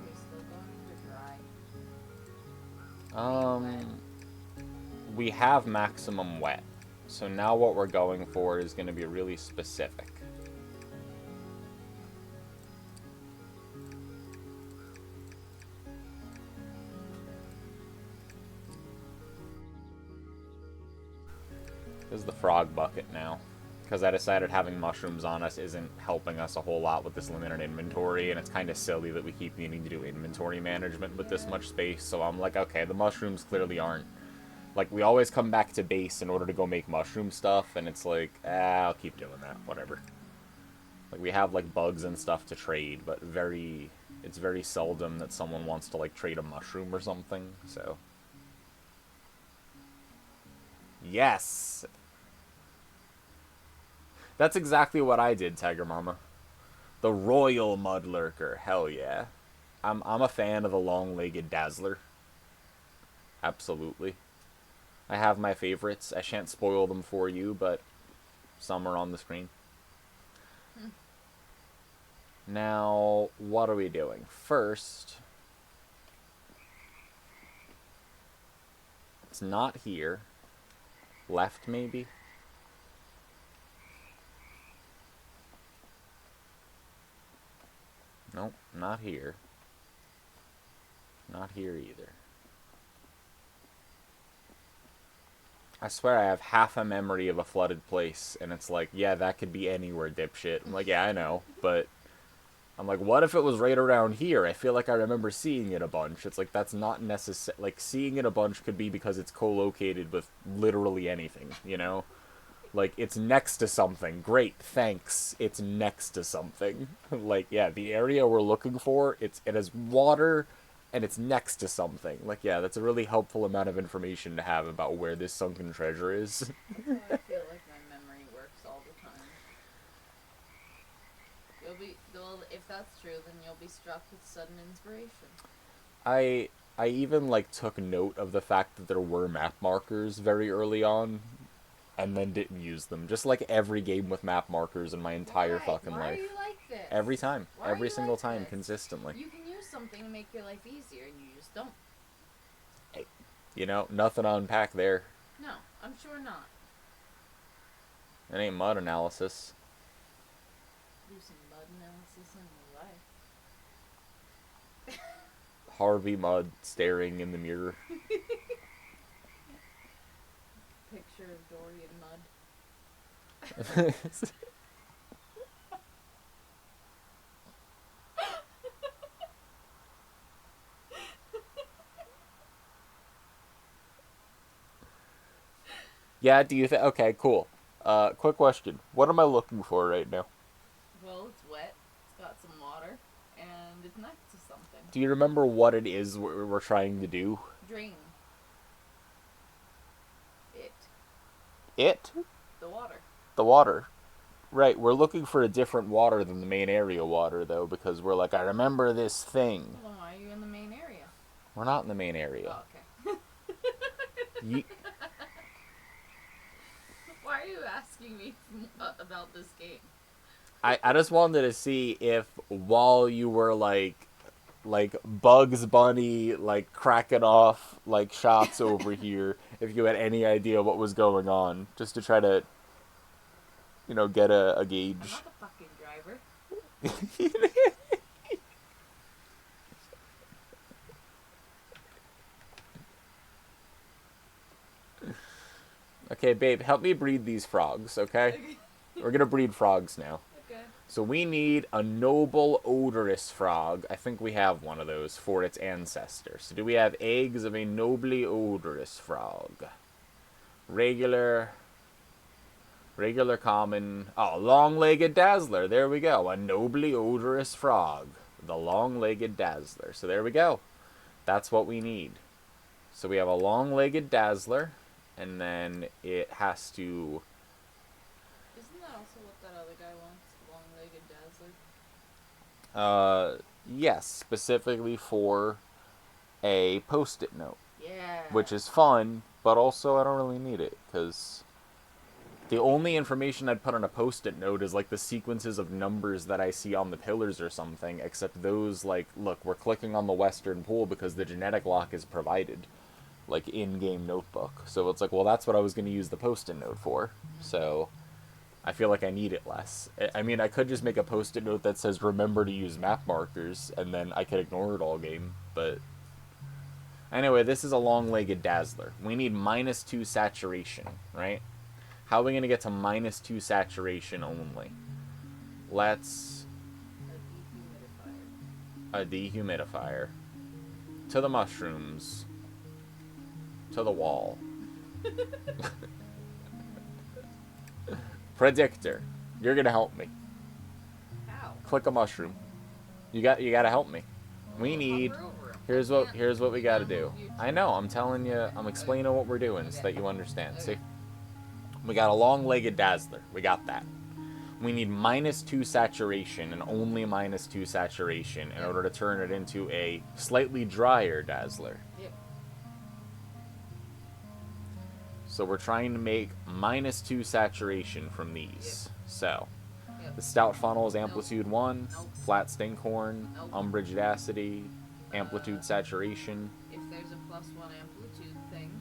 we still going to dry? We have maximum wet. So now what we're going for is going to be really specific. This is the frog bucket now. Because I decided having mushrooms on us isn't helping us a whole lot with this limited inventory, and it's kind of silly that we keep needing to do inventory management with this much space, so I'm like, okay, the mushrooms clearly aren't. Like, we always come back to base in order to go make mushroom stuff, and it's like, I'll keep doing that, whatever. Like, we have, like, bugs and stuff to trade, but it's very seldom that someone wants to, like, trade a mushroom or something, so. Yes! That's exactly what I did, Tiger Mama. The Royal Mudlurker. Hell yeah. I'm a fan of the long-legged Dazzler. Absolutely. I have my favorites. I shan't spoil them for you, but some are on the screen. Now, what are we doing? First, it's not here. Left, maybe? Nope, not here. Not here either. I swear I have half a memory of a flooded place, and it's like, yeah, that could be anywhere, dipshit. I'm like, yeah, I know, but I'm like, what if it was right around here? I feel like I remember seeing it a bunch. It's like, that's not necessary. Like, seeing it a bunch could be because it's co-located with literally anything, you know? Like, it's next to something. Great, thanks. It's next to something. Like, yeah, the area we're looking for, it has water, and it's next to something. Like, yeah, that's a really helpful amount of information to have about where this sunken treasure is. Well, I feel like my memory works all the time. Well, if that's true, then you'll be struck with sudden inspiration. I even, like, took note of the fact that there were map markers very early on, and then didn't use them. Just like every game with map markers in my entire fucking Why life. are you like this? Every time. Why Every are you single like time, this? consistently. You can use something to make your life easier, and you just don't. Hey, you know, nothing to unpack there. No, I'm sure not. It ain't mud analysis. Do some mud analysis in your life. Harvey Mudd staring in the mirror. Picture of Dorian Mud. Yeah, do you think? Okay, cool. Quick question. What am I looking for right now? Well, it's wet. It's got some water, and it's next to something. Do you remember what it is we're trying to do? Drain. It. It? The water. The water. Right, we're looking for a different water than the main area water, though, because we're like, I remember this thing. Well, why are you in the main area? We're not in the main area. Oh, okay. Ye- Why are you asking me about this game? I just wanted to see if while you were like Bugs Bunny like cracking off like shots over here, if you had any idea what was going on, just to try to, you know, get a gauge. I'm not the fucking driver. Okay, babe, help me breed these frogs, okay? We're gonna breed frogs now. Okay. So we need a noble odorous frog. I think we have one of those for its ancestor. So do we have eggs of a nobly odorous frog? Regular common. Oh, long-legged dazzler. There we go. A nobly odorous frog. The long-legged dazzler. So there we go. That's what we need. So we have a long-legged dazzler, and then it has to. Isn't that also what that other guy wants? Long-legged dazzler? Yes, specifically for a post-it note. Yeah. Which is fun, but also I don't really need it, because the only information I'd put on a post-it note is like the sequences of numbers that I see on the pillars or something, except those, like, look, we're clicking on the western pole because the genetic lock is provided, like, in-game notebook. So it's like, well, that's what I was going to use the post-it note for. So I feel like I need it less. I mean, I could just make a post-it note that says, remember to use map markers, and then I could ignore it all game, but anyway, this is a long-legged dazzler. We need -2 saturation, right? How are we going to get to -2 saturation only? Let's. A dehumidifier. To the mushrooms. To the wall. Predictor. You're going to help me. How? Click a mushroom. You got to help me. We need. Here's what we got to do. I know, I'm telling you, I'm explaining what we're doing so that you understand. See? We got a long-legged dazzler. We got that. we need -2 saturation and only -2 saturation in Yep. order to turn it into a slightly drier Dazzler. Yep. So we're trying to make -2 saturation from Yep. these. So Yep. the stout funnel is Nope. amplitude 1, Nope. flat stinkhorn, Nope. umbrageidacity, amplitude saturation. If there's a +1 amplitude thing.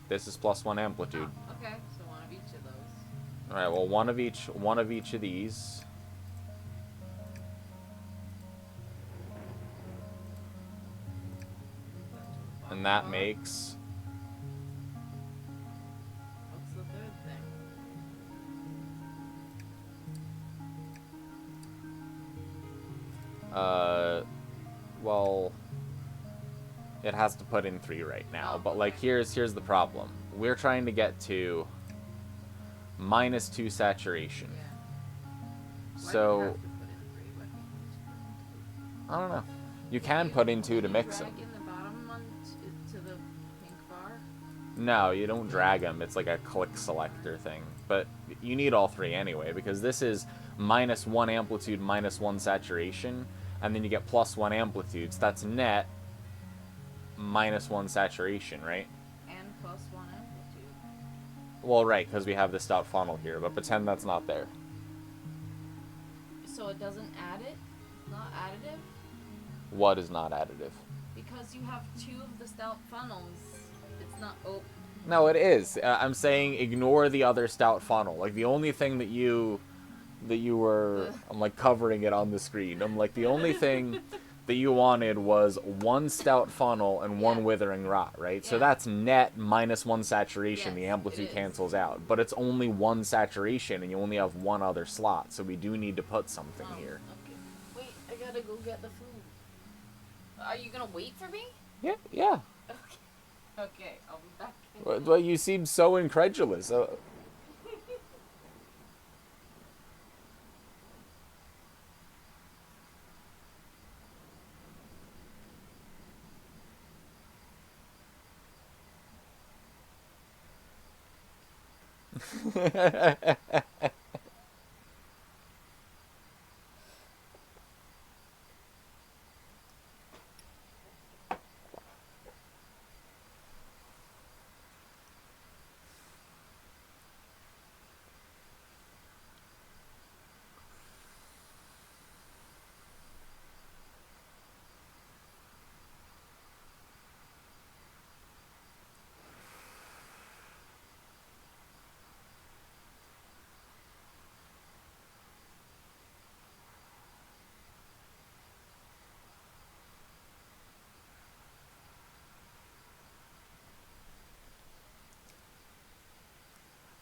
This is +1 amplitude. Oh, okay, so one of each of those. All right, well, one of each of these. And that makes What's the third thing? well, it has to put in 3 right now. Oh, But like, okay. here's the problem. We're trying to get to -2 saturation. Yeah. Why do you So have to put in 3? Why can't you just put in 2? I don't know. You can put in 2 to mix them. Drag in the bottom one to the pink bar? No, you don't drag them. It's like a click selector thing. But you need all 3 anyway, because this is -1 amplitude, -1 saturation, and then you get +1 amplitudes. That's net -1 saturation, right? And +1 amplitude. Well, right, because we have the stout funnel here, but pretend that's not there. So it doesn't add it? It's not additive? What is not additive? Because you have 2 of the stout funnels. It's not. Oh. No, it is. I'm saying ignore the other stout funnel. Like, the only thing that you were... I'm, like, covering it on the screen. I'm like, the only thing that you wanted was 1 stout funnel and 1 withering rot, right? So Yeah. that's net -1 saturation. Yes, the it amplitude is. cancels out. But it's only 1 saturation, and you only have 1 other slot. So we do need to put something here. Okay. Wait, I gotta go get the food. Are you gonna wait for me? Yeah. Okay. Okay, I'll be back. Well, you seem so incredulous.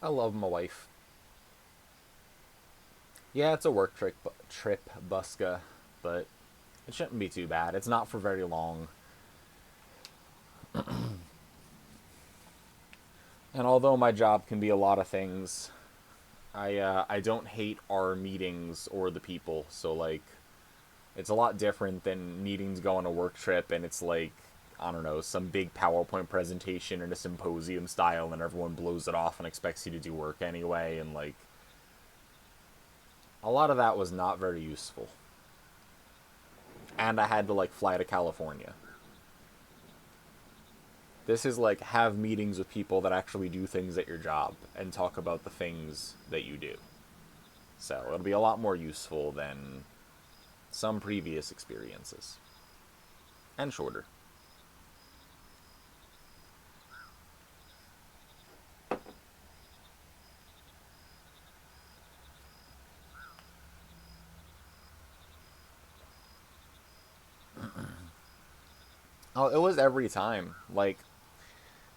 I love my wife. Yeah, it's a work trip, Buska, but it shouldn't be too bad. It's not for very long. And although my job can be a lot of things, I don't hate our meetings or the people. So like, it's a lot different than needing to go on a work trip and it's like, I don't know, some big PowerPoint presentation in a symposium style and everyone blows it off and expects you to do work anyway, and like, a lot of that was not very useful. And I had to like fly to California. This is like, have meetings with people that actually do things at your job and talk about the things that you do. So it'll be a lot more useful than some previous experiences. And shorter. Oh, it was every time. Like,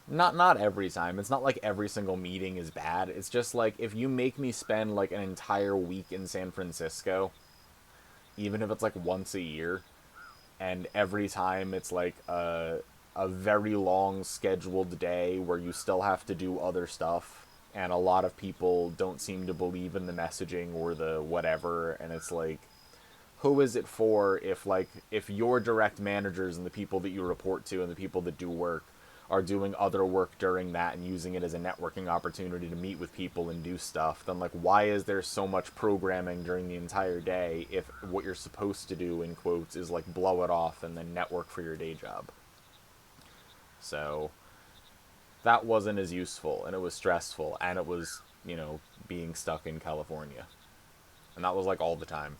not every time. It's not like every single meeting is bad. It's just like, if you make me spend like an entire week in San Francisco, even if it's like once a year, and every time it's like a very long scheduled day where you still have to do other stuff, and a lot of people don't seem to believe in the messaging or the whatever, and it's like, who is it for if like, if your direct managers and the people that you report to and the people that do work are doing other work during that and using it as a networking opportunity to meet with people and do stuff, then like why is there so much programming during the entire day if what you're supposed to do in quotes is like blow it off and then network for your day job? So that wasn't as useful, and it was stressful, and it was, you know, being stuck in California. And that was like all the time.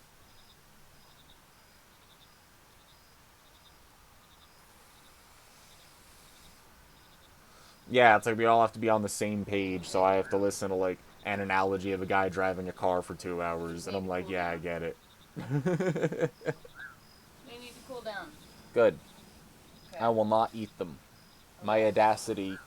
Yeah, it's like we all have to be on the same page, so I have to listen to like an analogy of a guy driving a car for 2 hours, and Need I'm to like, cool yeah, I down. get it. They need to cool down. Good. Okay. I will not eat them. My Okay. audacity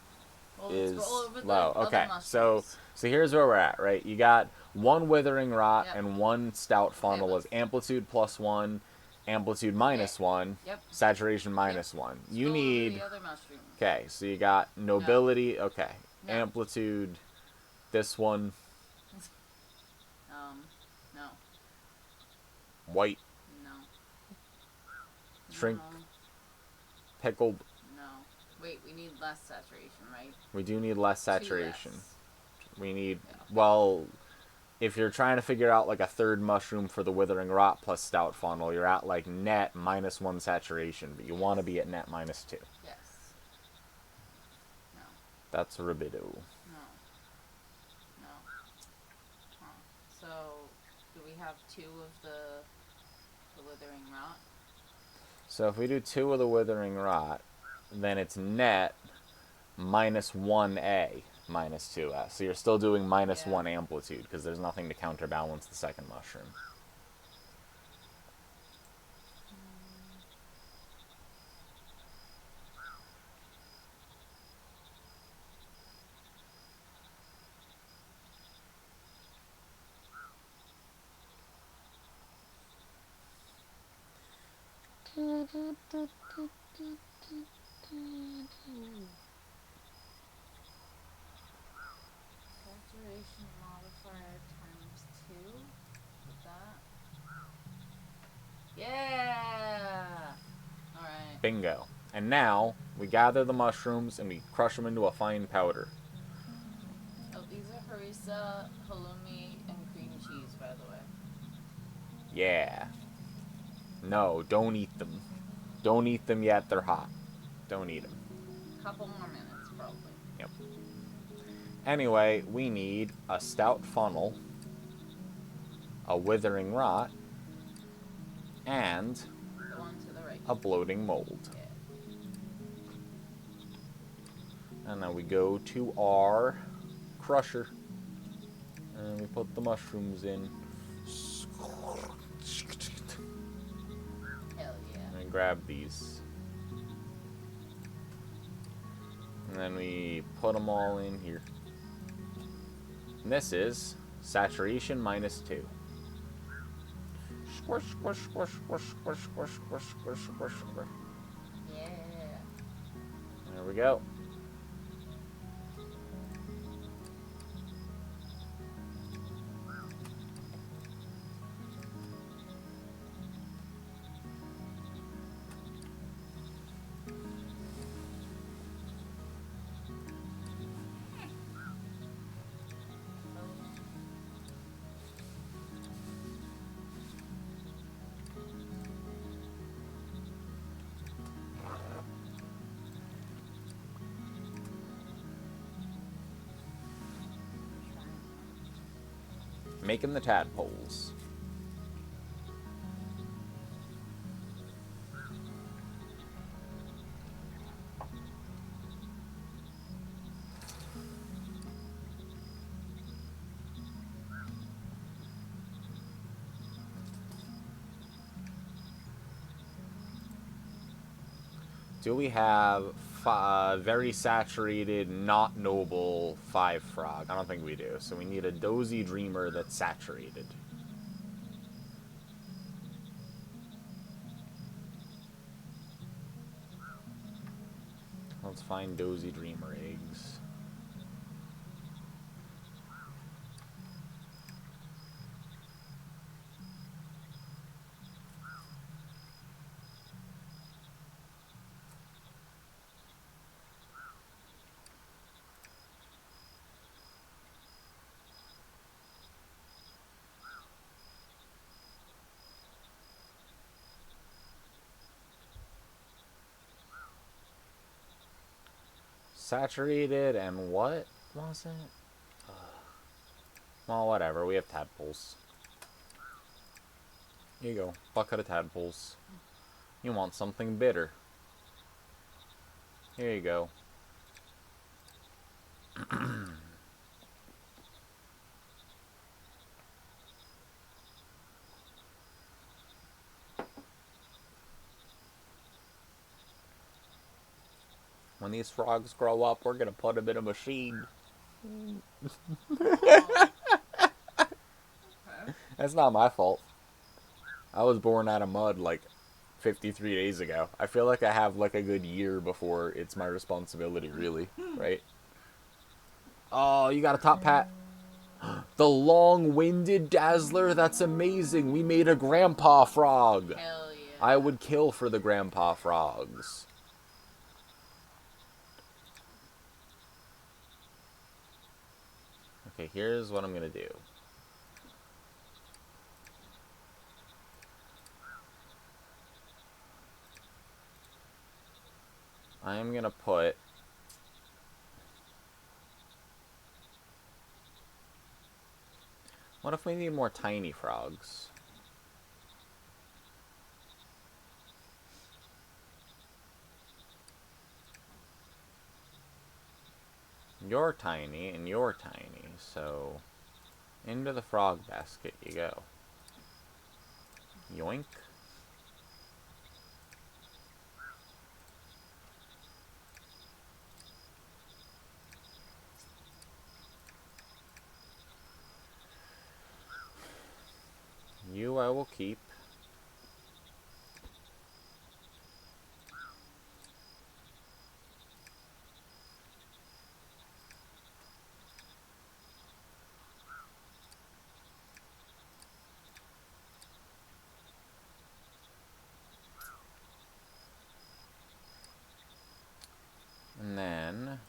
Well, let's go is over the low. other Okay, so mushrooms. here's where we're at, right? You got one withering rot Yep. and one stout Okay, funnel let's. as amplitude +1, amplitude Okay. -1, Yep. saturation Yep. -1. Let's You go over the need, other mushrooms. okay, so you got No. nobility, okay, No. amplitude, this one, No. white, No. shrink, No. pickled. No. Wait, we need less saturation, right? We do need less 2 saturation. less. We need, Yeah, okay. well, if you're trying to figure out like a third mushroom for the withering rot plus stout funnel, you're at like net -1 saturation, but you want to be at net -2. Yes. No. That's Rabido. No. No. Huh. So, do we have 2 of the withering rot? So if we do 2 of the withering rot, then it's net -1A -2S. So you're still doing -1 amplitude because there's nothing to counterbalance the second mushroom. Saturation modifier times 2. With that. Yeah! Alright. Bingo. And now we gather the mushrooms and we crush them into a fine powder. Oh, these are harissa, halloumi, and cream cheese, by the way. Yeah. No, don't eat them. Don't eat them yet. They're hot. Don't eat them. Couple more minutes, probably. Yep. Anyway, we need a stout funnel, a withering rot, and The one to the right. a bloating mold. Yeah. And now we go to our crusher. And we put the mushrooms in. Hell yeah. And grab these. And then we put them all in here. And this is saturation -2. Squish, squish, squish, squish, squish, squish, squish, squish, squish, squish. Yeah. There we go. Making the tadpoles. Do we have very saturated, not noble 5 frog? I don't think we do. So we need a dozy dreamer that's saturated. Let's find dozy dreamer eggs. Saturated and what was it? Well, whatever. We have tadpoles. Here you go. Bucket of tadpoles. You want something bitter. Here you go. When these frogs grow up, we're gonna put them in a machine. Oh, okay. That's not my fault. I was born out of mud like 53 days ago. I feel like I have like a good year before it's my responsibility, really, right? Oh, you got a top hat. The long-winded dazzler, that's amazing. We made a grandpa frog. Hell yeah. I would kill for the grandpa frogs. Okay, here's what I'm gonna do. I am gonna put... What if we need more tiny frogs? You're tiny, and you're tiny, so... Into the frog basket you go. Yoink. You I will keep. And then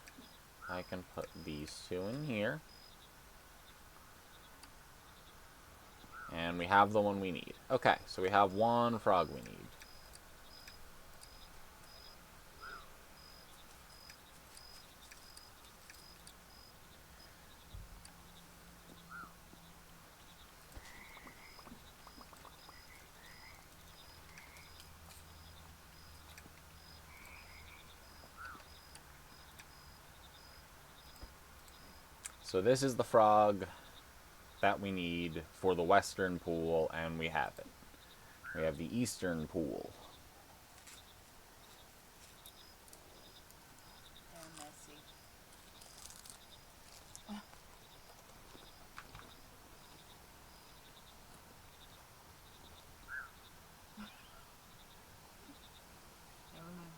I can put these two in here. And we have the one we need. Okay, so we have one frog we need. So this is the frog that we need for the western pool, and we have it. We have the eastern pool. They're messy. Never mind.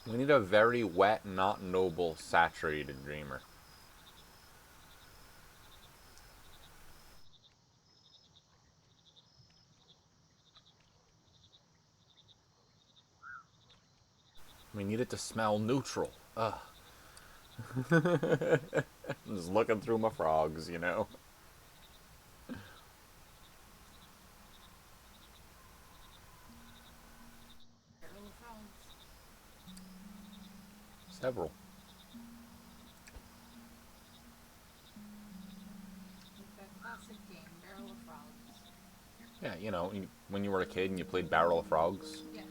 We need a very wet, not noble, saturated dreamer. We need it to smell neutral. Ugh. I'm just looking through my frogs, you know. There are many frogs. Several. Like that classic game, Barrel of Frogs. Yeah, you know, when you were a kid and you played Barrel of Frogs. Yeah.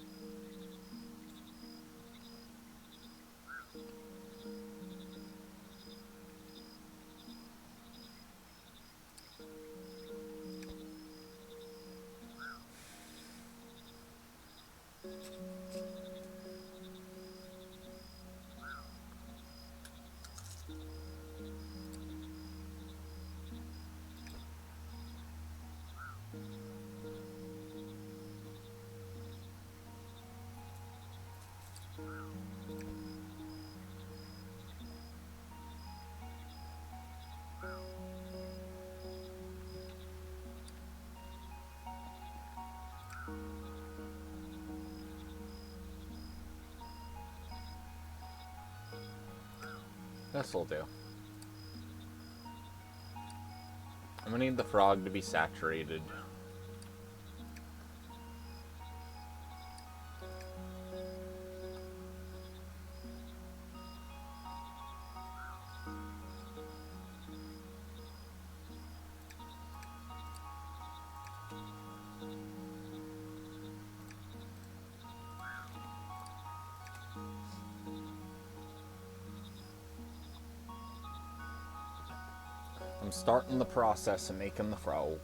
This'll do. I'm gonna need the frog to be saturated. I'm starting the process of making the frog.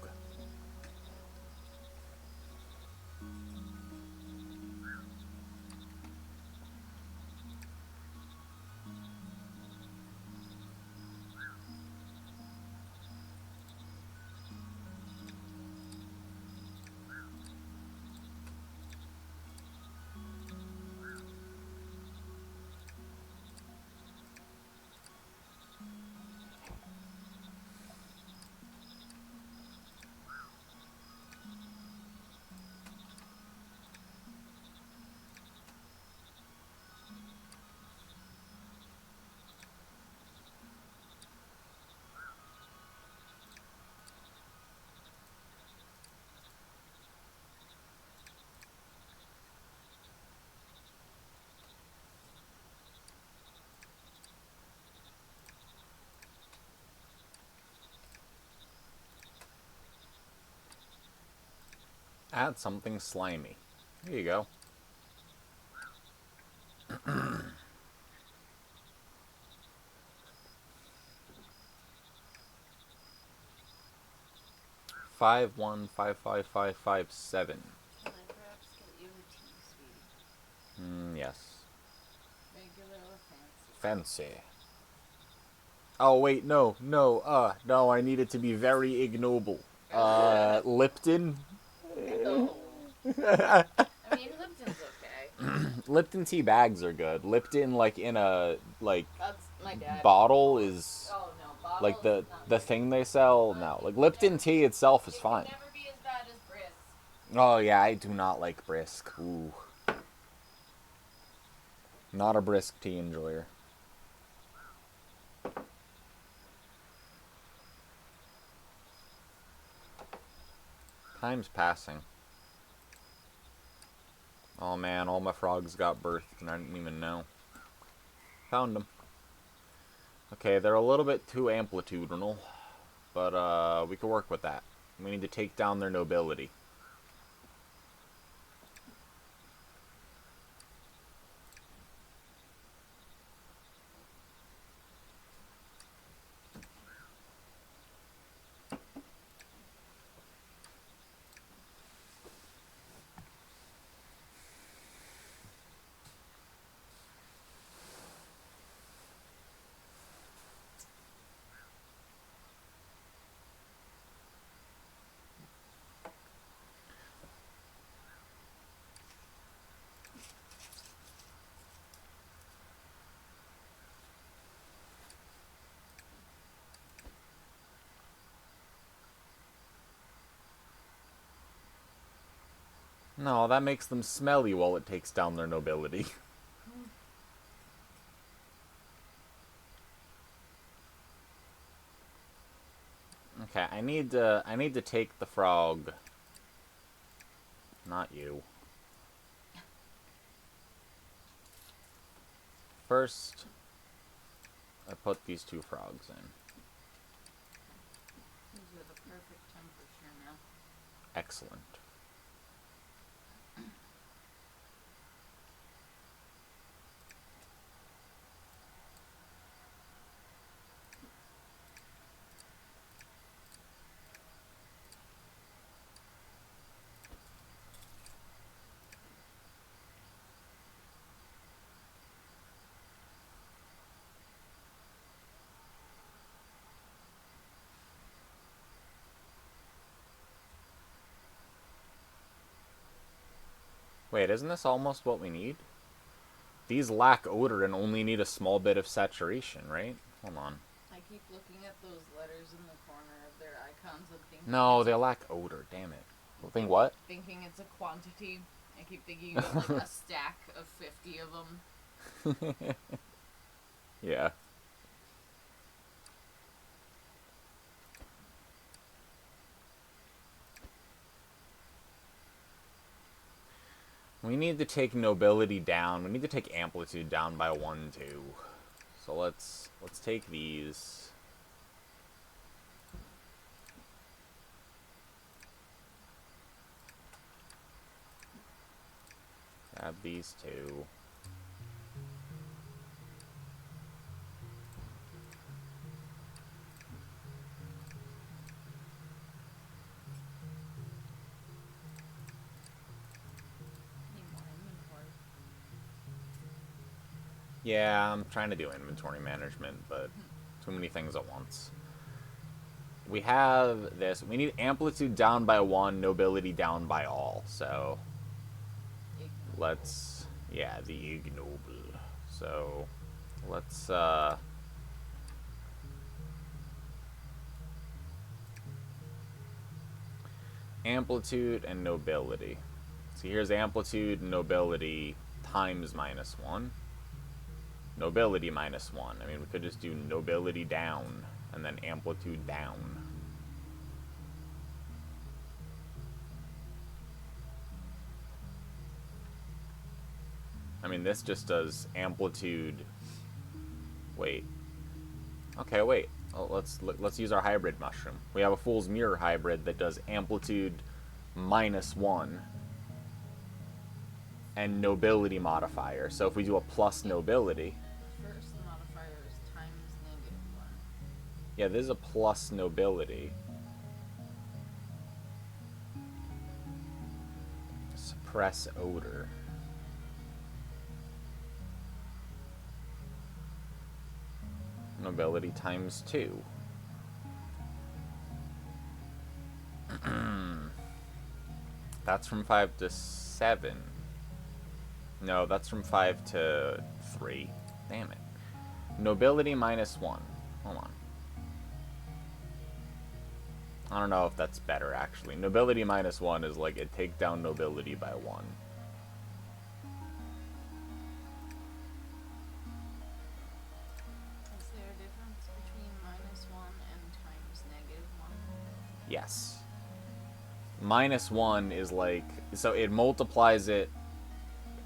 Add something slimy. There you go. Five one 55557. Can I perhaps get you a tea, sweetie? Yes. Regular or fancy? Fancy. Oh wait, no, I need it to be very ignoble. Lipton? No. I mean, Lipton's okay. Lipton tea bags are good. Lipton, like, in a, like, That's my dad. bottle is, Oh no, bottle like, is the not thing they sell? No. Like, Lipton tea itself is It fine. can never be as bad as Brisk. Oh, yeah, I do not like brisk. Ooh. Not a brisk tea enjoyer. Time's passing. Oh man, all my frogs got birthed and I didn't even know. Found them. Okay, they're a little bit too amplitudinal, but we can work with that. We need to take down their nobility. No, that makes them smelly while it takes down their nobility. Okay, I need to take the frog. Not you. First, I put these two frogs in. These are the perfect temperature now. Excellent. Wait, isn't this almost what we need? These lack odor and only need a small bit of saturation, right? Hold on. I keep looking at those letters in the corner of their icons and thinking. No, they lack odor. Damn it. Think what? Thinking it's a quantity. I keep thinking it's like a stack of 50 of them. Yeah. We need to take nobility down. We need to take amplitude down by 1, too. So let's take these. Grab these two. Need more inventory. Yeah, I'm trying to do inventory management, but too many things at once. We have this. We need amplitude down by 1, nobility down by all. So Ignoble. let's, yeah, the ignoble. So let's amplitude and nobility. So here's amplitude and nobility times -1. Nobility -1. I mean, we could just do nobility down and then amplitude down. I mean, this just does amplitude. Wait. Okay, wait. Oh, let's use our hybrid mushroom. We have a Fool's Mirror hybrid that does amplitude -1 and nobility modifier. So if we do a plus nobility, First modifier is times -1. yeah, this is a plus nobility. Suppress odor. Nobility times 2. That's from 5 to 7. No, that's from 5 to 3. Damn it. Nobility -1. Hold on. I don't know if that's better, actually. Nobility -1 is like it take down nobility by 1. Is there a difference between -1 and times -1? Yes. -1 is like, so it multiplies it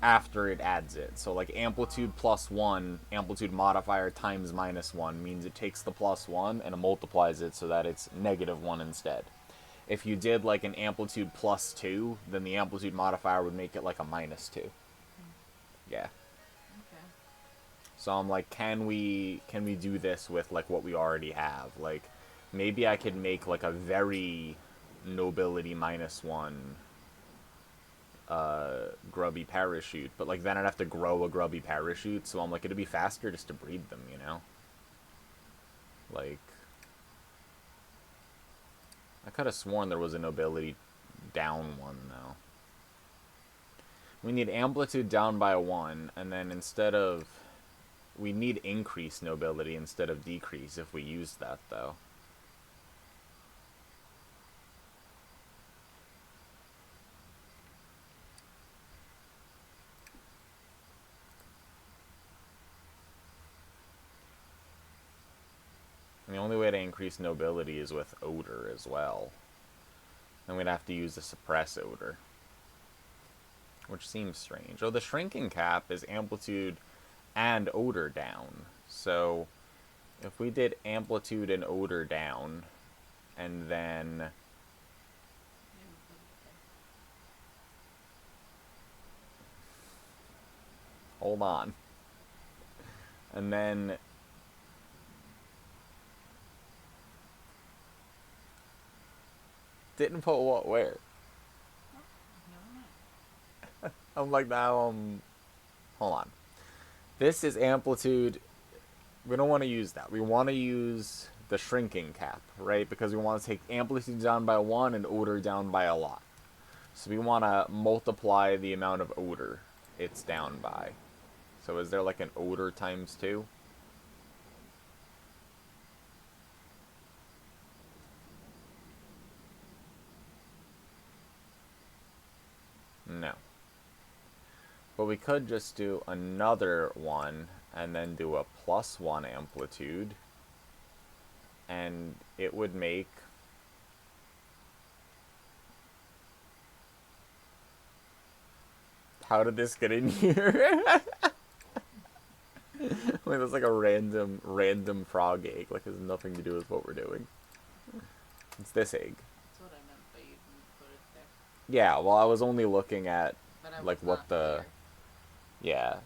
after it adds it. So like amplitude +1, amplitude modifier times -1 means it takes the +1 and it multiplies it so that it's -1 instead. If you did like an amplitude +2, then the amplitude modifier would make it like a -2. Yeah. Okay. So I'm like, can we do this with like what we already have? Like, maybe I could make like a very nobility -1 grubby parachute, but like then I'd have to grow a grubby parachute. So I'm like, it'd be faster just to breed them, you know? Like, I could have sworn there was a nobility down one though. We need amplitude down by 1, and then instead of, we need increase nobility instead of decrease if we use that though. And the only way to increase nobility is with odor as well. Then we'd have to use the suppress odor, which seems strange. Oh, the shrinking cap is amplitude and odor down. So if we did amplitude and odor down, and then hold on, and then didn't put what where. I'm like, now hold on. This is amplitude. We don't want to use that. We want to use the shrinking cap, right? Because we want to take amplitude down by 1 and odor down by a lot. So we want to multiply the amount of odor it's down by. So is there like an odor times 2? No. But we could just do another one and then do a +1 amplitude. And it would make How did this get in here? Like, that's like a random frog egg. Like, it has nothing to do with what we're doing. It's this egg. That's what I meant, but you didn't put it there. Yeah, well, I was only looking at, But I like, was what not the... clear. Yeah.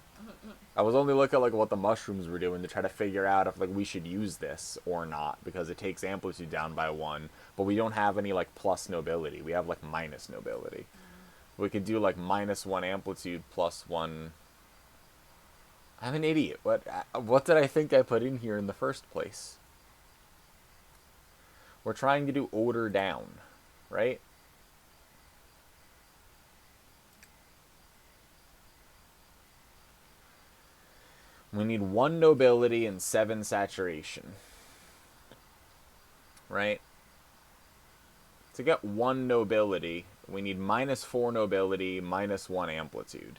I was only looking at, like, what the mushrooms were doing to try to figure out if, like, we should use this or not, because it takes amplitude down by 1, but we don't have any, like, plus nobility. We have, like, minus nobility. We could do, like, -1 amplitude plus 1... I'm an idiot. What did I think I put in here in the first place? We're trying to do order down, right? We need 1 nobility and 7 saturation. Right? To get 1 nobility, we need -4 nobility, -1 amplitude.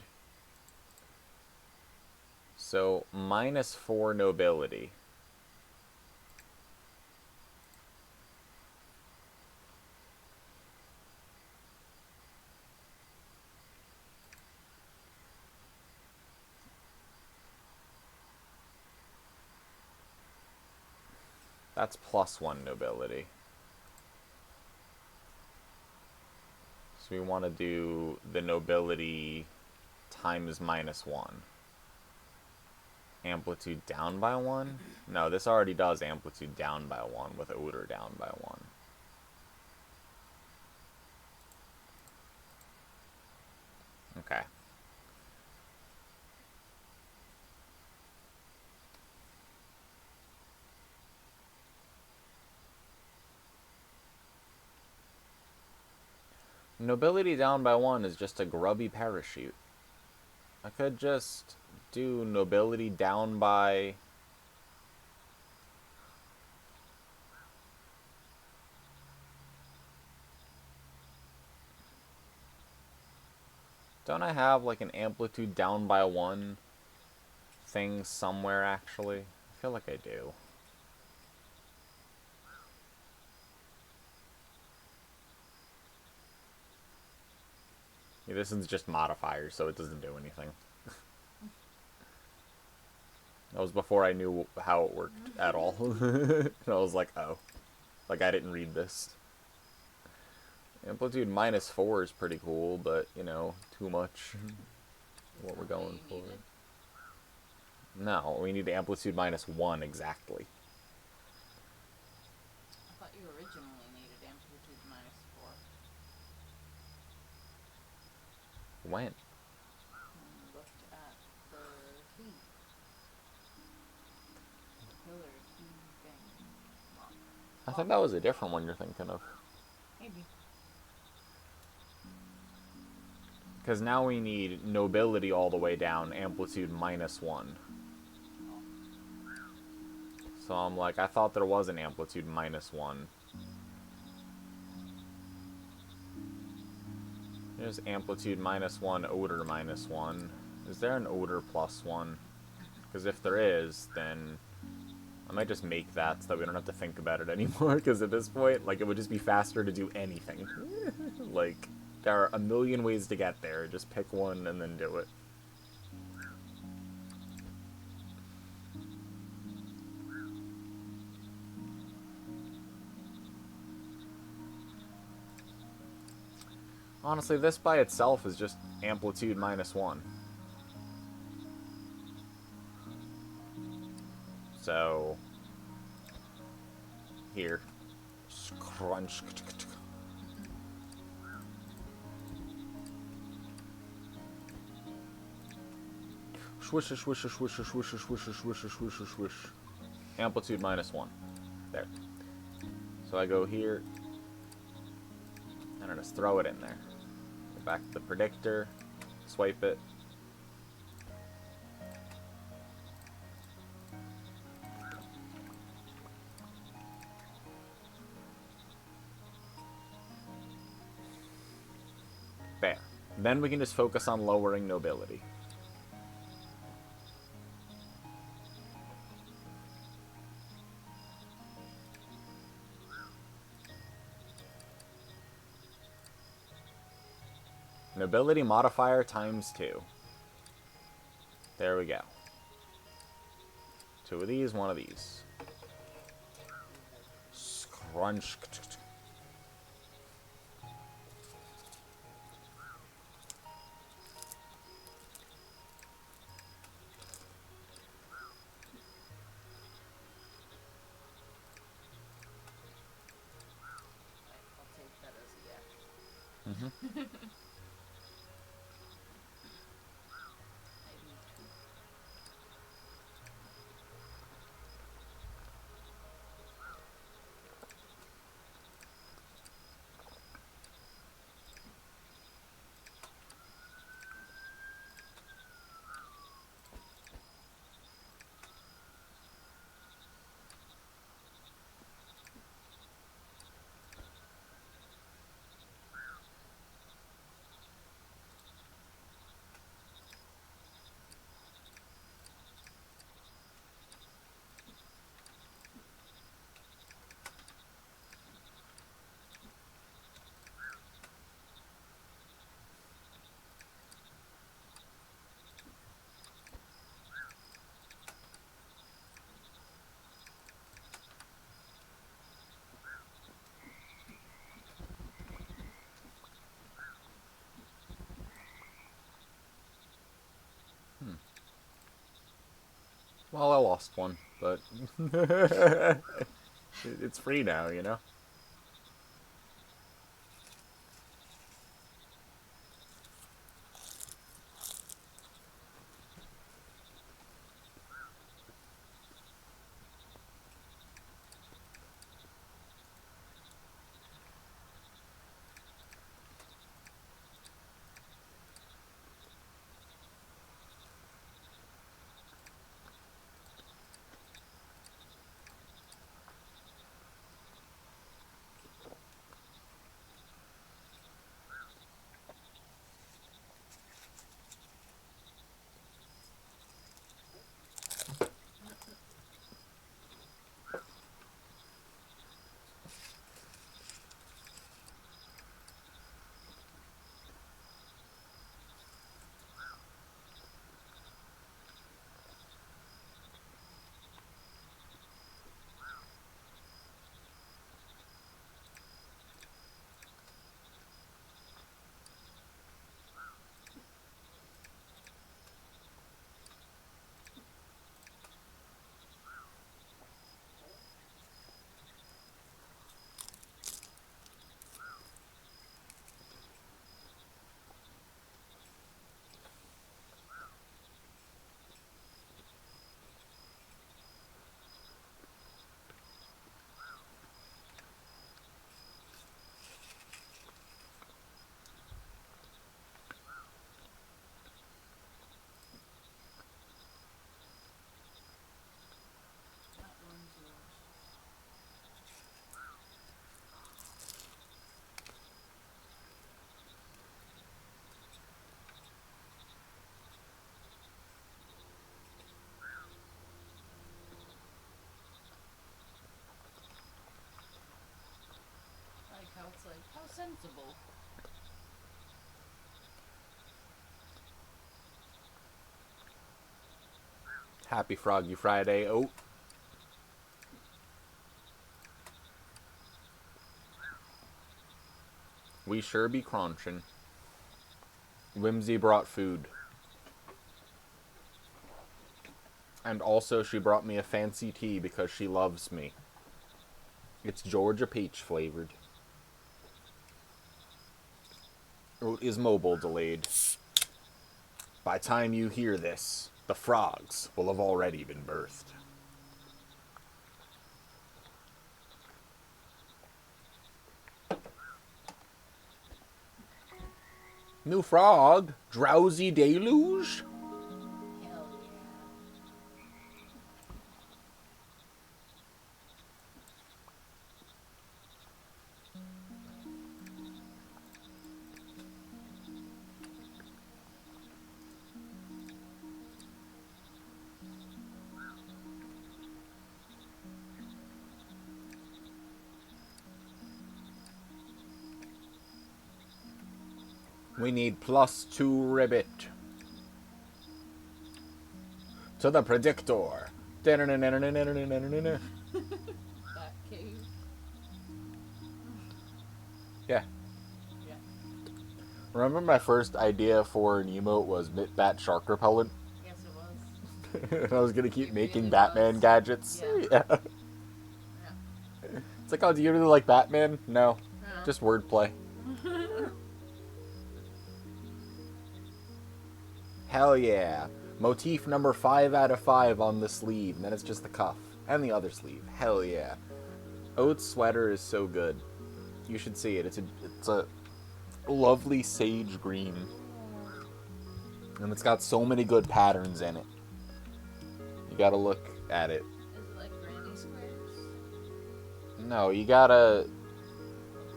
So, -4 nobility. That's +1 nobility. So we want to do the nobility times -1. Amplitude down by 1? No, this already does amplitude down by 1 with odor down by 1. Okay. Nobility down by 1 is just a grubby parachute. I could just do nobility down by... Don't I have, like, an amplitude down by 1 thing somewhere, actually? I feel like I do. Yeah, this one's just modifiers, so it doesn't do anything. That was before I knew how it worked at all. And I was like, oh. Like, I didn't read this. Amplitude -4 is pretty cool, but, you know, too much. What we're going for. No, we need amplitude -1 exactly. I thought you originally needed amplitude -4. When? When you looked at the thing. The pillar key thing. Lock. I think that was a different one you're thinking of. Maybe. Because now we need nobility all the way down, amplitude -1. So I'm like, I thought there was an amplitude -1. There's amplitude -1, odor -1. Is there an odor +1? Because if there is, then I might just make that so that we don't have to think about it anymore. Because at this point, like, it would just be faster to do anything. Like, there are a million ways to get there. Just pick one and then do it. Honestly, this by itself is just amplitude -1. So, here. Crunch. Swish, swish, swish, swish, swish, swish, swish, swish, swish. Amplitude -1. There. So I go here, and I just throw it in there. Go back to the predictor, swipe it. There. Then we can just focus on lowering nobility. An ability modifier ×2. There we go. 2 of these, 1 of these. Scrunch. I'll take that as a yeah. Mm-hmm. I do too. Well, I lost one, but it's free now, you know? That one's yours. Like how it's like, how sensible. Happy Froggy Friday. Oh, we sure be crunching. Whimsy brought food. And also, she brought me a fancy tea because she loves me. It's Georgia peach flavored. It is mobile delayed. By time you hear this, the frogs will have already been birthed. New frog, drowsy deluge? Hell yeah. We need +2 ribbit. To the predictor. That cave. Yeah. Yeah. Remember my first idea for an emote was Bat Shark Repellent? Yes, it was. And I was gonna keep It making really Batman was. gadgets. Yeah. Yeah. Yeah. It's like, oh, do you really like Batman? No. Yeah. Just wordplay. Hell yeah. Motif number 5 out of 5 on the sleeve. And then it's just the cuff. And the other sleeve. Hell yeah. Oat's sweater is so good. You should see it. It's a lovely sage green. And it's got so many good patterns in it. You gotta look at it. Is it like granny squares? No, you gotta...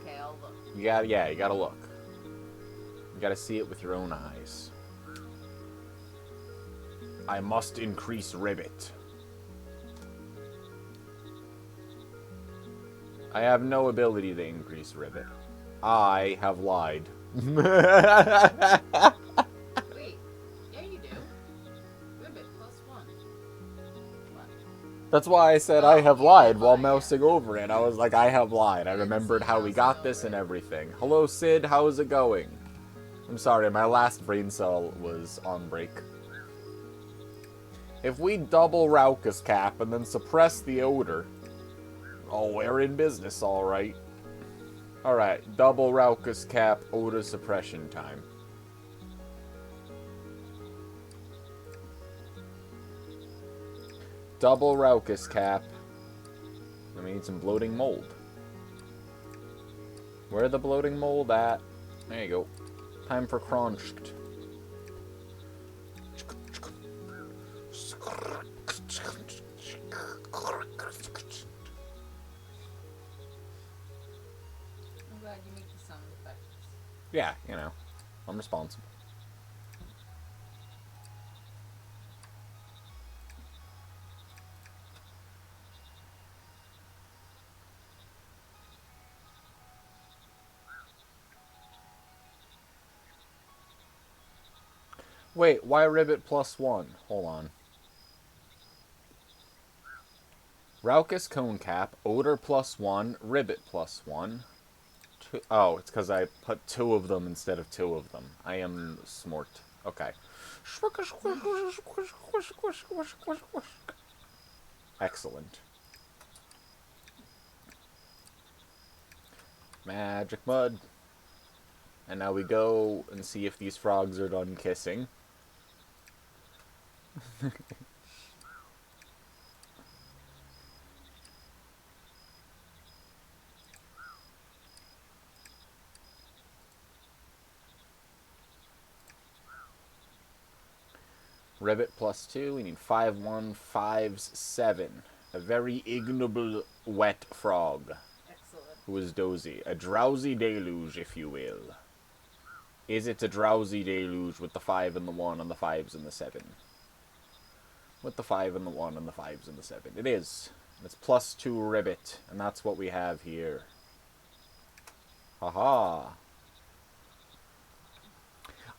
Okay, I'll look. You gotta look. You gotta see it with your own eyes. I must increase ribbit. I have no ability to increase ribbit. I have lied. Wait. Yeah, you do. Ribbit +1. What? That's why I said Oh, I have you lied did while lie, mousing yeah. over it. I was like, I have lied. I I didn't remembered see how we mousing got this over and it. everything. Hello, Sid. How's it going? I'm sorry, my last brain cell was on break. If we double Raucus cap and then suppress the odor... Oh, we're in business, alright. Alright, double Raucus cap, odor suppression time. Double Raucus cap. And we need some bloating mold. Where the bloating mold at? There you go. Time for crunched. I'm glad you make the sound effects. Yeah, you know, I'm responsible. Wait, why ribbit +1? Hold on. Raucus cone cap, odor +1, ribbit +1. Oh, it's because I put 2 of them instead of 2 of them. I am smart. Okay. Excellent. Magic mud. And now we go and see if these frogs are done kissing. Ribbit +2. We need 5, 1, 5s, 7. A very ignoble wet frog. Excellent. Who is dozy. A drowsy deluge, if you will. Is it a drowsy deluge with the 5 and the 1 and the 5s and the 7? With the 5 and the 1 and the 5s and the 7. It is. It's +2 ribbit, and that's what we have here. Haha.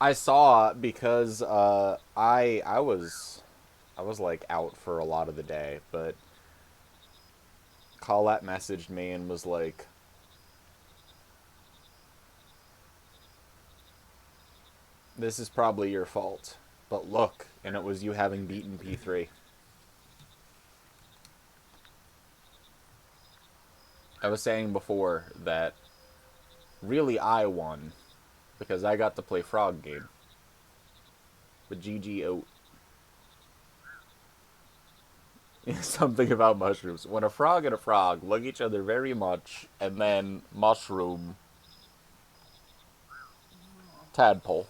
I saw because I was like out for a lot of the day, but Colette messaged me and was like, "This is probably your fault, but look," and it was you having beaten P3. I was saying before that really I won because I got to play Froggening. But GG Oat. Something about mushrooms. When a frog and a frog like each other very much, and then mushroom. Tadpole.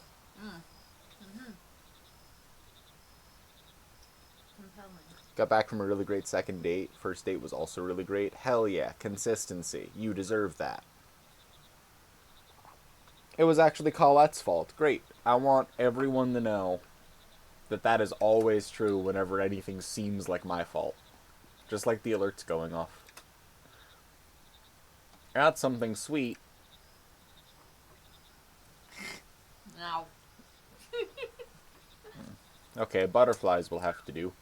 Compelling. Got back from a really great second date. First date was also really great. Hell yeah. Consistency. You deserve that. It was actually Colette's fault. Great. I want everyone to know that that is always true whenever anything seems like my fault. Just like the alerts going off. That's something sweet. Now. Okay, butterflies will have to do.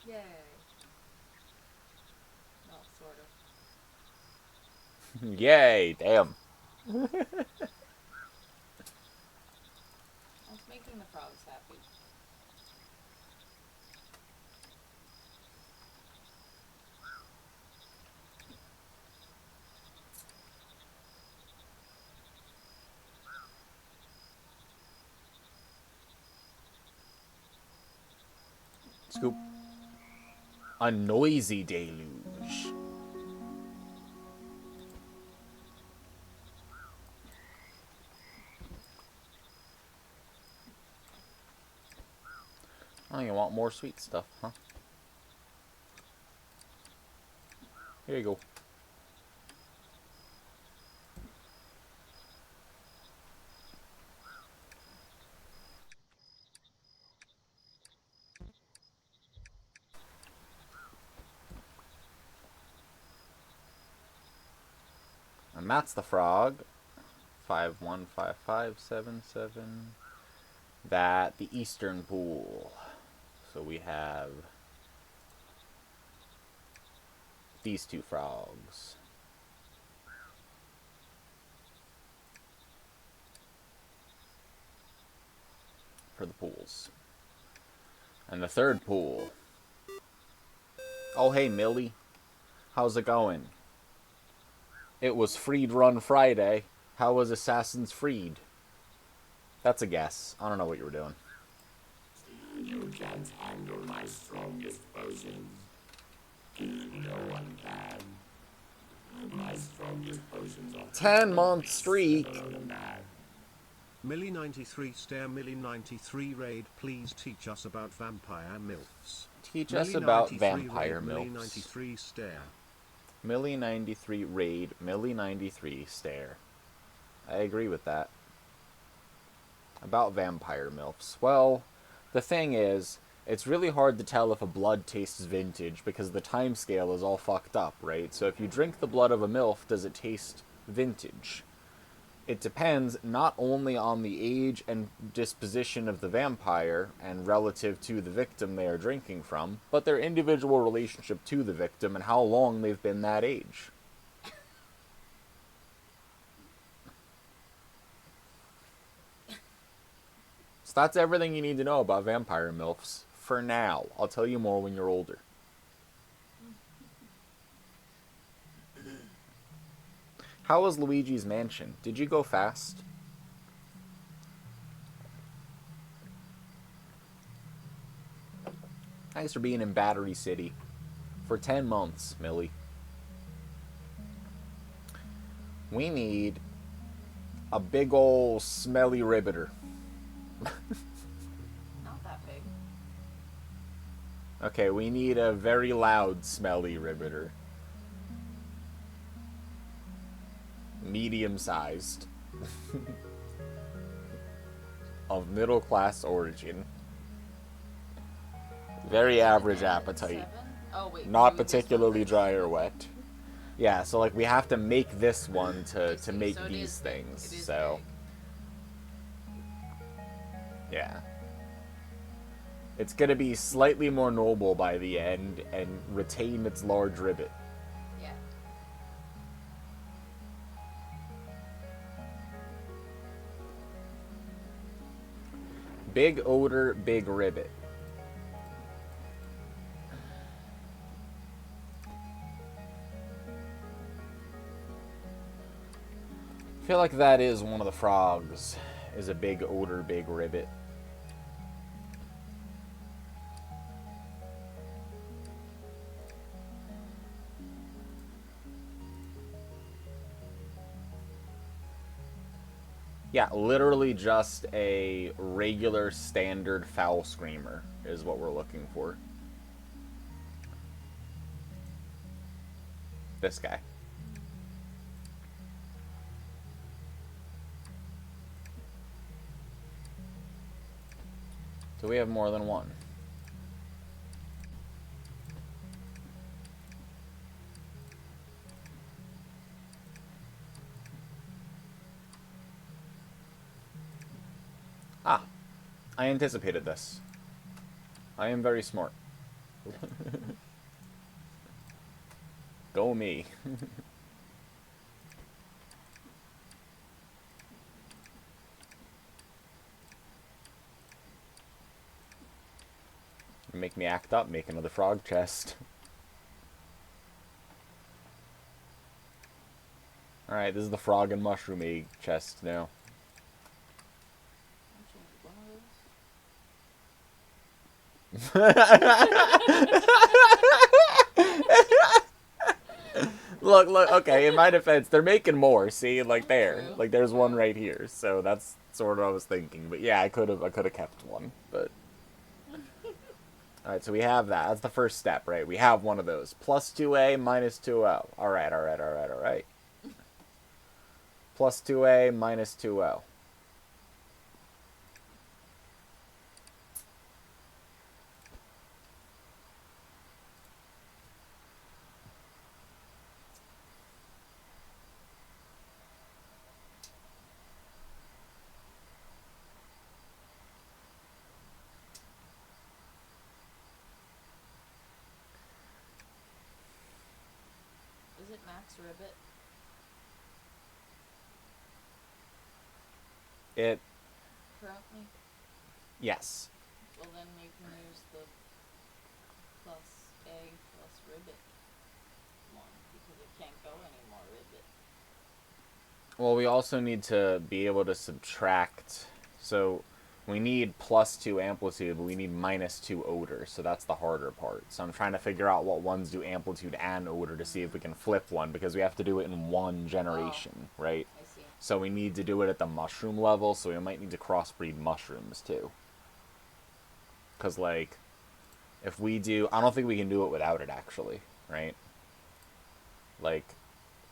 Yay. Well, sort of. Yay, damn. I was making the frogs happy. Scoop. A noisy deluge. Oh, you want more sweet stuff, huh? Here you go. And that's the frog. 515577. That the eastern pool. So we have these two frogs. For the pools. And the third pool. Oh, hey, Millie. How's it going? It was Freed Run Friday. How was Assassin's Freed? That's a guess. I don't know what you were doing. You can't handle my strongest potions. No one can. My strongest potions are 10-month streak. Millie93 Stare Millie93 Raid, please teach us about vampire milfs. Teach us about Millie93 vampire Raid, milfs. Millie93 Stare. Millie93 Raid, Millie93 Stare. I agree with that. About vampire milfs. Well, the thing is, it's really hard to tell if a blood tastes vintage because the time scale is all fucked up, right? So if you drink the blood of a milf, does it taste vintage? It depends not only on the age and disposition of the vampire and relative to the victim they are drinking from, but their individual relationship to the victim and how long they've been that age. So that's everything you need to know about vampire milfs. For now. I'll tell you more when you're older. How was Luigi's Mansion? Did you go fast? Thanks for being in Battery City. For 10 months, Millie. We need a big ol' smelly ribbitor. Not that big. Okay, we need a very loud smelly ribbitor. Medium-sized. Of middle-class origin. Very average appetite. Oh, wait, Not do this particularly one dry first. or wet. Yeah, so like we have to make this one to See, make so it these is big. things. It is So big. yeah. It's gonna be slightly more noble by the end and retain its large ribbit. Yeah. Big odor, big ribbit. I feel like that is one of the frogs. Is a big odor, big ribbit. Yeah, literally just a regular standard foul screamer is what we're looking for. This guy. Do we have more than one? Ah, I anticipated this. I am very smart. Go me. Make me act up, make another frog chest. Alright, this is the frog and mushroom egg chest now. Look, okay, in my defense, they're making more, see? Like there. True. Like there's one right here. So that's sort of what I was thinking. But yeah, I could have kept one, but alright, so we have that. That's the first step, right? We have one of those. Plus 2A, minus 2O. Alright. Plus 2A, minus 2O. Is it max ribbit? It, Currently? yes. Well, then you can use the plus A plus ribbit one because it can't go any more ribbit. Well, we also need to be able to subtract. So we need plus 2 amplitude, but we need minus 2 odor. So that's the harder part. So I'm trying to figure out what ones do amplitude and odor to see if we can flip one, because we have to do it in one generation, right? I see. So we need to do it at the mushroom level, so we might need to crossbreed mushrooms too. Because, like, if we do... I don't think we can do it without it, actually, right? Like,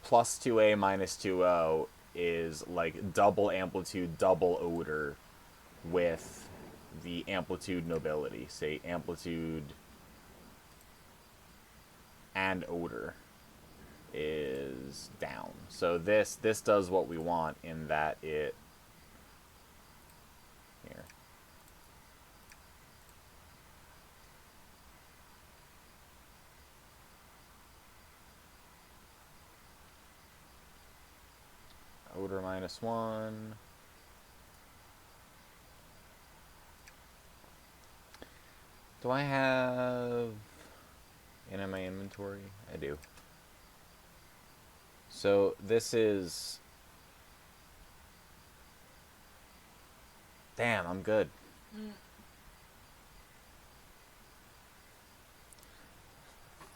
plus 2A minus 2O is, like, double amplitude, double odor with the amplitude nobility. Say, amplitude and odor is down. So this does what we want in that it... Here. Odor minus 1. Do I have in my inventory? I do. So this is... Damn, I'm good.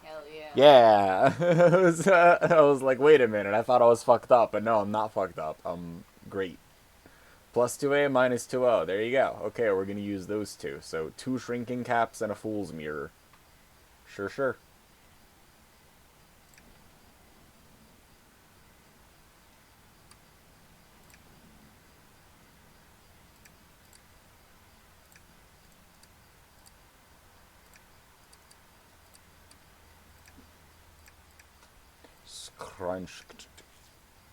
Hell yeah. Yeah. I was like, wait a minute. I thought I was fucked up, but no, I'm not fucked up. I'm great. Plus 2A, minus 2O. There you go. Okay, we're going to use those two. So 2 shrinking caps and a fool's mirror. Sure.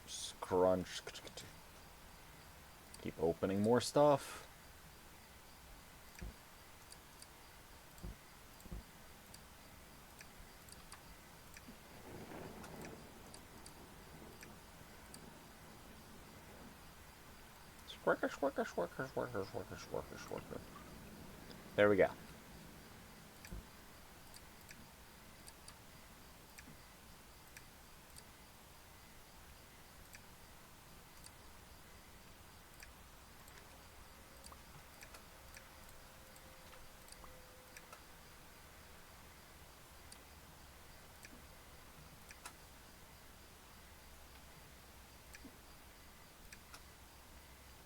Scrunch. Keep opening more stuff. There we go.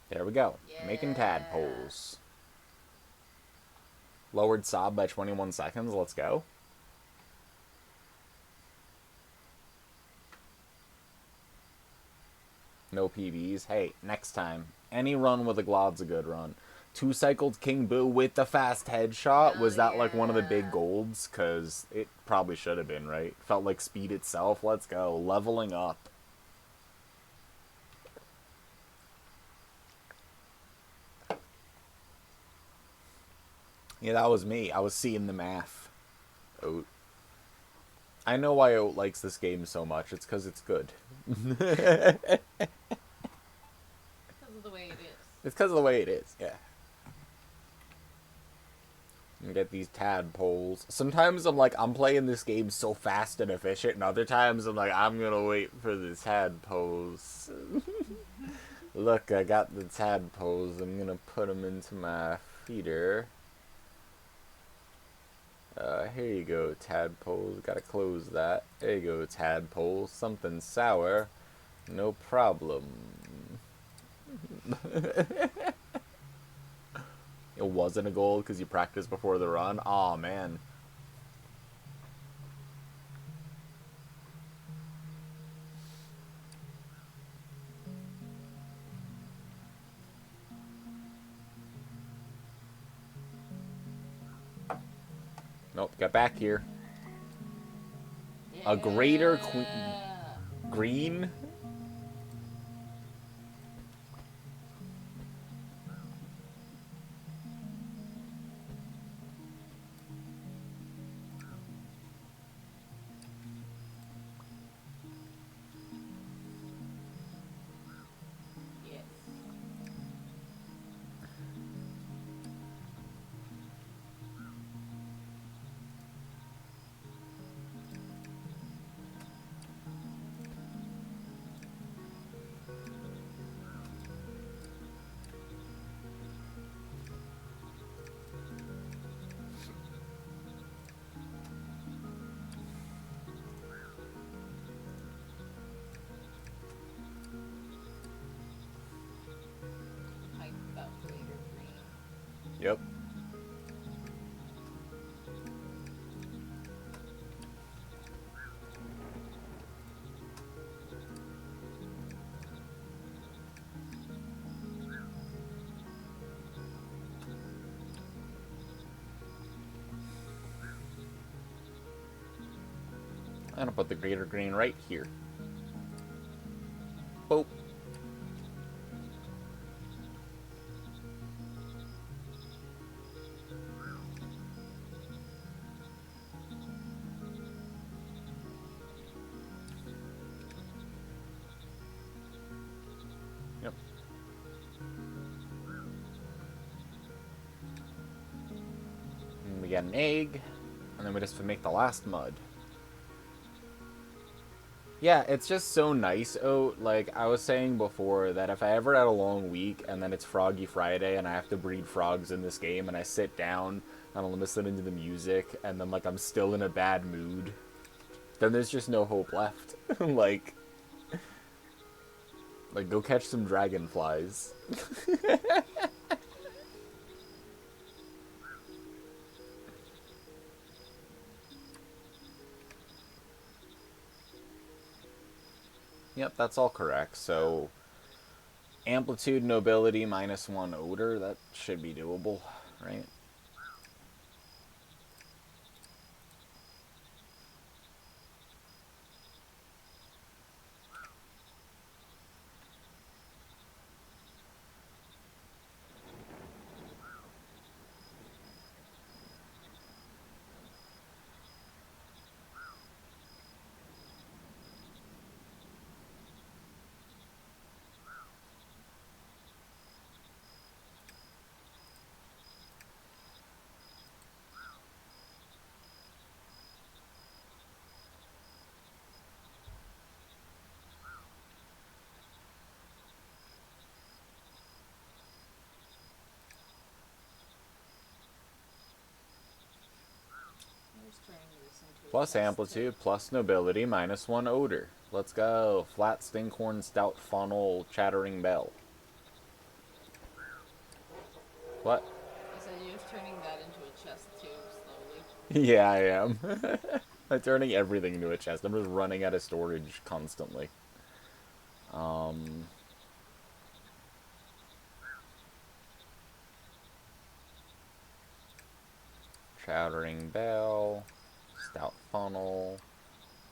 There we go. Yeah. Making tadpoles. Lowered sob by 21 seconds. Let's go. No PBs. Hey, next time. Any run with a Glod's a good run. 2-cycled King Boo with the fast headshot. Was that like one of the big golds? Because it probably should have been, right? Felt like speed itself. Let's go. Leveling up. Yeah, that was me. I was seeing the math. Oat. I know why Oat likes this game so much. It's because it's good. Because of the way it is. It's because of the way it is, yeah. And get these tadpoles. Sometimes I'm like, I'm playing this game so fast and efficient, and other times I'm like, I'm gonna wait for the tadpoles. Look, I got the tadpoles. I'm gonna put them into my feeder. Here you go, tadpoles. Gotta close that. There you go, tadpoles. Something sour. No problem. It wasn't a goal because you practiced before the run. Aw, man. Nope, got back here. Yeah. A greater green? Yes. Hype about greater green. Yep. I'm gonna put the greater green right here. Boop. Yep. And we got an egg. And then we just make the last mud. Yeah, it's just so nice, Oat. Like, I was saying before, that if I ever had a long week and then it's Froggy Friday and I have to breed frogs in this game and I sit down and I'm listening to the music and then, like, I'm still in a bad mood, then there's just no hope left. Like, go catch some dragonflies. Yep, that's all correct. So, amplitude, nobility, -1 odor, that should be doable, right? I'm just turning this into a Plus chest amplitude, too. plus nobility, -1 odor. Let's go. Flat stinkhorn, stout funnel, chattering bell. What? I said you're just turning that into a chest too, slowly. Yeah, I am. I'm turning everything into a chest. I'm just running out of storage constantly. Chattering bell, stout funnel,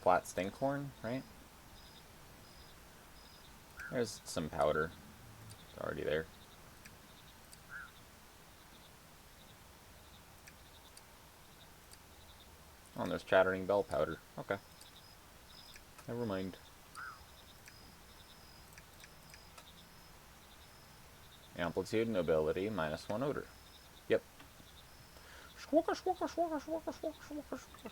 flat stinkhorn, right? There's some powder. It's already there. Oh, there's chattering bell powder. Okay. Never mind. Amplitude and ability, -1 odor. Yep. Swooka, swooka, swooka, swooka, swooka, swooka, swooka.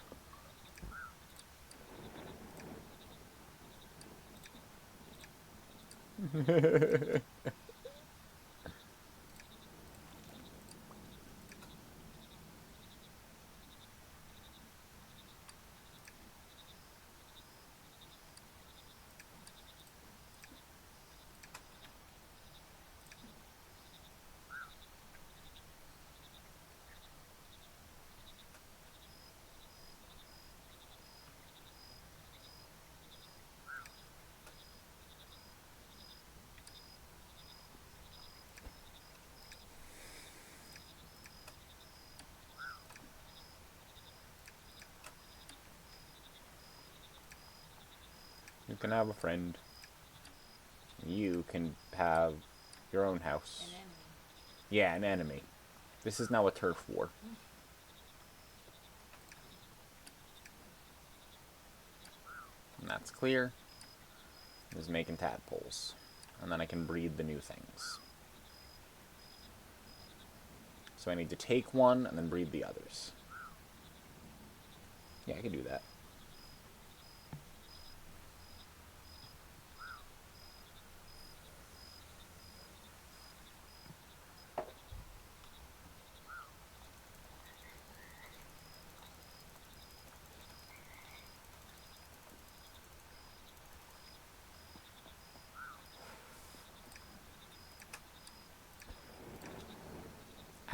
You can have a friend. You can have your own house. An enemy. Yeah, an enemy. This is now a turf war. And that's clear. Is making tadpoles. And then I can breed the new things. So I need to take one and then breed the others. Yeah, I can do that.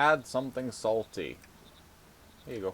Add something salty. There you go.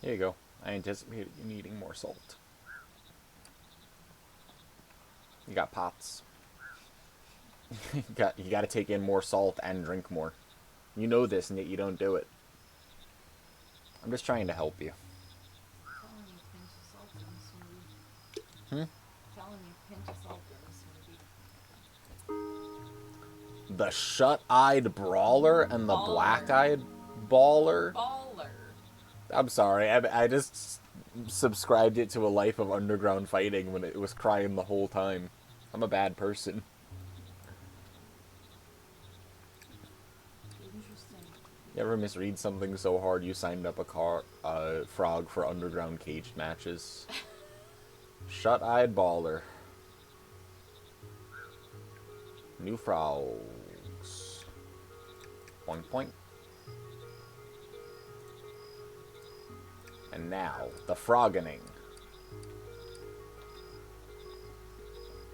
There you go. I anticipated you needing more salt. You got pots. you got to take in more salt and drink more. You know this, and yet you don't do it. I'm just trying to help you. Telling you pinch of salt in the smoothie. Hmm? Telling you pinch of salt in the smoothie. The shut-eyed brawler and the Baller. black-eyed baller. Baller. I'm sorry. I just subscribed it to a life of underground fighting when it was crying the whole time. I'm a bad person. Interesting. You ever misread something so hard you signed up a frog for underground caged matches? Shut-eyed baller. New frogs. 1 point. And now, the Froggening.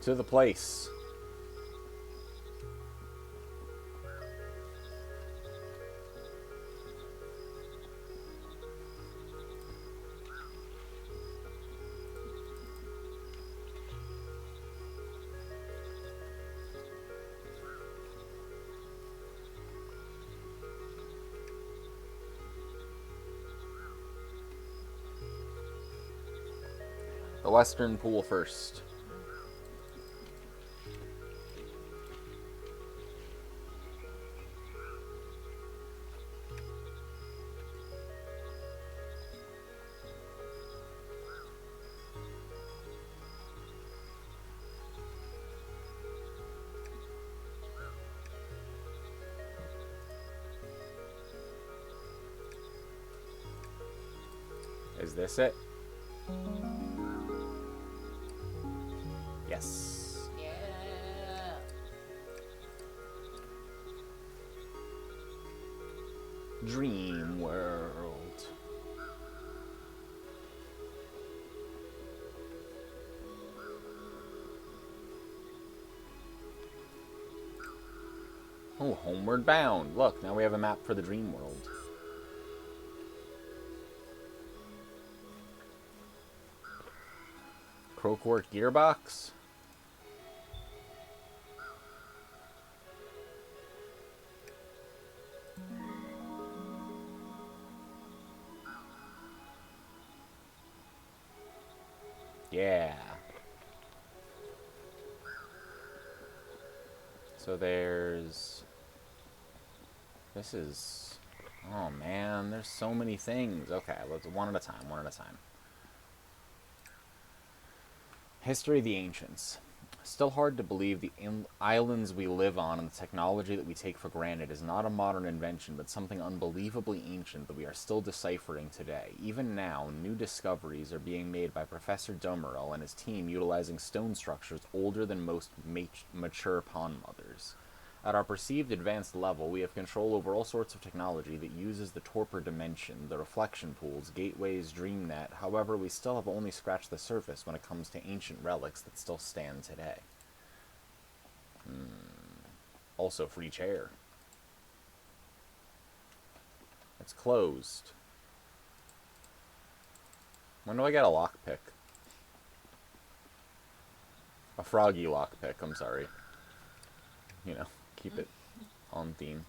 To the place. The western pool first. Is this it? Yes. Yeah. Dream World. Oh, Homeward Bound. Look, now we have a map for the Dream World. Croakwork Gearbox? Yeah. So there's... This is... Oh, man. There's so many things. Okay, let's one at a time, one at a time. History of the Ancients. Still hard to believe the islands we live on and the technology that we take for granted is not a modern invention, but something unbelievably ancient that we are still deciphering today. Even now, new discoveries are being made by Professor Domeril and his team utilizing stone structures older than most mature pond mothers. At our perceived advanced level, we have control over all sorts of technology that uses the torpor dimension, the reflection pools, gateways, dreamnet. However, we still have only scratched the surface when it comes to ancient relics that still stand today. Also, free chair. It's closed. When do I get a lockpick? A froggy lockpick, I'm sorry. You know, keep it on theme.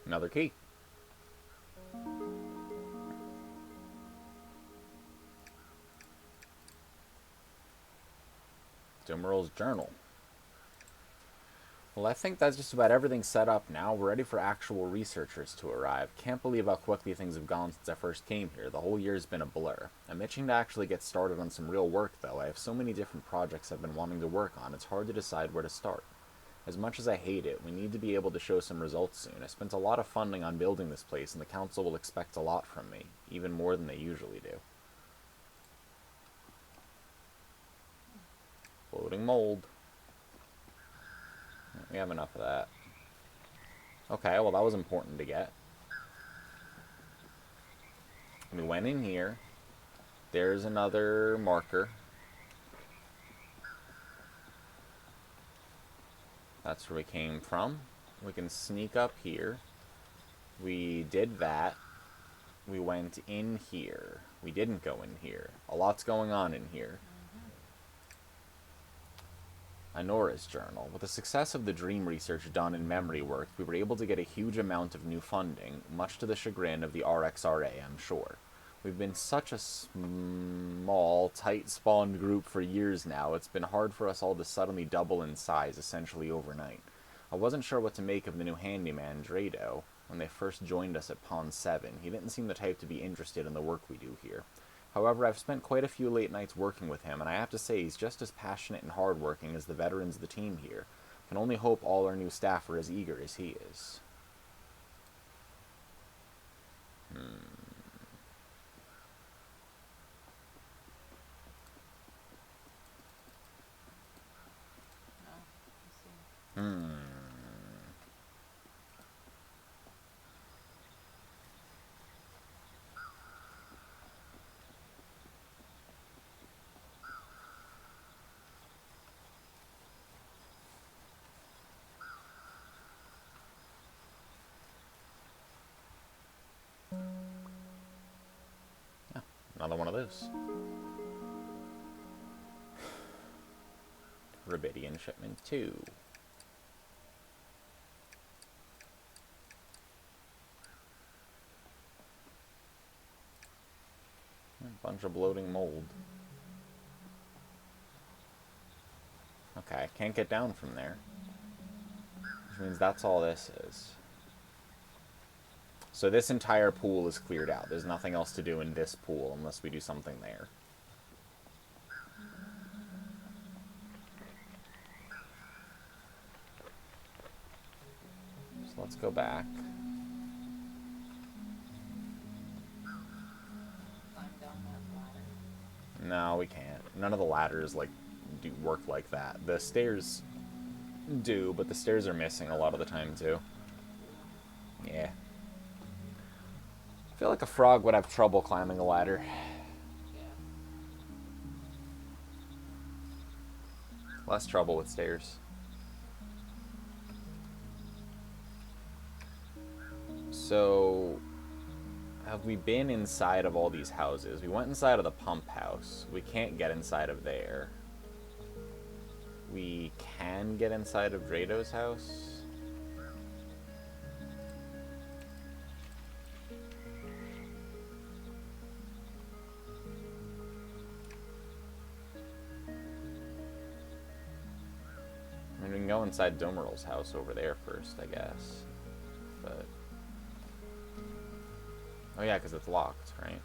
Another key. Domeril's journal. Well, I think that's just about everything set up now. We're ready for actual researchers to arrive. Can't believe how quickly things have gone since I first came here. The whole year's been a blur. I'm itching to actually get started on some real work, though. I have so many different projects I've been wanting to work on, it's hard to decide where to start. As much as I hate it, we need to be able to show some results soon. I spent a lot of funding on building this place, and the council will expect a lot from me, even more than they usually do. Floating mold. We have enough of that. Okay, well that was important to get. We went in here. There's another marker. That's where we came from. We can sneak up here. We did that. We went in here. We didn't go in here. A lot's going on in here. Anora's journal. With the success of the dream research done in memory work, we were able to get a huge amount of new funding, much to the chagrin of the RXRA, I'm sure. We've been such a small, tight-spawned group for years now, it's been hard for us all to suddenly double in size, essentially overnight. I wasn't sure what to make of the new handyman, Drado, when they first joined us at Pond 7. He didn't seem the type to be interested in the work we do here. However, I've spent quite a few late nights working with him, and I have to say he's just as passionate and hardworking as the veterans of the team here. Can only hope all our new staff are as eager as he is. Another one of those. Rubidian shipment 2. A bunch of bloating mold. Okay, can't get down from there. Which means that's all this is. So this entire pool is cleared out. There's nothing else to do in this pool unless we do something there. So let's go back. Climb down that ladder. No, we can't. None of the ladders do work like that. The stairs do, but the stairs are missing a lot of the time too. Yeah. I feel like a frog would have trouble climbing a ladder. Yeah. Less trouble with stairs. So, have we been inside of all these houses? We went inside of the pump house. We can't get inside of there. We can get inside of Drado's house. I mean, we can go inside Domeral's house over there first, I guess. But... oh yeah, because it's locked, right?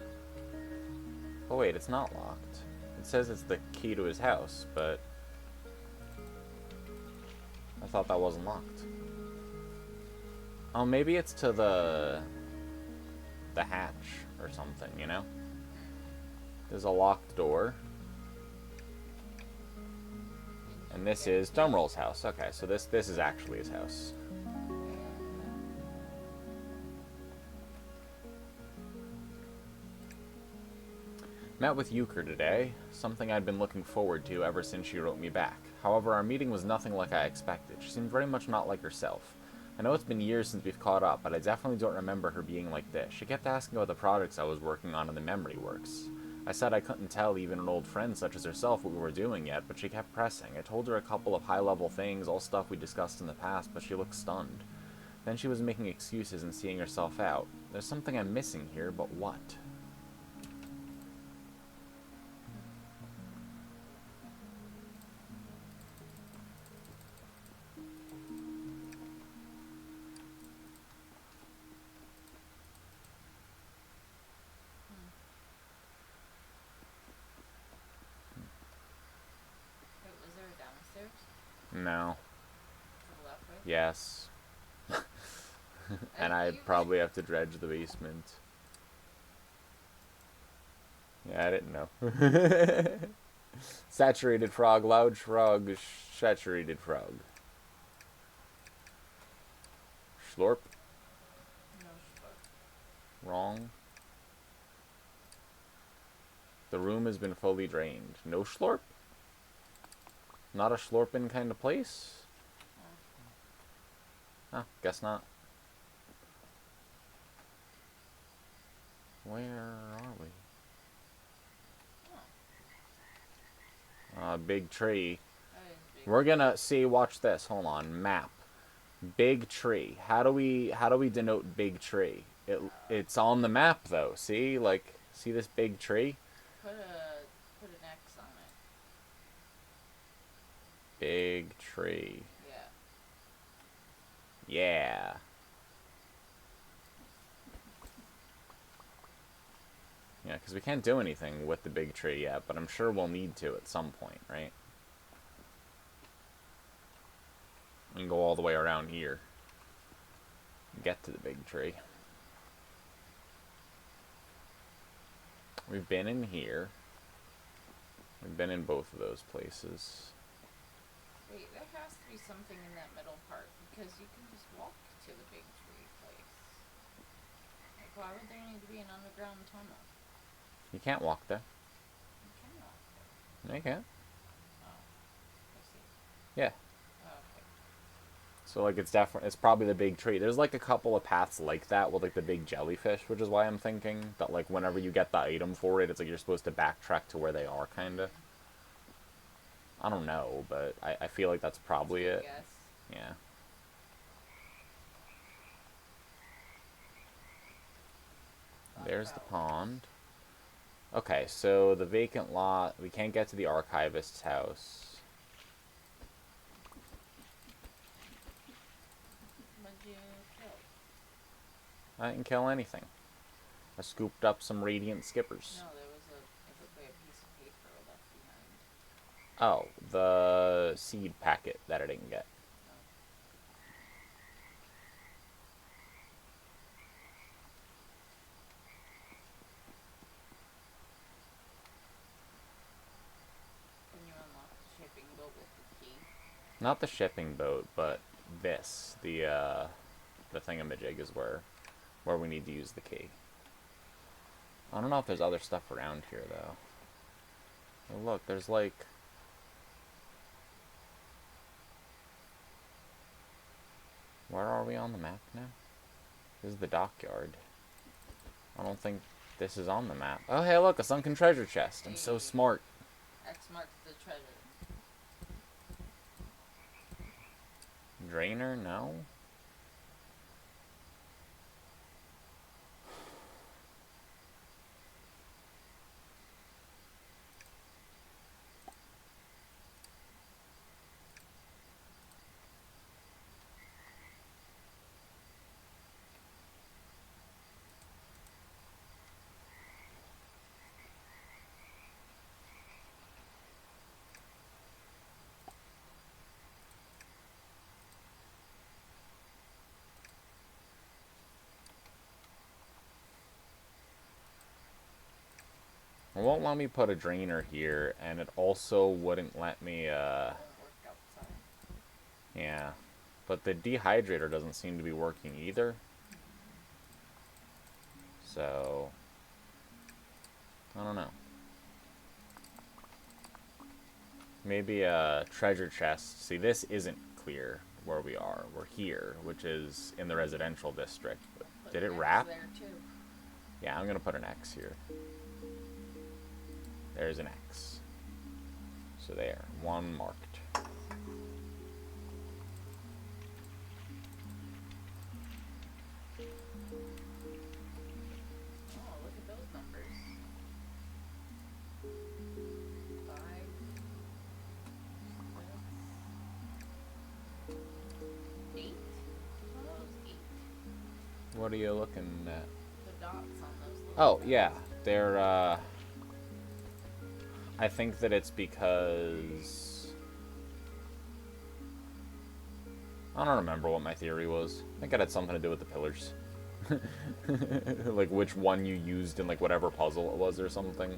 Oh wait, it's not locked. It says it's the key to his house, but... I thought that wasn't locked. Oh, maybe it's to the hatch or something, you know? There's a locked door. And this is Dumroll's house. Okay, so this is actually his house. Met with Euchre today, something I'd been looking forward to ever since she wrote me back. However, our meeting was nothing like I expected. She seemed very much not like herself. I know it's been years since we've caught up, but I definitely don't remember her being like this. She kept asking about the projects I was working on in the memory works. I said I couldn't tell even an old friend such as herself what we were doing yet, but she kept pressing. I told her a couple of high-level things, all stuff we discussed in the past, but she looked stunned. Then she was making excuses and seeing herself out. There's something I'm missing here, but what? Wait, was there a downstairs? No. To the left, right? Yes. And I probably have to dredge the basement. Yeah, I didn't know. Saturated frog, loud frog, saturated frog. Slurp. No short. Wrong. The room has been fully drained. No slurp? Not a slurping kind of place? Huh, guess not. Where are we? Big tree. We're gonna see, watch this, hold on, map. Big tree. How do we denote big tree? It's on the map though, see? Like, see this big tree? Put an X on it. Big tree. Yeah. Yeah. Yeah, because we can't do anything with the big tree yet, but I'm sure we'll need to at some point, right? We can go all the way around here. Get to the big tree. We've been in here. We've been in both of those places. Wait, there has to be something in that middle part, because you can just walk to the big tree place. Like, why would there need to be an underground tunnel? You can't walk there. You can walk there. No, you can't. Oh. I see. Yeah. Oh, okay. So, like, it's probably the big tree. There's, like, a couple of paths like that with, like, the big jellyfish, which is why I'm thinking that, like, whenever you get the item for it, it's like you're supposed to backtrack to where they are, kinda. I don't know, but I feel like that's probably it. Yes. Yeah. There's the pond. Okay, so the vacant lot, we can't get to the archivist's house. What'd you kill? I didn't kill anything. I scooped up some radiant skippers. No, there was it looked like a piece of paper left behind. Oh, the seed packet that I didn't get. Can you unlock the shipping boat with the key? Not the shipping boat, but this. The thingamajig is where we need to use the key. I don't know if there's other stuff around here, though. Oh, look, there's like... Where are we on the map now? This is the dockyard. I don't think this is on the map. Oh, hey, look, a sunken treasure chest. I'm so smart. X marks the treasure. Drainer? No. It won't let me put a drainer here, and it also wouldn't let me, Won't work outside. yeah. But the dehydrator doesn't seem to be working either. So, I don't know. Maybe a treasure chest. See, this isn't clear where we are. We're here, which is in the residential district. Put Did it an X wrap? there too. Yeah, I'm going to put an X here. There's an X. So there, one marked. Oh, look at those numbers. 5, 6, 8. Oh, that was 8. What are you looking at? The dots on those little Oh, dots. yeah. They're, I think that it's because... I don't remember what my theory was. I think it had something to do with the pillars. Like, which one you used in, like, whatever puzzle it was or something.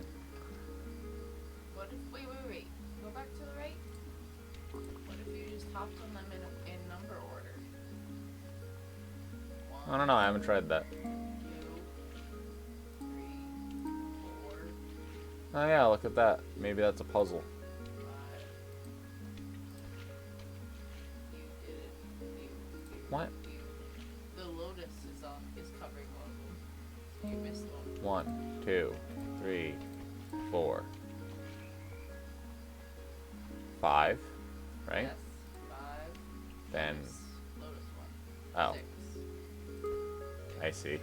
What if, wait. Go back to the right. What if you just hopped on them in number order? I don't know, I haven't tried that. 2, 3, 4, Oh yeah, look at that. Maybe that's a puzzle. 5. You did it. What? The lotus is covering one of them. So you missed one. 1, 2, 3, 4, 5, right? Yes. 5. Then, Lotus one. oh, 6. I see.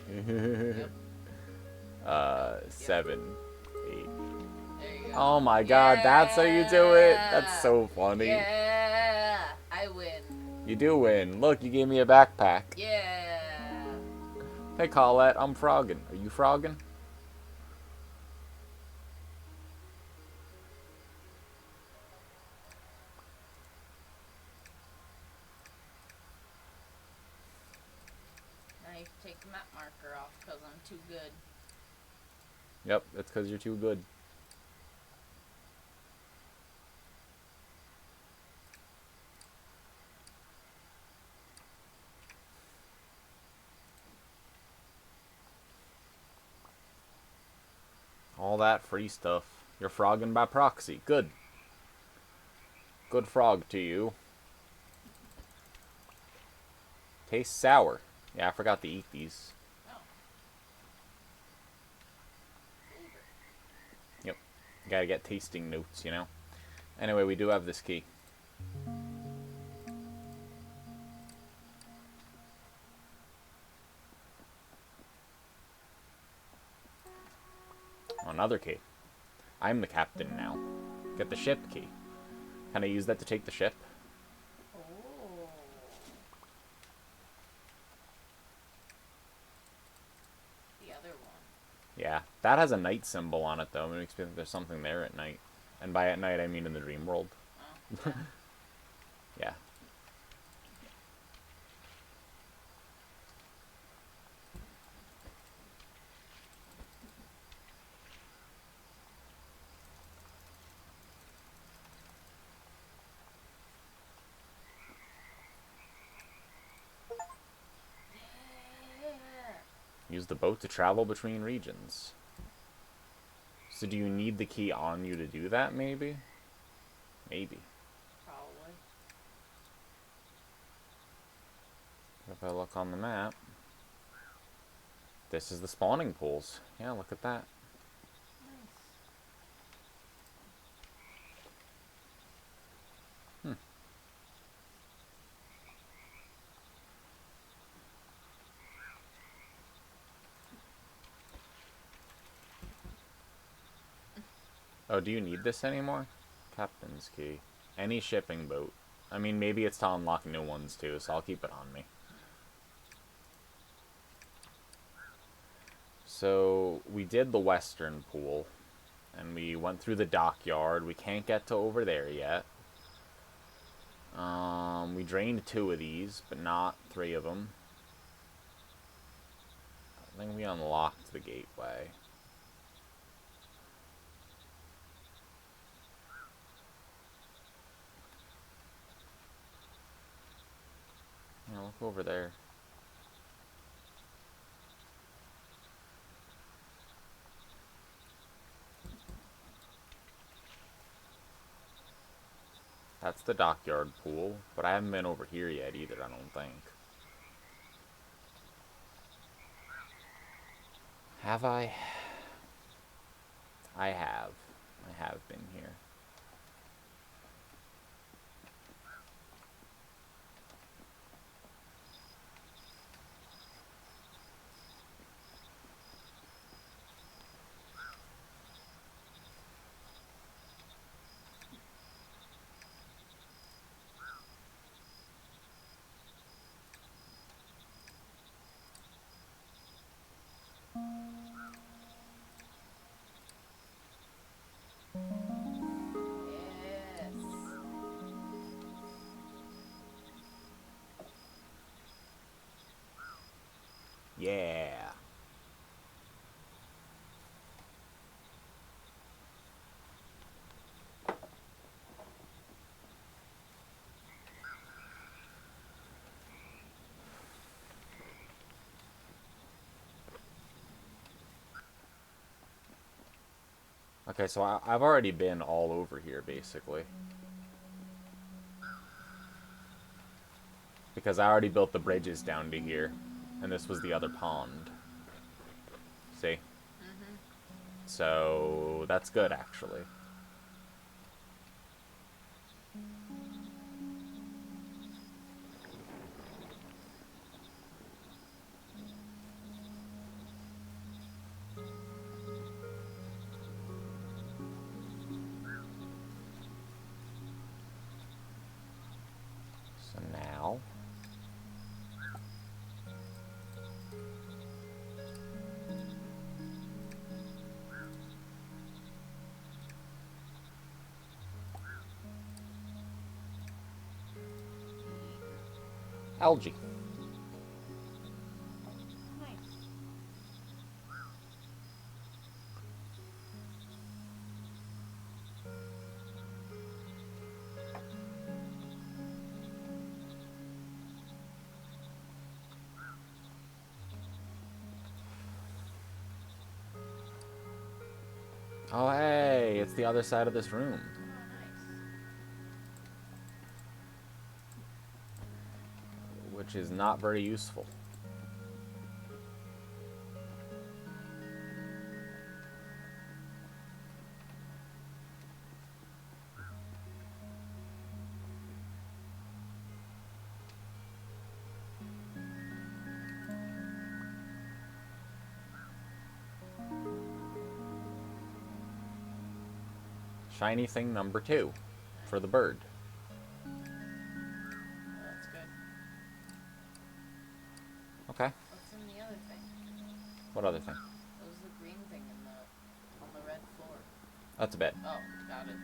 Yep. 7, 8. There you go. Oh my god, that's how you do it? That's so funny. Yeah. I win. You do win. Look, you gave me a backpack. Yeah. Hey Colette, I'm frogging. Are you frogging? Now you can take the map marker off because I'm too good. Yep, it's because you're too good. All that free stuff. You're frogging by proxy. Good. Good frog to you. Tastes sour. Yeah, I forgot to eat these. Oh. Yep. Gotta get tasting notes, you know? Anyway, we do have this key. Another key. I'm the captain now. Get the ship key. Can I use that to take the ship? Oh. The other one. Yeah. That has a night symbol on it, though. It makes me think there's something there at night. And by at night, I mean in the dream world. Oh, yeah. Yeah. Use the boat to travel between regions. So do you need the key on you to do that, maybe? Maybe. Probably. If I look on the map, this is the spawning pools. Yeah, look at that. Nice. Oh, do you need this anymore? Captain's key. Any shipping boat. I mean, maybe it's to unlock new ones too, so I'll keep it on me. So, we did the western pool, and we went through the dockyard. We can't get to over there yet. We drained 2 of these, but not 3 of them. I think we unlocked the gateway. Yeah, look over there. That's the dockyard pool, but I haven't been over here yet either, I don't think. Have I? I have. I have been here. Yes. Yeah. Okay, so I've already been all over here, basically. Because I already built the bridges down to here. And this was the other pond. See? Mm-hmm. So, that's good, actually. So now... algae. Nice. Oh, hey, it's the other side of this room. Oh, nice. Which is not very useful. Shiny thing number 2 for the bird. Oh, that's good. Okay. What's in the other thing? What other thing? What was the green thing in the on the red floor? That's a bed. Oh, got it.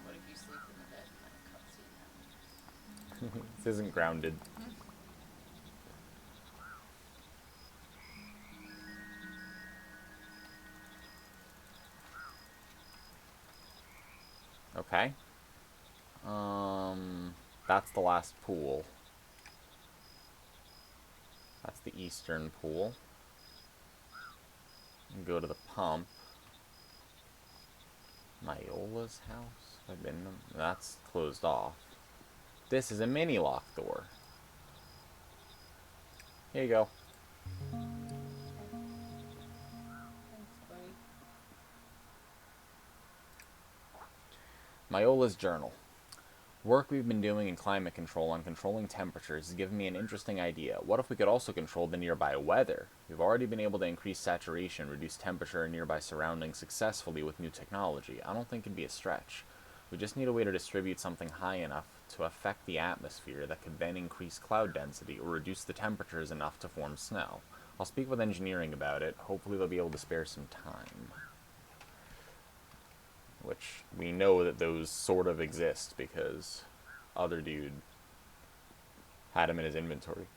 What if you sleep in the bed and then a cutscene happens? This isn't grounded. Okay. That's the last pool. That's the eastern pool. Go to the pump. Myola's house? I've been. That's closed off. This is a mini lock door. Here you go. Thanks, buddy. Myola's journal. Work we've been doing in climate control on controlling temperatures has given me an interesting idea. What if we could also control the nearby weather? We've already been able to increase saturation, reduce temperature in nearby surroundings successfully with new technology. I don't think it'd be a stretch. We just need a way to distribute something high enough to affect the atmosphere that could then increase cloud density or reduce the temperatures enough to form snow. I'll speak with engineering about it. Hopefully they'll be able to spare some time. Which we know that those sort of exist because other dude had him in his inventory.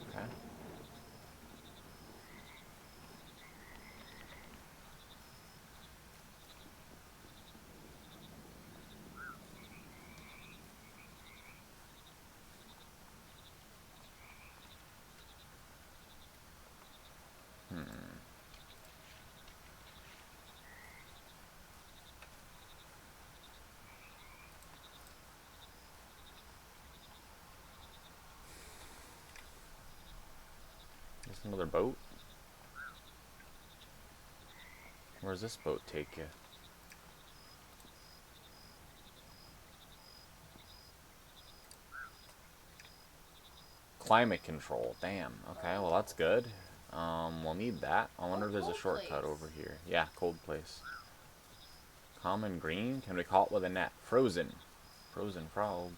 Okay. There's another boat. Where's this boat take you? Climate control. Damn. Okay, well that's good. We'll need that. I wonder if there's a shortcut over here. Yeah, cold place. Common green? Can we call it with a net? Frozen. Frozen frog.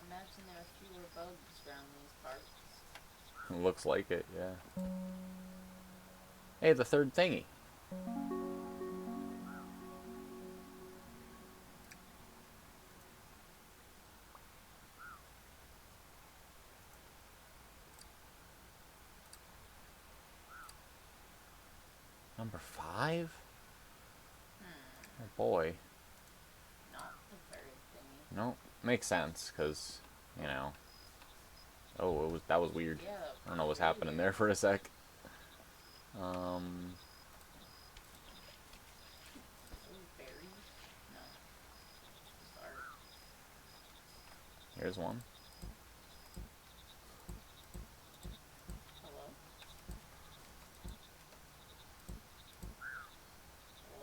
Imagine there are fewer bugs around these parts. Looks like it, yeah. Hey, the third thingy. Number 5? Oh boy. Not the third thingy. No, makes sense, because, you know. Oh, that was weird. Yeah, I don't know what's happening there for a sec. Berries? No. Sorry. Here's one. Hello?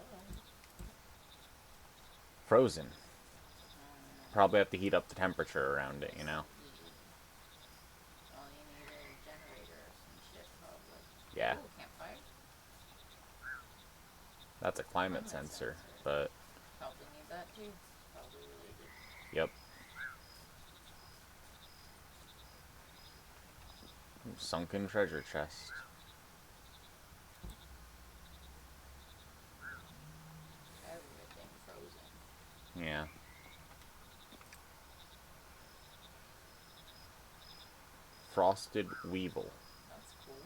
Hello? Frozen. Probably have to heat up the temperature around it, you know. Well, you need a generator or some shit, probably. Yeah, Ooh, campfire? that's a climate sensor, but Probably need that too. Probably related. yep. Sunken treasure chest. Everything frozen. Yeah. Frosted Weevil. That's cool.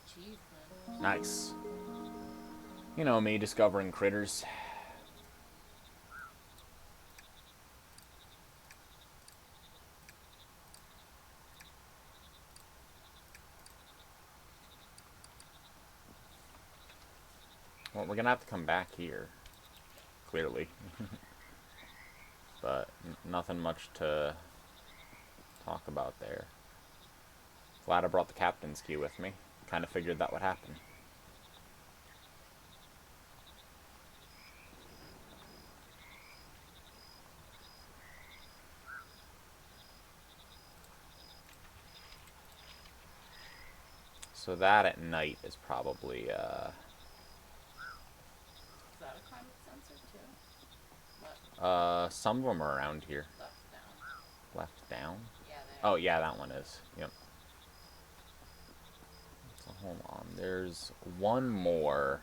Achievement. Nice. You know me, discovering critters. Well, we're gonna have to come back here. Clearly. But nothing much to talk about there. Glad I brought the captain's key with me. Kind of figured that would happen. So that at night is probably, Is that a climate sensor too? What? some of them are around here. Left down. Left down? Yeah, there. Oh, yeah, that one is. Yep. So hold on. There's one more.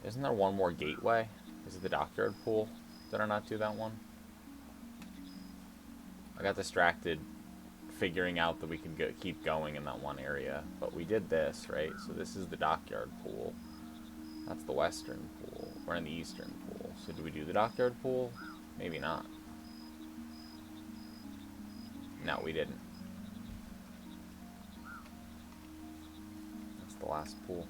Isn't there one more gateway? Is it the dockyard pool? Did I not do that one? I got distracted figuring out that we could keep going in that one area. But we did this, right? So this is the dockyard pool. That's the western pool. We're in the eastern pool. So do we do the dockyard pool? Maybe not. No, we didn't. That's the last pool.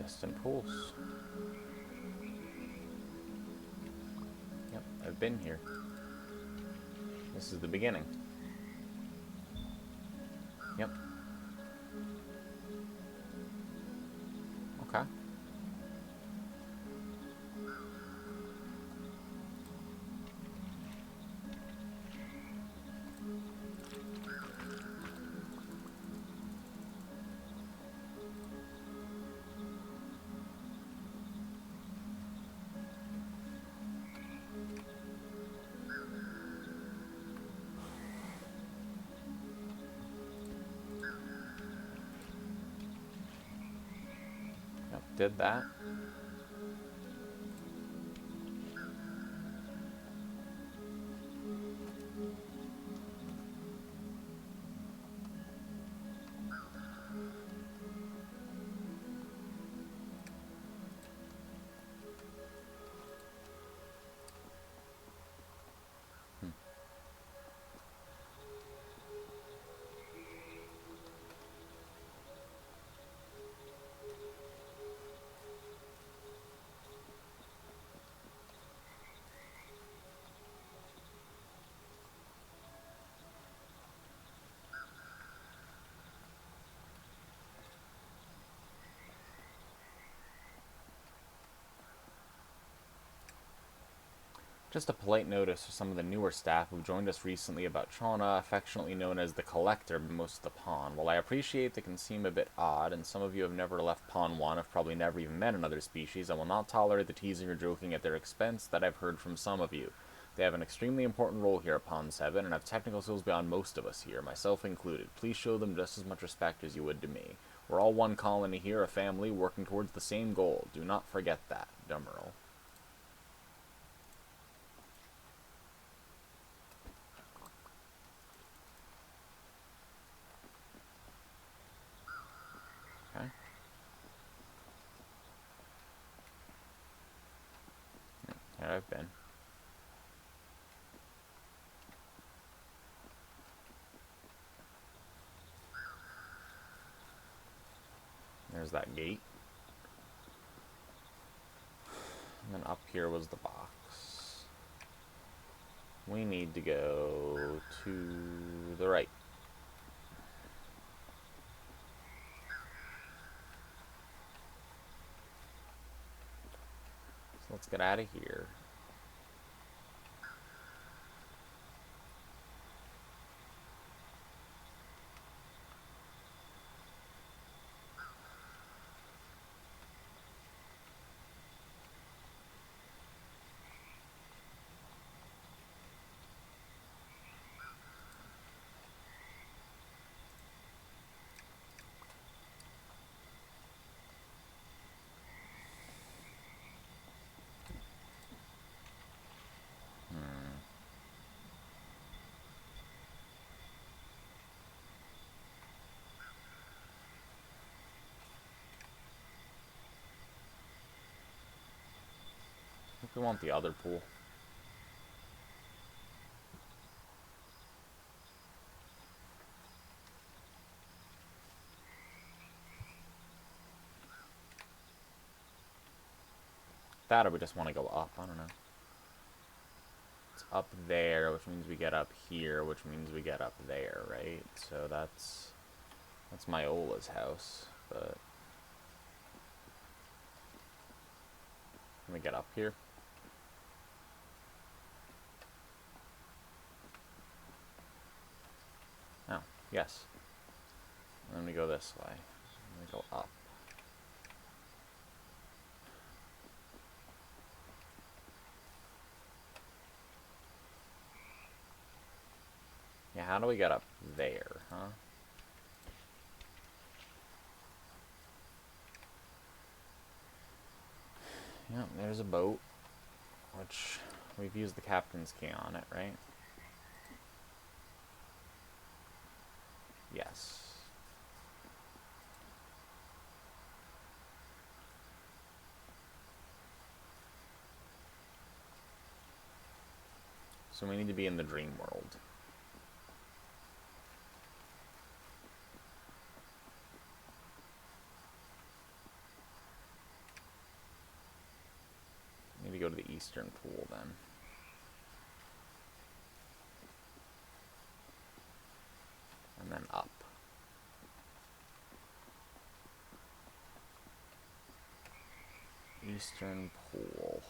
Distant pools. Yep, I've been here. This is the beginning. Yep. Okay. Yep, did that. Just a polite notice for some of the newer staff who've joined us recently about Shauna, affectionately known as the Collector by most of the pawn. While I appreciate that can seem a bit odd, and some of you have never left Pawn 1, have probably never even met another species, I will not tolerate the teasing or joking at their expense that I've heard from some of you. They have an extremely important role here at Pawn 7, and have technical skills beyond most of us here, myself included. Please show them just as much respect as you would to me. We're all one colony here, a family, working towards the same goal. Do not forget that, Dummerl. Okay. Here I've been. There's that gate. And then up here was the box. We need to go to the right. So let's get out of here. I think we want the other pool. That or we just want to go up, I don't know. It's up there, which means we get up here, which means we get up there, right? So that's Myola's house, but can we get up here? Oh, yes. Let me go this way. Let me go up. Yeah, how do we get up there, huh? Yeah, there's a boat, which we've used the captain's key on it, right? Yes. So we need to be in the dream world. Need to go to the eastern pool then. And then up. Eastern pool.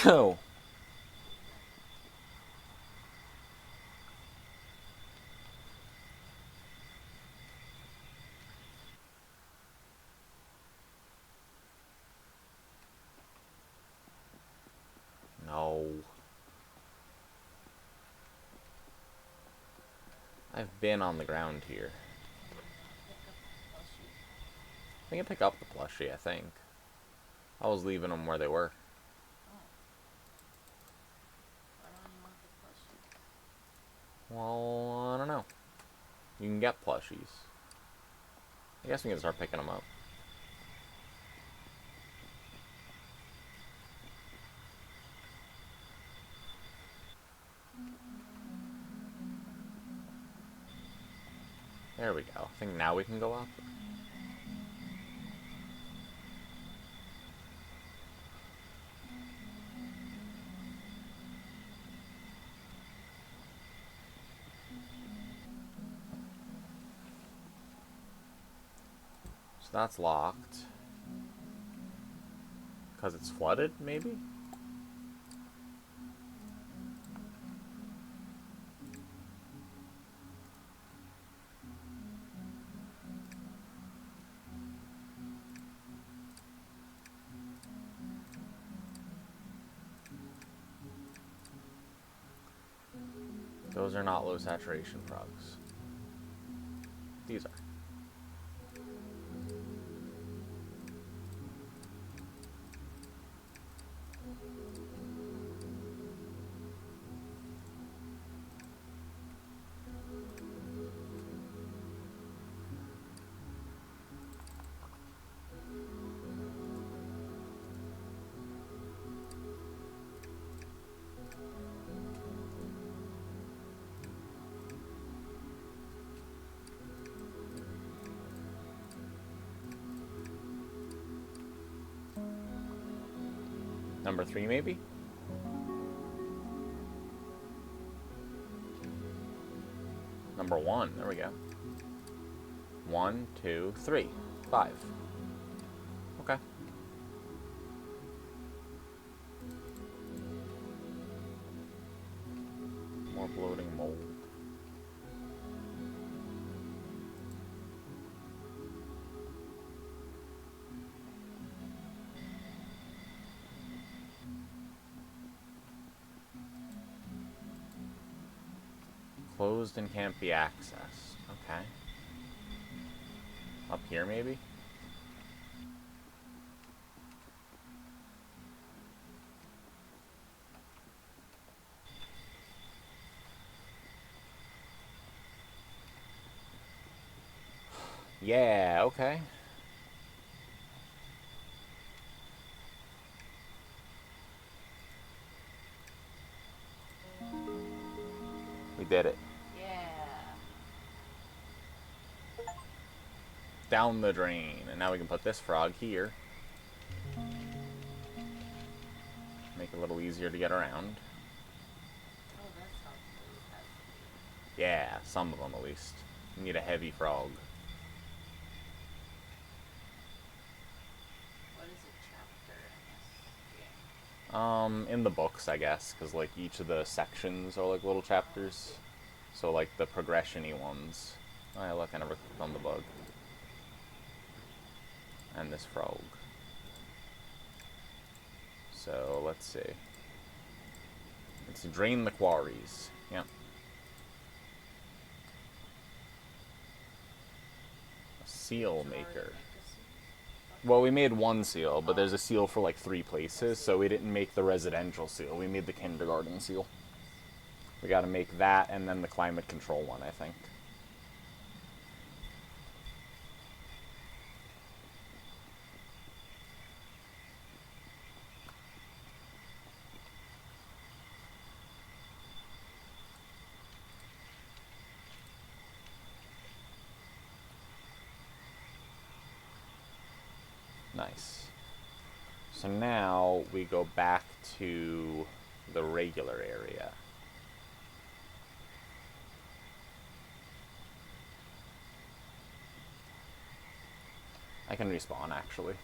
Oh. No. I've been on the ground here. I can pick up the plushie, I think. I was leaving them where they were. Why don't you want the plushie? Well, I don't know. You can get plushies. I guess we can start picking them up. There we go. I think now we can go up. So that's locked. Because it's flooded, maybe? Those are not low saturation frogs. These are. Number 3, maybe? Number 1. There we go. 1, 2, 3. 5. Okay. More bloating mold. Closed and can't be accessed. Okay. Up here, maybe? Yeah, okay. We did it. Yeah. down the drain. And now we can put this frog here. Make it a little easier to get around. Oh, that's helpful. You have to. Yeah, some of them at least. You need a heavy frog. What is a chapter in this game? In the books, I guess, because like each of the sections are like little chapters. So like the progression-y ones. Oh yeah, look, I never clicked on the bug. And this frog. So let's see. Let's drain the quarries. Yep. A seal Did you already maker. make a seal? Well, we made one seal, but there's a seal for like 3 places, so we didn't make the residential seal. We made the kindergarten seal. We gotta make that and then the climate control one, I think. Nice. So now we go back to the regular area. I can respawn, actually.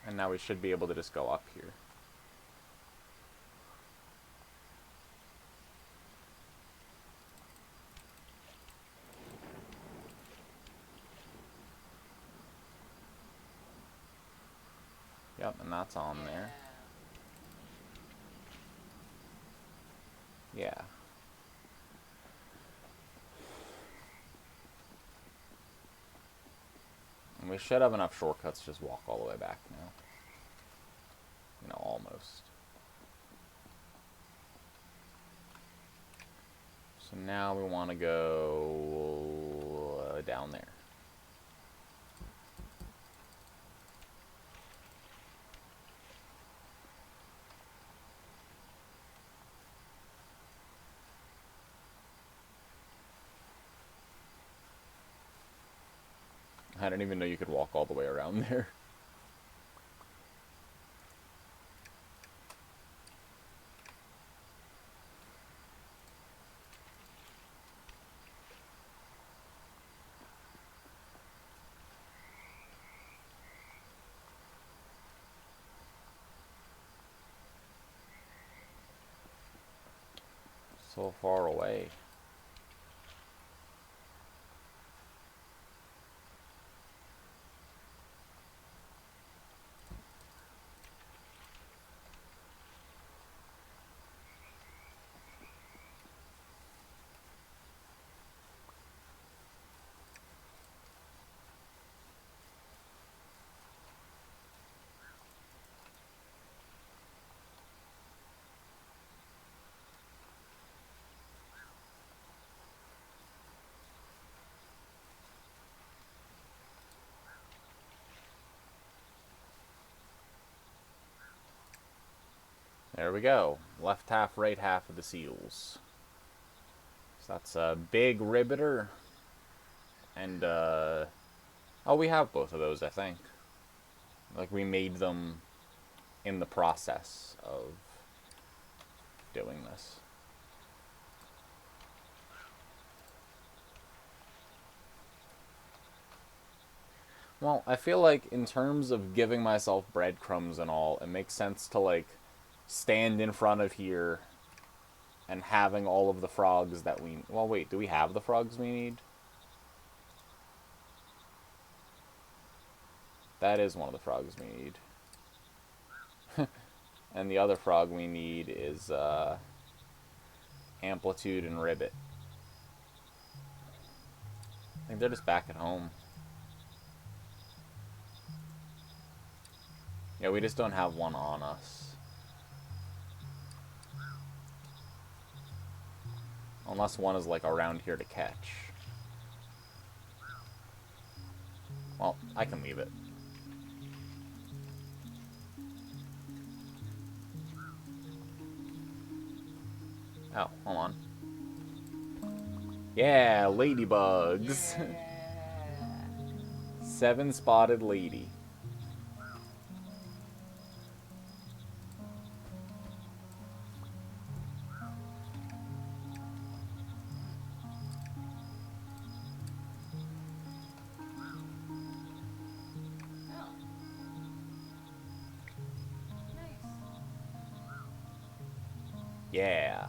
And now we should be able to just go up here. Yep, and that's on there. Yeah. And we should have enough shortcuts to just walk all the way back now. You know, almost. So now we want to go down there. I didn't even know you could walk all the way around there. So far away. There we go. Left half, right half of the seals. So that's a big ribbeter. And, oh, we have both of those, I think. Like, we made them in the process of doing this. Well, I feel like in terms of giving myself breadcrumbs and all, it makes sense to, like, stand in front of here and having all of the frogs that we... Well, wait, do we have the frogs we need? That is one of the frogs we need. And the other frog we need is, Amplitude and Ribbit. I think they're just back at home. Yeah, we just don't have one on us. Unless one is, like, around here to catch. Well, I can leave it. Oh, hold on. Yeah, ladybugs. Yeah. 7-spotted lady. Oh. Nice. Yeah.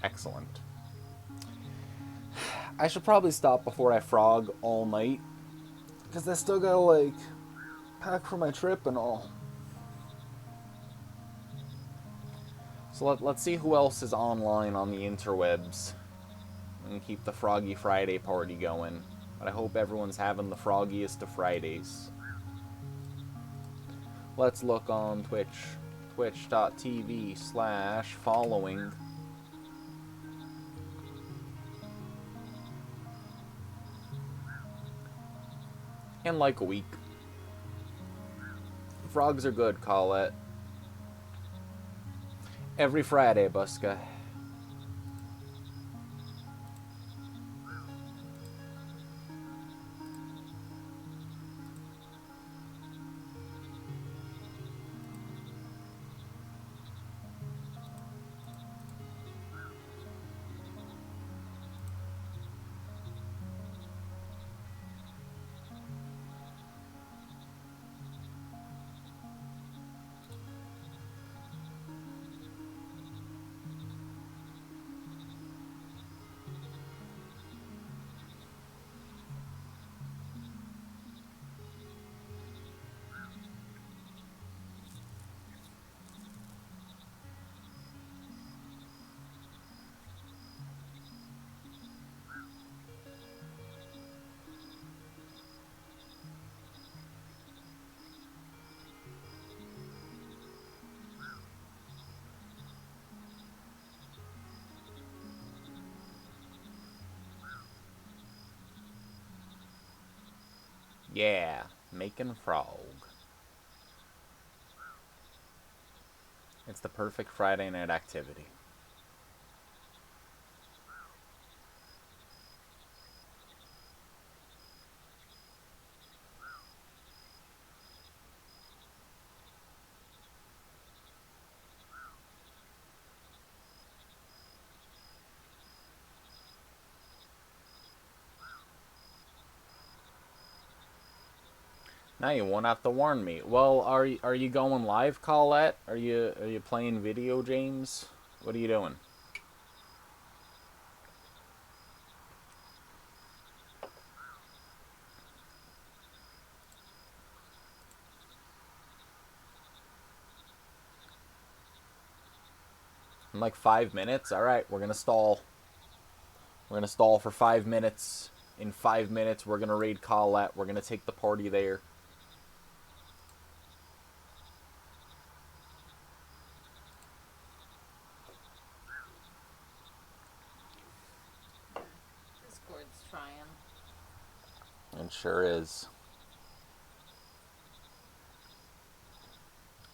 Excellent. I should probably stop before I frog all night. Because I still gotta, like, pack for my trip and all. So let's see who else is online on the interwebs. And keep the Froggy Friday party going. But I hope everyone's having the froggiest of Fridays. Let's look on Twitch. Twitch.tv/following. In like a week. Frogs are good, Colette. Every Friday, Buska. Yeah, making frog. It's the perfect Friday night activity. Now you won't have to warn me. Well, are you going live, Colette? Are you playing video games? What are you doing? In like 5 minutes? Alright, we're gonna stall. We're gonna stall for 5 minutes. In 5 minutes, we're gonna raid Colette. We're gonna take the party there. Discord's trying. It sure is.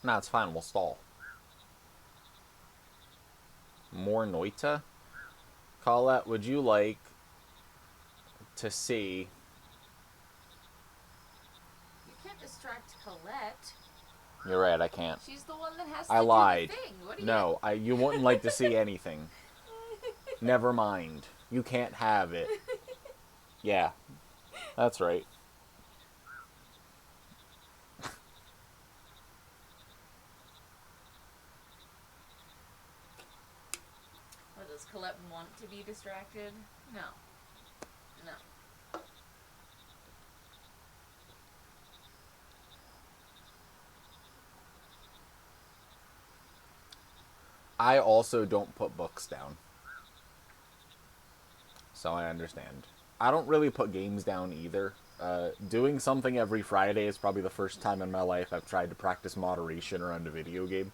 No, it's fine. We'll stall. More Noita? Colette, would you like to see... You can't distract Colette. You're right, I can't. She's the one that has I to lied. do the thing. What do you... No, you wouldn't like to see anything. Never mind. You can't have it. Yeah, that's right. What, does Colette want to be distracted? No. No. I also don't put books down. So I understand. I don't really put games down either. Doing something every Friday is probably the first time in my life I've tried to practice moderation around a video game.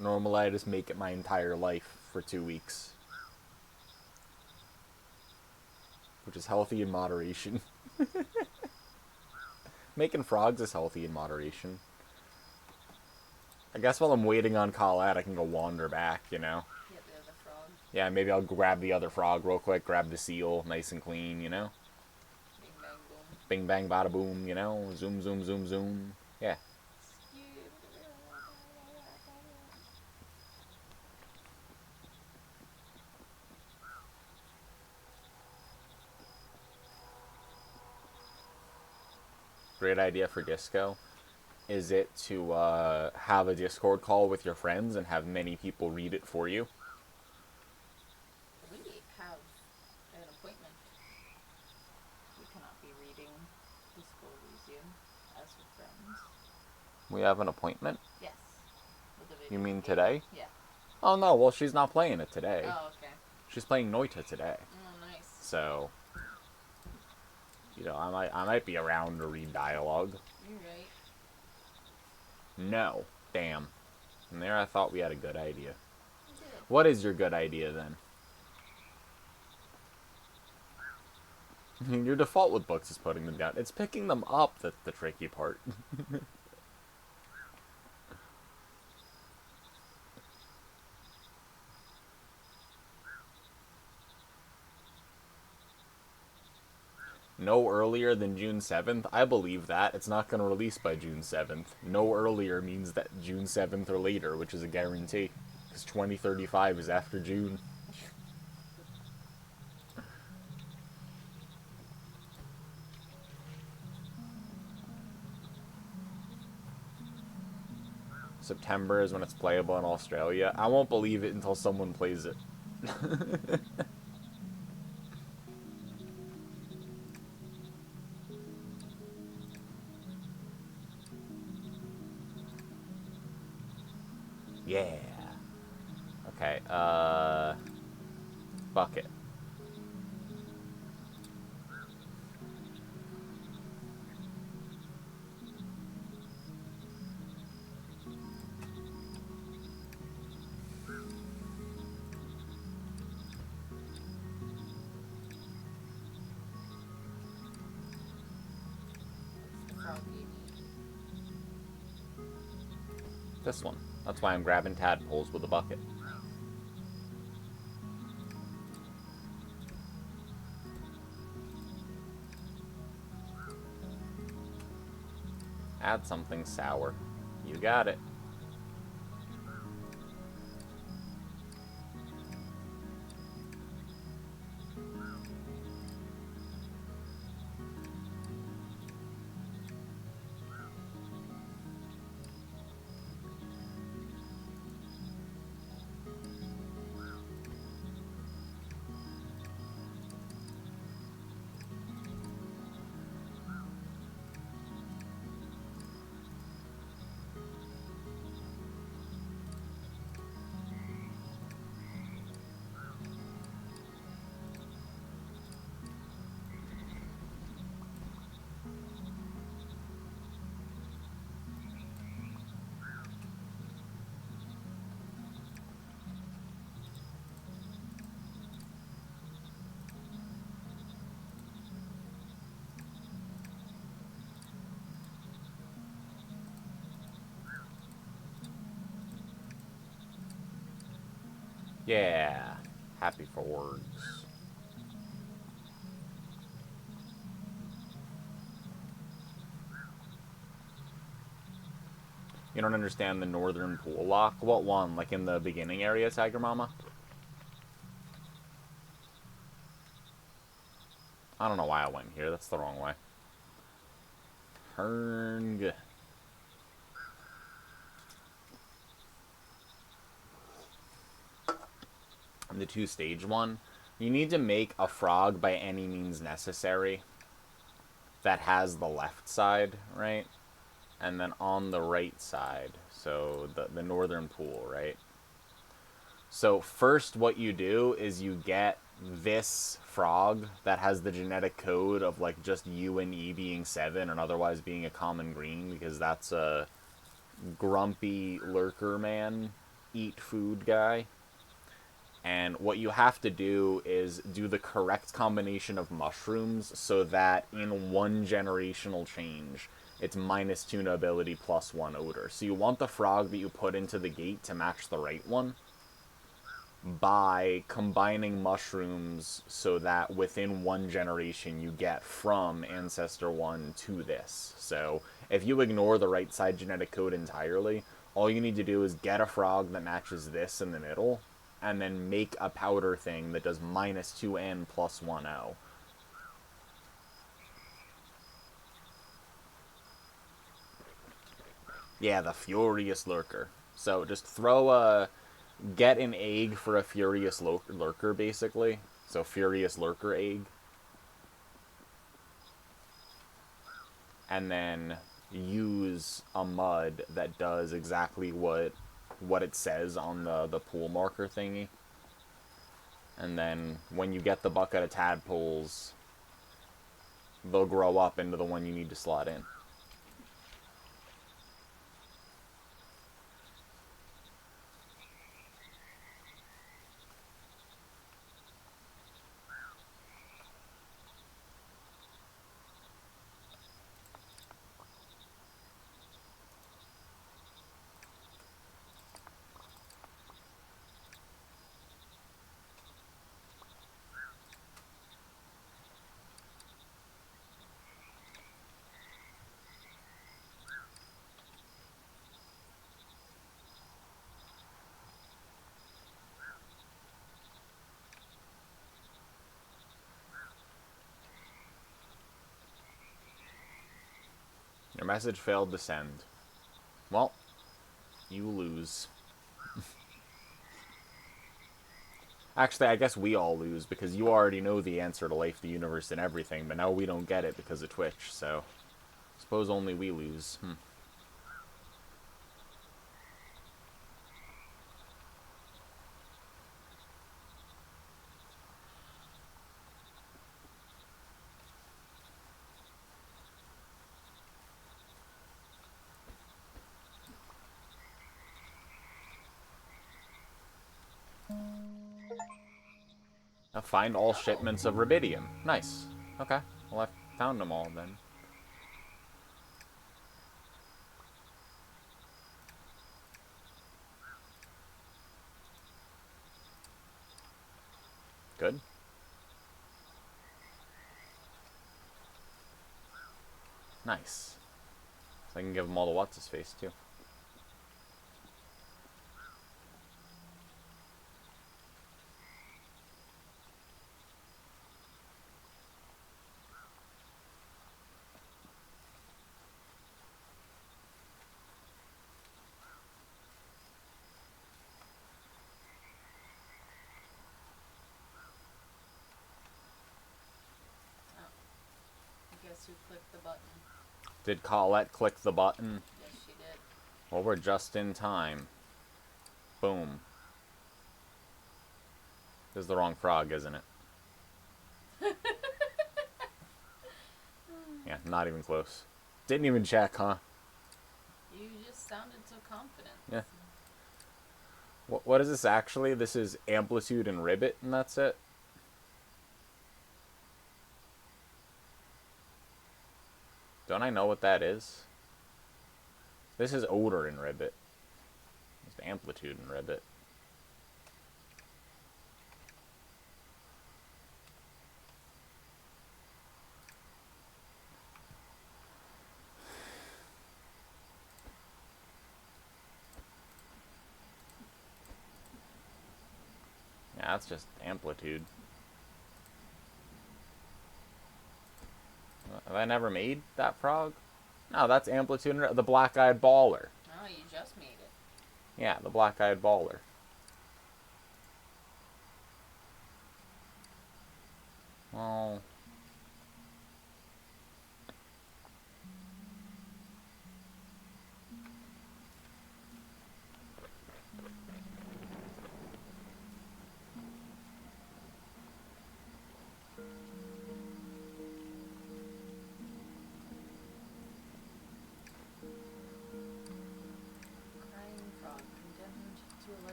Normally, I just make it my entire life for 2 weeks. Which is healthy in moderation. Making frogs is healthy in moderation. I guess while I'm waiting on Colette, I can go wander back, you know? Get the other frog. Yeah, maybe I'll grab the other frog real quick, grab the seal, nice and clean, you know? Bing bang boom. Bing bang bada boom, you know? Zoom, zoom, zoom, zoom. Yeah. Great idea for disco. Is it to have a Discord call with your friends and have many people read it for you? We have an appointment. We cannot be reading Disco Elysium as with friends. We have an appointment? Yes. With the You video mean game. today? Yeah. Oh no, well she's not playing it today. Oh, okay. She's playing Noita today. Oh, nice. So, you know, I might be around to read dialogue. You're right. No. Damn. And there I thought we had a good idea. You did. What is your good idea then? Your default with books is putting them down. It's picking them up that's the tricky part. No earlier than June 7th? I believe that. It's not going to release by June 7th. No earlier means that June 7th or later, which is a guarantee. Because 2035 is after June. September is when it's playable in Australia. I won't believe it until someone plays it. Yeah. Okay, bucket. Froggy. This one. That's why I'm grabbing tadpoles with a bucket. Add something sour. You got it. Yeah. Happy for words. You don't understand the northern pool lock? What one? Like in the beginning area, Tiger Mama? I don't know why I went here. That's the wrong way. Herng. The two-stage one. You need to make a frog by any means necessary that has the left side, right? And then on the right side, so the northern pool, right? So first what you do is you get this frog that has the genetic code of like just U and E being 7 and otherwise being a common green, because that's a grumpy lurker man, eat food guy. And what you have to do is do the correct combination of mushrooms so that in one generational change, it's -2 ability +1 odor. So you want the frog that you put into the gate to match the right one by combining mushrooms so that within one generation you get from Ancestor 1 to this. So if you ignore the right side genetic code entirely, all you need to do is get a frog that matches this in the middle, and then make a powder thing that does -2n +1o. Yeah, the Furious Lurker. So just get an egg for a Furious Lurker, basically. So Furious Lurker egg. And then use a mud that does exactly what it says on the pool marker thingy. And then when you get the bucket of tadpoles, they'll grow up into the one you need to slot in. Your message failed to send. Well, you lose. Actually, I guess we all lose, because you already know the answer to life, the universe, and everything, but now we don't get it because of Twitch, so suppose only we lose. Find all shipments of rubidium. Nice. Okay. Well, I found them all then. Good. Nice. So I can give them all to what's-his-face, too. Guess who clicked the button? Did Colette click the button? Yes, she did. Well, we're just in time. Boom. This is the wrong frog, isn't it? Yeah, not even close. Didn't even check, huh? You just sounded so confident. Yeah. What is this actually? This is amplitude and ribbit, and that's it? Don't I know what that is? This is odor and ribbit. It's amplitude and ribbit. Yeah, that's just amplitude. Have I never made that frog? No, that's amplitude and the black-eyed baller. Oh, you just made it. Yeah, the black-eyed baller. Oh.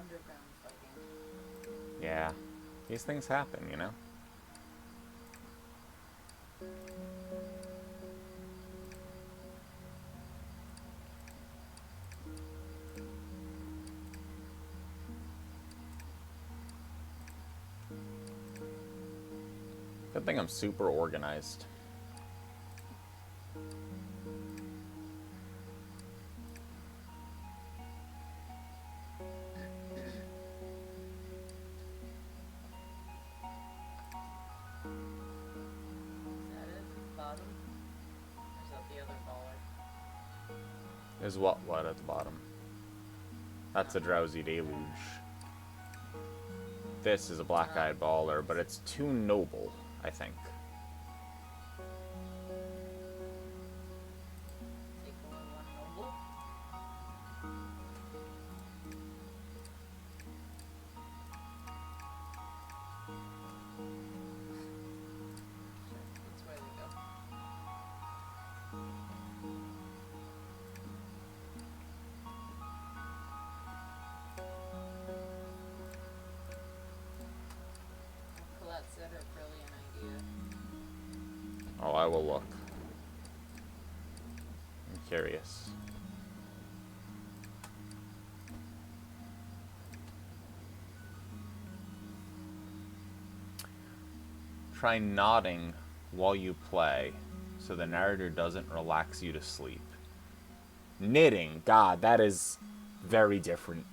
underground fighting. Yeah. These things happen, you know? Good thing I'm super organized. Is that it? Bottom? Or is that the other baller? Is what at the bottom? That's a drowsy deluge. This is a black-eyed baller, but it's too noble, I think. Take away one noble. Sure, that's where they go. Colette said her brilliant idea. Oh, I will look. I'm curious. Try nodding while you play so the narrator doesn't relax you to sleep. Knitting, God, that is very different.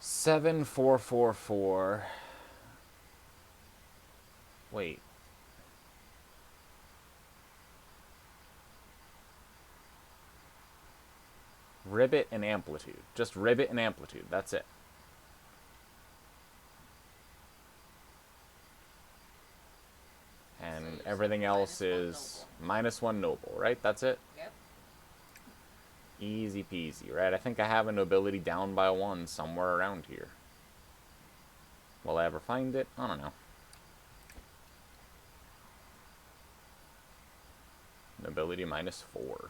Seven, 4, 4, 4. Wait. Ribbit and amplitude. Just ribbit and amplitude. That's it. And So everything else is -1 noble, right? That's it? Yep. Easy peasy, right? I think I have a nobility down by 1 somewhere around here. Will I ever find it? I don't know. Nobility -4.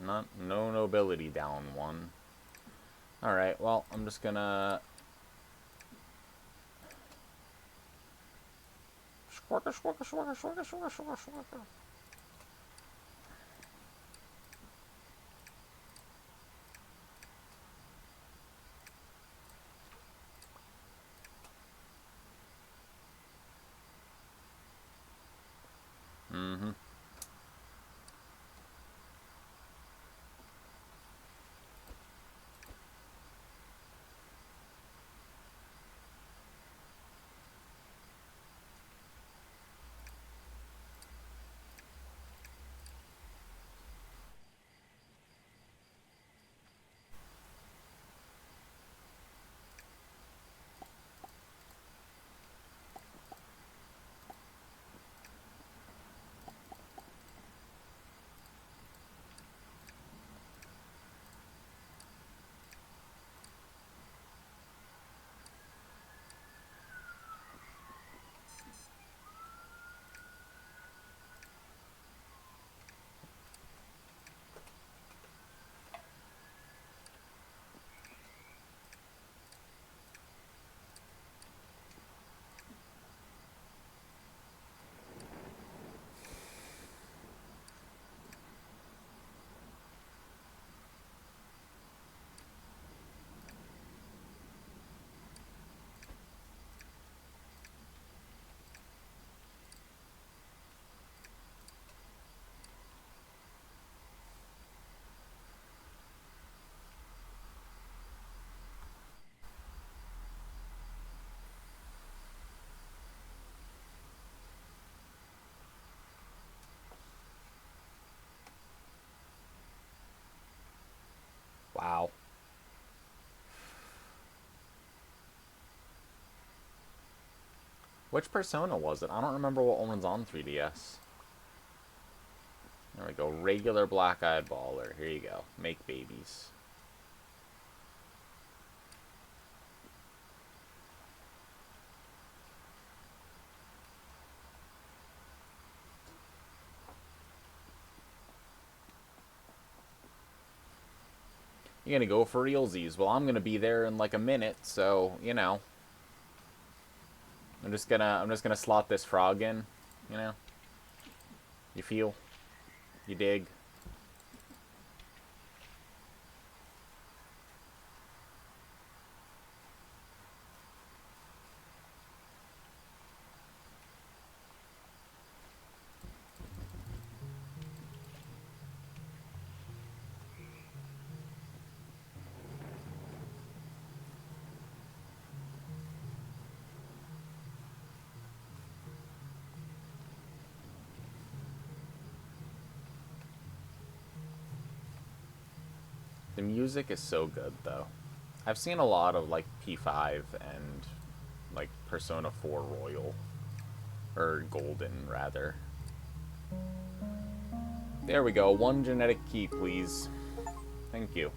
No, no nobility down 1. Alright, well, I'm just gonna... Squawka, squawka, squawka, squawka, squawka, squawka, squawka. Mm-hmm. Which Persona was it? I don't remember what one was on 3DS. There we go. Regular black-eyed baller. Here you go. Make babies. You're gonna go for realsies. Well, I'm gonna be there in like a minute, so you know. I'm just gonna slot this frog in, you know. You feel? You dig? The music is so good, though. I've seen a lot of, like, P5 and, like, Persona 4 Royal. Or Golden, rather. There we go. One genetic key, please. Thank you.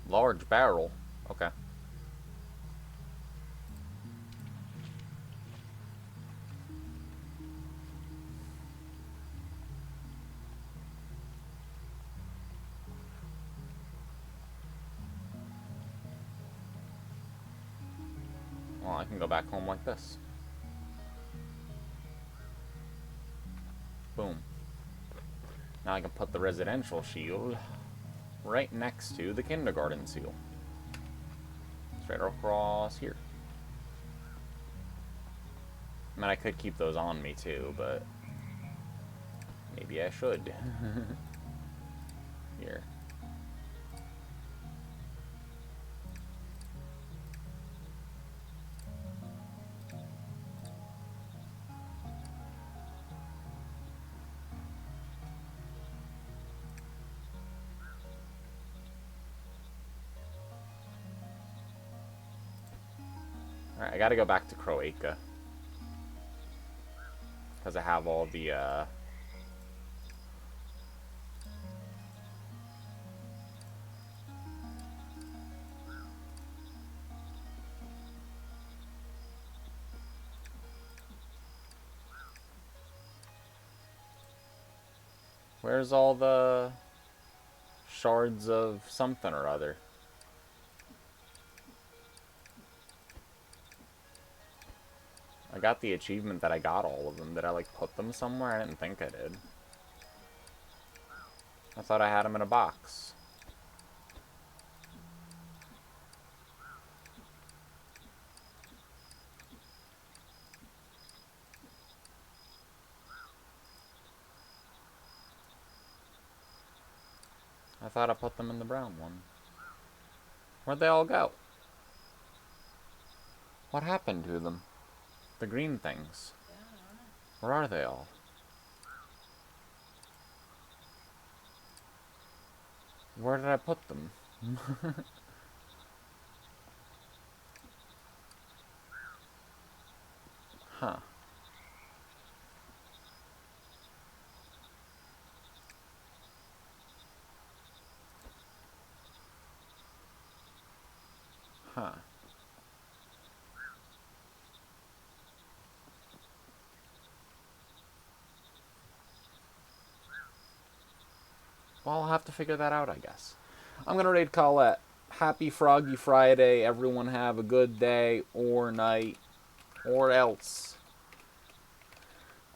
Large barrel. Okay. Well, I can go back home like this. Boom. Now I can put the residential shield right next to the kindergarten seal. Straight across here. I mean, I could keep those on me too, but maybe I should. Here. Alright, I gotta go back to Croatia. Because I have all the, Where's all the shards of something or other? I got the achievement that I got all of them. Did I, like, put them somewhere? I didn't think I did. I thought I had them in a box. I thought I put them in the brown one. Where'd they all go? What happened to them? The green things. Where are they all? Where did I put them? Huh. Huh. Well, I'll have to figure that out, I guess. I'm gonna raid Colette. Happy Froggy Friday. Everyone have a good day or night or else.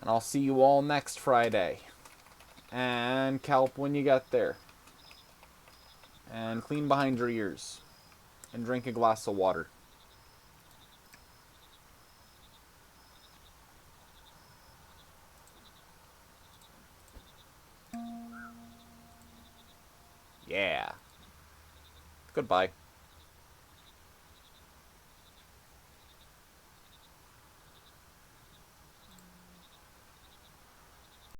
And I'll see you all next Friday. And Kelp when you get there. And clean behind your ears. And drink a glass of water. Yeah. Goodbye.